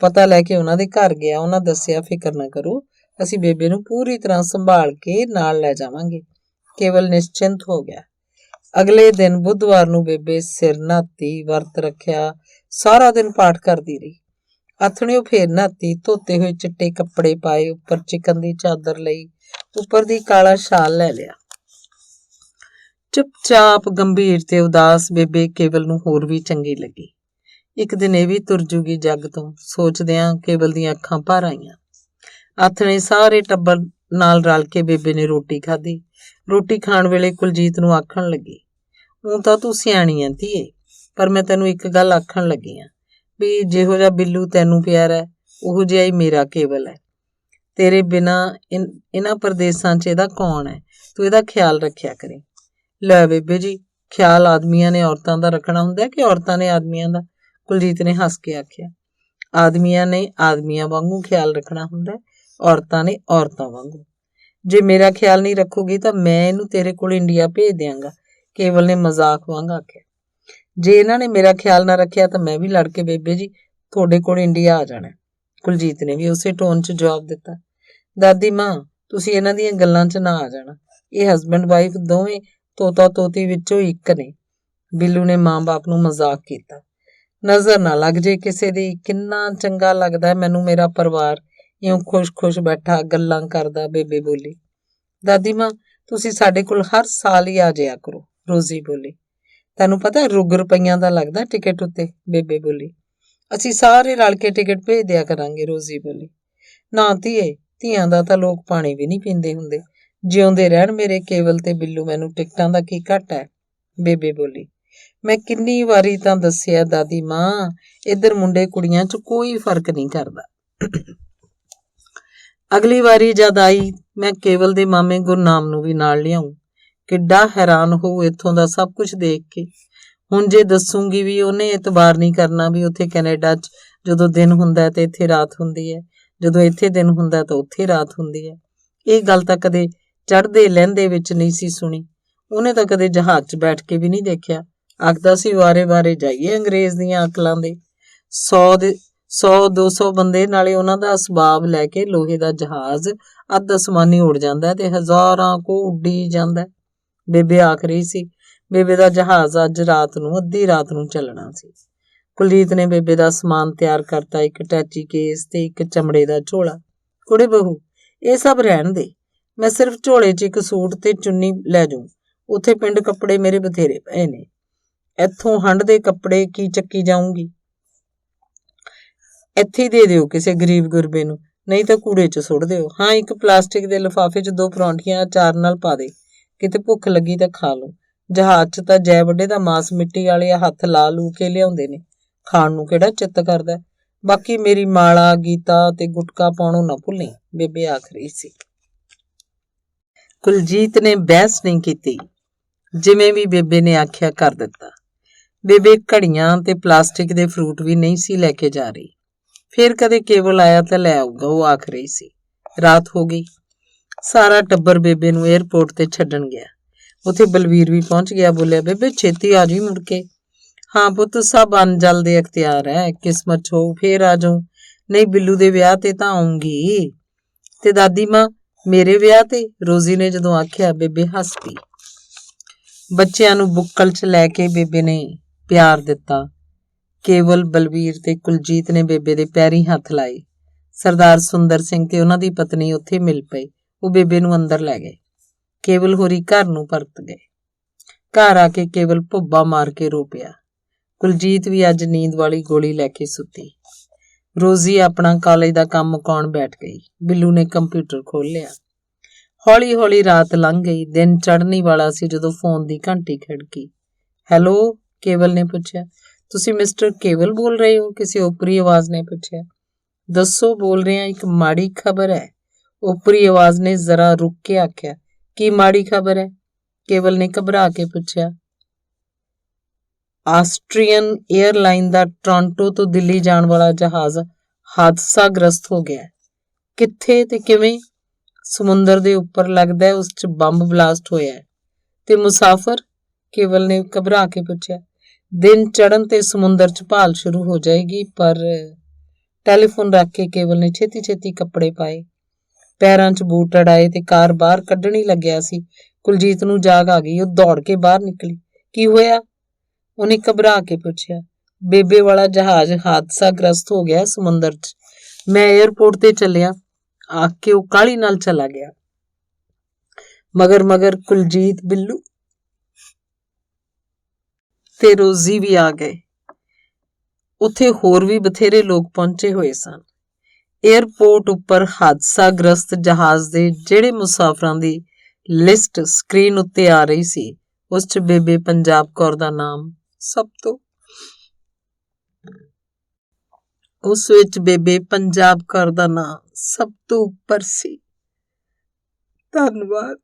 ਪਤਾ ਲੈ ਕੇ ਉਹਨਾਂ ਦੇ ਘਰ ਗਿਆ। ਉਹਨਾਂ ਦੱਸਿਆ, ਫਿਕਰ ਨਾ ਕਰੋ, ਅਸੀਂ ਬੇਬੇ ਨੂੰ ਪੂਰੀ ਤਰ੍ਹਾਂ ਸੰਭਾਲ ਕੇ ਨਾਲ ਲੈ ਜਾਵਾਂਗੇ। ਕੇਵਲ ਨਿਸ਼ਚਿੰਤ ਹੋ ਗਿਆ। ਅਗਲੇ ਦਿਨ ਬੁੱਧਵਾਰ ਨੂੰ ਬੇਬੇ ਸਿਰ ਨਹਾਤੀ, ਵਰਤ ਰੱਖਿਆ, ਸਾਰਾ ਦਿਨ ਪਾਠ ਕਰਦੀ ਰਹੀ। ਆਥਣੇ ਉਹ ਫੇਰ ਨਹਾਤੀ, ਧੋਤੇ ਹੋਏ ਚਿੱਟੇ ਕੱਪੜੇ ਪਾਏ, ਉੱਪਰ ਚਿਕਨ ਦੀ ਚਾਦਰ ਲਈ, ਉੱਪਰ ਦੀ ਕਾਲਾ ਸ਼ਾਲ ਲੈ ਲਿਆ। ਚੁੱਪਚਾਪ, ਗੰਭੀਰ ਤੇ ਉਦਾਸ ਬੇਬੇ ਕੇਵਲ ਨੂੰ ਹੋਰ ਵੀ ਚੰਗੀ ਲੱਗੀ। ਇੱਕ ਦਿਨ ਇਹ ਵੀ ਤੁਰ ਜੂਗੀ ਜੱਗ ਤੋਂ, ਸੋਚਦਿਆਂ ਕੇਵਲ ਦੀਆਂ ਅੱਖਾਂ ਭਰ ਆਈਆਂ। ਆਥਣੇ ਸਾਰੇ ਟੱਬਰ ਨਾਲ ਰਲ ਕੇ ਬੇਬੇ ਨੇ ਰੋਟੀ ਖਾਧੀ। ਰੋਟੀ ਖਾਣ ਵੇਲੇ ਕੁਲਜੀਤ ਨੂੰ ਆਖਣ ਲੱਗੀ, ਹੁਣ ਤਾਂ ਤੂੰ ਸਿਆਣੀ ਆਂ ਧੀਏ, ਪਰ ਮੈਂ ਤੈਨੂੰ ਇੱਕ ਗੱਲ ਆਖਣ ਲੱਗੀ ਆਂ ਵੀ ਜਿਹੋ ਜਿਹਾ ਬਿੱਲੂ ਤੈਨੂੰ ਪਿਆਰਾ ਹੈ, ਉਹੋ ਜਿਹਾ ਹੀ ਮੇਰਾ ਕੇਵਲ ਹੈ। ਤੇਰੇ ਬਿਨਾਂ ਇਹਨਾਂ ਪ੍ਰਦੇਸਾਂ 'ਚ ਇਹਦਾ ਕੌਣ ਹੈ? ਤੂੰ ਇਹਦਾ ਖਿਆਲ ਰੱਖਿਆ ਕਰੇ। ਲੈ ਬੇਬੇ ਜੀ, ਖਿਆਲ ਆਦਮੀਆਂ ਨੇ ਔਰਤਾਂ ਦਾ ਰੱਖਣਾ ਹੁੰਦਾ ਕਿ ਔਰਤਾਂ ਨੇ ਆਦਮੀਆਂ ਦਾ? ਕੁਲਜੀਤ ਨੇ ਹੱਸ ਕੇ ਆਖਿਆ। ਆਦਮੀਆਂ ਨੇ ਆਦਮੀਆਂ ਵਾਂਗੂ ਖਿਆਲ ਰੱਖਣਾ ਹੁੰਦਾ, ਔਰਤਾਂ ਨੇ ਔਰਤਾਂ ਵਾਂਗੂ। ਜੇ ਮੇਰਾ ਖਿਆਲ ਨਹੀਂ ਰੱਖੂਗੀ ਤਾਂ ਮੈਂ ਇਹਨੂੰ ਤੇਰੇ ਕੋਲ ਇੰਡੀਆ ਭੇਜ ਦਿਆਂਗਾ, ਕੇਵਲ ਨੇ ਮਜ਼ਾਕ ਵਾਂਗ ਆਖਿਆ। ਜੇ ਇਹਨਾਂ ਨੇ ਮੇਰਾ ਖਿਆਲ ਨਾ ਰੱਖਿਆ ਤਾਂ ਮੈਂ ਵੀ ਲੜ ਕੇ ਬੇਬੇ ਜੀ ਤੁਹਾਡੇ ਕੋਲ ਇੰਡੀਆ ਆ ਜਾਣਾ। ਕੁਲਜੀਤ ਨੇ ਵੀ ਉਸੇ ਟੋਨ 'ਚ ਜਵਾਬ ਦਿੱਤਾ। ਦਾਦੀ ਮਾਂ, ਤੁਸੀਂ ਇਹਨਾਂ ਦੀਆਂ ਗੱਲਾਂ 'ਚ ਨਾ ਆ ਜਾਣਾ। ਇਹ ਹਸਬੈਂਡ ਵਾਈਫ ਦੋਵੇਂ ਤੋਤਾ ਤੋਤੀ ਵਿੱਚੋਂ ਇੱਕ ਨੇ। ਬਿੱਲੂ ਨੇ ਮਾਂ-ਬਾਪ ਨੂੰ ਮਜ਼ਾਕ ਕੀਤਾ। ਨਜ਼ਰ ਨਾ ਲੱਗ ਜੇ ਕਿਸੇ ਦੀ। ਕਿੰਨਾ ਚੰਗਾ ਲੱਗਦਾ ਮੈਨੂੰ ਮੇਰਾ ਪਰਿਵਾਰ ਇਉਂ ਖੁਸ਼-ਖੁਸ਼ ਬੈਠਾ ਗੱਲਾਂ ਕਰਦਾ, ਬੇਬੇ ਬੋਲੀ। ਦਾਦੀ ਮਾਂ, ਤੁਸੀਂ ਸਾਡੇ ਕੋਲ ਹਰ ਸਾਲ ਹੀ ਆ ਜਾਇਆ ਕਰੋ, ਰੋਜ਼ੀ ਬੋਲੀ। ਤੈਨੂੰ ਪਤਾ ₹100 ਦਾ ਲੱਗਦਾ ਟਿਕਟ ਉੱਤੇ, ਬੇਬੇ ਬੋਲੀ। ਅਸੀਂ ਸਾਰੇ ਰਲ ਕੇ ਟਿਕਟ ਭੇਜ ਦਿਆ ਕਰਾਂਗੇ, ਰੋਜ਼ੀ ਬੋਲੀ। ਨਾ ਧੀਏ, ਧੀਆਂ ਦਾ ਤਾਂ ਲੋਕ ਪਾਣੀ ਵੀ ਨਹੀਂ ਪੀਂਦੇ ਹੁੰਦੇ। ਜਿਉਂਦੇ ਰਹਿਣ ਮੇਰੇ ਕੇਵਲ ਤੇ ਬਿੱਲੂ, ਮੈਨੂੰ ਟਿਕਟਾਂ ਦਾ ਕੀ ਘਾਟਾ ਹੈ। ਬੇਬੇ ਬੋਲੀ। ਮੈਂ ਕਿੰਨੀ ਵਾਰੀ ਤਾਂ ਦੱਸਿਆ ਦਾਦੀ ਮਾਂ, ਇੱਧਰ ਮੁੰਡੇ ਕੁੜੀਆਂ 'ਚ ਕੋਈ ਫਰਕ ਨਹੀਂ ਕਰਦਾ। ਅਗਲੀ ਵਾਰੀ ਜਦ ਆਈ ਮੈਂ ਕੇਵਲ ਦੇ ਮਾਮੇ ਗੁਰਨਾਮ ਨੂੰ ਵੀ ਨਾਲ ਲਿਆਉਂ। ਕਿੱਡਾ ਹੈਰਾਨ ਹੋਊ ਇੱਥੋਂ ਦਾ ਸਭ ਕੁਝ ਦੇਖ ਕੇ। ਹੁਣ ਜੇ ਦੱਸੂਗੀ ਵੀ ਉਹਨੇ ਇਤਬਾਰ ਨਹੀਂ ਕਰਨਾ ਵੀ ਉੱਥੇ ਕੈਨੇਡਾ 'ਚ ਜਦੋਂ ਦਿਨ ਹੁੰਦਾ ਤੇ ਇੱਥੇ ਰਾਤ ਹੁੰਦੀ ਹੈ, ਜਦੋਂ ਇੱਥੇ ਦਿਨ ਹੁੰਦਾ ਤਾਂ ਉੱਥੇ ਰਾਤ ਹੁੰਦੀ ਹੈ। ਇਹ ਗੱਲ ਤਾਂ ਕਦੇ ਚੜ੍ਹਦੇ ਲਹਿੰਦੇ ਵਿੱਚ ਨਹੀਂ ਸੀ ਸੁਣੀ। ਉਹਨੇ ਤਾਂ ਕਦੇ ਜਹਾਜ਼ 'ਚ ਬੈਠ ਕੇ ਵੀ ਨਹੀਂ ਦੇਖਿਆ। ਆਖਦਾ ਸੀ ਵਾਰੇ ਜਾਈਏ ਅੰਗਰੇਜ਼ ਦੀਆਂ ਅਕਲਾਂ ਦੇ। 100-200 ਬੰਦੇ, ਨਾਲੇ ਉਹਨਾਂ ਦਾ ਅਸਬਾਬ ਲੈ ਕੇ ਲੋਹੇ ਦਾ ਜਹਾਜ਼ ਅੱਧ ਅਸਮਾਨੀ ਉੜ ਜਾਂਦਾ ਤੇ ਹਜ਼ਾਰਾਂ ਕੋ ਉੱਡੀ ਜਾਂਦਾ। ਬੇਬੇ ਆਖ ਰਹੀ ਸੀ ਬੇਬੇ ਦਾ ਜਹਾਜ਼ ਅੱਜ ਰਾਤ ਨੂੰ, ਅੱਧੀ ਰਾਤ ਨੂੰ ਚੱਲਣਾ ਸੀ। ਕੁਲਜੀਤ ਨੇ ਬੇਬੇ ਦਾ ਸਮਾਨ ਤਿਆਰ ਕਰਤਾ, ਇੱਕ ਟੈਚੀ ਕੇਸ ਤੇ ਇੱਕ ਚਮੜੇ ਦਾ ਝੋਲਾ। ਕੁੜੇ ਬਹੂ, ਇਹ ਸਭ ਰਹਿਣ ਦੇ, ਮੈਂ ਸਿਰਫ ਝੋਲੇ 'ਚ ਇੱਕ ਸੂਟ ਤੇ ਚੁੰਨੀ ਲੈ ਜਾਊਂ। ਉੱਥੇ ਪਿੰਡ ਕੱਪੜੇ ਮੇਰੇ ਬਥੇਰੇ ਪਏ ਨੇ। ਇੱਥੋਂ ਹੰਡ ਦੇ ਕੱਪੜੇ ਕੀ ਚੱਕੀ ਜਾਊਂਗੀ। ਇੱਥੇ ਹੀ ਦੇ ਦਿਓ ਕਿਸੇ ਗਰੀਬ ਗੁਰਬੇ ਨੂੰ, ਨਹੀਂ ਤਾਂ ਕੂੜੇ 'ਚ ਸੁੱਟ ਦਿਓ। ਹਾਂ, ਇੱਕ ਪਲਾਸਟਿਕ ਦੇ ਲਿਫਾਫੇ 'ਚ 2 ਪਰੌਂਠੀਆਂ ਅਚਾਰ ਨਾਲ ਪਾ ਦੇ, ਕਿਤੇ ਭੁੱਖ ਲੱਗੀ ਤਾਂ ਖਾ ਲਓ। ਜਹਾਜ਼ 'ਚ ਤਾਂ ਜੈ ਵੱਡੇ ਦਾ ਮਾਸ ਮਿੱਟੀ ਵਾਲੇ ਹੱਥ ਲਾ ਲੂ ਕੇ ਲਿਆਉਂਦੇ ਨੇ, ਖਾਣ ਨੂੰ ਕਿਹੜਾ ਚਿੱਤ ਕਰਦਾ। ਬਾਕੀ ਮੇਰੀ ਮਾਲਾ, ਗੀਤਾ ਤੇ ਗੁਟਕਾ ਪਾਉਣੋਂ ਨਾ ਭੁੱਲੀ, ਬੇਬੇ ਆਖ ਰਹੀ ਸੀ। ਕੁਲਜੀਤ ਨੇ ਬਹਿਸ ਨਹੀਂ ਕੀਤੀ, ਜਿਵੇਂ ਵੀ ਬੇਬੇ ਨੇ ਆਖਿਆ ਕਰ ਦਿੱਤਾ। ਬੇਬੇ ਘੜੀਆਂ ਤੇ ਪਲਾਸਟਿਕ ਦੇ ਫਰੂਟ ਵੀ ਨਹੀਂ ਸੀ ਲੈ ਕੇ ਜਾ ਰਹੀ। ਫੇਰ ਕਦੇ ਕੇਵਲ ਆਇਆ ਤਾਂ ਲੈ ਆਊਗਾ, ਉਹ ਆਖ ਰਹੀ ਸੀ। ਰਾਤ ਹੋ ਗਈ। ਸਾਰਾ ਟੱਬਰ ਬੇਬੇ ਨੂੰ ਏਅਰਪੋਰਟ ਤੇ ਛੱਡਣ ਗਿਆ। ਉੱਥੇ ਬਲਵੀਰ ਵੀ ਪਹੁੰਚ ਗਿਆ। ਬੋਲਿਆ ਬੇਬੇ ਛੇਤੀ ਆ ਜੀ ਮੁੜ ਕੇ। ਹਾਂ ਪੁੱਤ, ਸਭ ਅਨਜਲ ਦੇ ਅਖਤਿਆਰ ਹੈ, ਕਿਸਮਤ 'ਚ ਹੋਊ ਫੇਰ ਆ ਜਾਊ, ਨਹੀਂ ਬਿੱਲੂ ਦੇ ਵਿਆਹ ਤੇ ਤਾਂ ਆਉਂਗੀ। ਤੇ ਦਾਦੀ ਮਾਂ ਮੇਰੇ ਵਿਆਹ ਤੇ? ਰੋਜ਼ੀ ਨੇ ਜਦੋਂ ਆਖਿਆ ਬੇਬੇ ਹੱਸ ਪਈ। ਬੱਚਿਆਂ ਨੂੰ ਬੁੱਕਲ 'ਚ ਲੈ ਕੇ ਬੇਬੇ ਨੇ ਪਿਆਰ ਦਿੱਤਾ। ਕੇਵਲ, ਬਲਵੀਰ ਤੇ ਕੁਲਜੀਤ ਨੇ ਬੇਬੇ ਦੇ ਪੈਰੀਂ ਹੱਥ ਲਾਏ। ਸਰਦਾਰ ਸੁੰਦਰ ਸਿੰਘ ਤੇ ਉਹਨਾਂ ਦੀ ਪਤਨੀ ਉੱਥੇ ਮਿਲ ਪਏ। ਉਹ ਬੇਬੇ ਨੂੰ ਅੰਦਰ ਲੈ ਗਏ। ਕੇਵਲ ਹੋਰੀ ਘਰ ਨੂੰ ਪਰਤ ਗਏ। ਘਰ ਆ ਕੇ ਕੇਵਲ ਭੁੱਬਾ ਮਾਰ ਕੇ ਰੋ ਪਿਆ। ਕੁਲਜੀਤ ਵੀ ਅੱਜ ਨੀਂਦ ਵਾਲੀ ਗੋਲੀ ਲੈ ਕੇ ਸੁੱਤੀ। ਰੋਜ਼ੀ ਆਪਣਾ ਕਾਲਜ ਦਾ ਕੰਮ ਮੁਕਾਉਣ ਬੈਠ ਗਈ। ਬਿੱਲੂ ਨੇ ਕੰਪਿਊਟਰ ਖੋਲ੍ਹ ਲਿਆ। ਹੌਲੀ ਹੌਲੀ ਰਾਤ ਲੰਘ ਗਈ। ਦਿਨ ਚੜ੍ਹਨੀ ਵਾਲਾ ਸੀ ਜਦੋਂ ਫੋਨ ਦੀ ਘੰਟੀ ਖੜਕੀ। ਹੈਲੋ, ਕੇਵਲ ਨੇ ਪੁੱਛਿਆ। ਤੁਸੀਂ ਮਿਸਟਰ ਕੇਵਲ ਬੋਲ ਰਹੇ ਹੋ? ਕਿਸੇ ਓਪਰੀ ਆਵਾਜ਼ ਨੇ ਪੁੱਛਿਆ। ਦੱਸੋ, ਬੋਲ ਰਿਹਾ, ਇੱਕ ਮਾੜੀ ਖਬਰ ਹੈ, ਓਪਰੀ ਆਵਾਜ਼ ਨੇ ਜ਼ਰਾ ਰੁਕ ਕੇ ਆਖਿਆ। ਕੀ ਮਾੜੀ ਖਬਰ ਹੈ? ਕੇਵਲ ਨੇ ਘਬਰਾ ਕੇ ਪੁੱਛਿਆ। ਆਸਟਰੀਅਨ ਏਅਰਲਾਈਨ ਦਾ ਟੋਰਾਂਟੋ ਤੋਂ ਦਿੱਲੀ ਜਾਣ ਵਾਲਾ ਜਹਾਜ਼ ਹਾਦਸਾਗ੍ਰਸਤ ਹੋ ਗਿਆ। ਕਿੱਥੇ ਤੇ ਕਿਵੇਂ? ਸਮੁੰਦਰ ਦੇ ਉੱਪਰ, ਲੱਗਦਾ ਉਸ 'ਚ ਬੰਬ ਬਲਾਸਟ ਹੋਇਆ ਹੈ। ਤੇ ਮੁਸਾਫਰ? ਕੇਵਲ ਨੇ ਘਬਰਾ ਕੇ ਪੁੱਛਿਆ। ਦਿਨ ਚੜ੍ਹਨ ਤੇ ਸਮੁੰਦਰ 'ਚ ਭਾਲ ਸ਼ੁਰੂ ਹੋ ਜਾਏਗੀ, ਪਰ ਟੈਲੀਫੋਨ ਰੱਖ ਕੇ ਕੇਵਲ ਨੇ ਛੇਤੀ ਕੱਪੜੇ ਪਾਏ, ਪੈਰਾਂ 'ਚ ਬੂਟ ਅੜਾਏ ਤੇ ਕਾਰ ਬਾਹਰ ਕੱਢਣੀ ਲੱਗਿਆ ਸੀ। ਕੁਲਜੀਤ ਨੂੰ ਜਾਗ ਆ ਗਈ। ਉਹ ਦੌੜ ਕੇ ਬਾਹਰ ਨਿਕਲੀ। ਕੀ ਹੋਇਆ? ਉਹਨੇ ਘਬਰਾ ਕੇ ਪੁੱਛਿਆ। ਬੇਬੇ ਵਾਲਾ ਜਹਾਜ਼ ਹਾਦਸਾਗ੍ਰਸਤ ਹੋ ਗਿਆ ਸਮੁੰਦਰ 'ਚ। ਮੈਂ ਏਅਰਪੋਰਟ ਤੇ ਚੱਲਿਆ, ਆਖ ਕੇ ਉਹ ਕਾਹਲੀ ਨਾਲ ਚਲਾ ਗਿਆ। ਮਗਰ ਕੁਲਜੀਤ, ਬਿੱਲੂ ਤੇ ਰੋਜ਼ੀ ਵੀ ਆ ਗਏ। ਉੱਥੇ ਹੋਰ ਵੀ ਬਥੇਰੇ ਲੋਕ ਪਹੁੰਚੇ ਹੋਏ ਸਨ। ਏਅਰਪੋਰਟ ਉੱਪਰ ਹਾਦਸਾਗ੍ਰਸਤ ਜਹਾਜ਼ ਦੇ ਜਿਹੜੇ ਮੁਸਾਫਰਾਂ ਦੀ ਲਿਸਟ ਸਕਰੀਨ ਉੱਤੇ ਆ ਰਹੀ ਸੀ, ਉਸ 'ਚ ਬੇਬੇ ਪੰਜਾਬ ਕੌਰ ਦਾ ਨਾਮ ਉਸ ਵਿੱਚ ਬੇਬੇ ਪੰਜਾਬ ਕੌਰ ਦਾ ਨਾਮ ਸਭ ਤੋਂ ਉੱਪਰ ਸੀ। ਧੰਨਵਾਦ।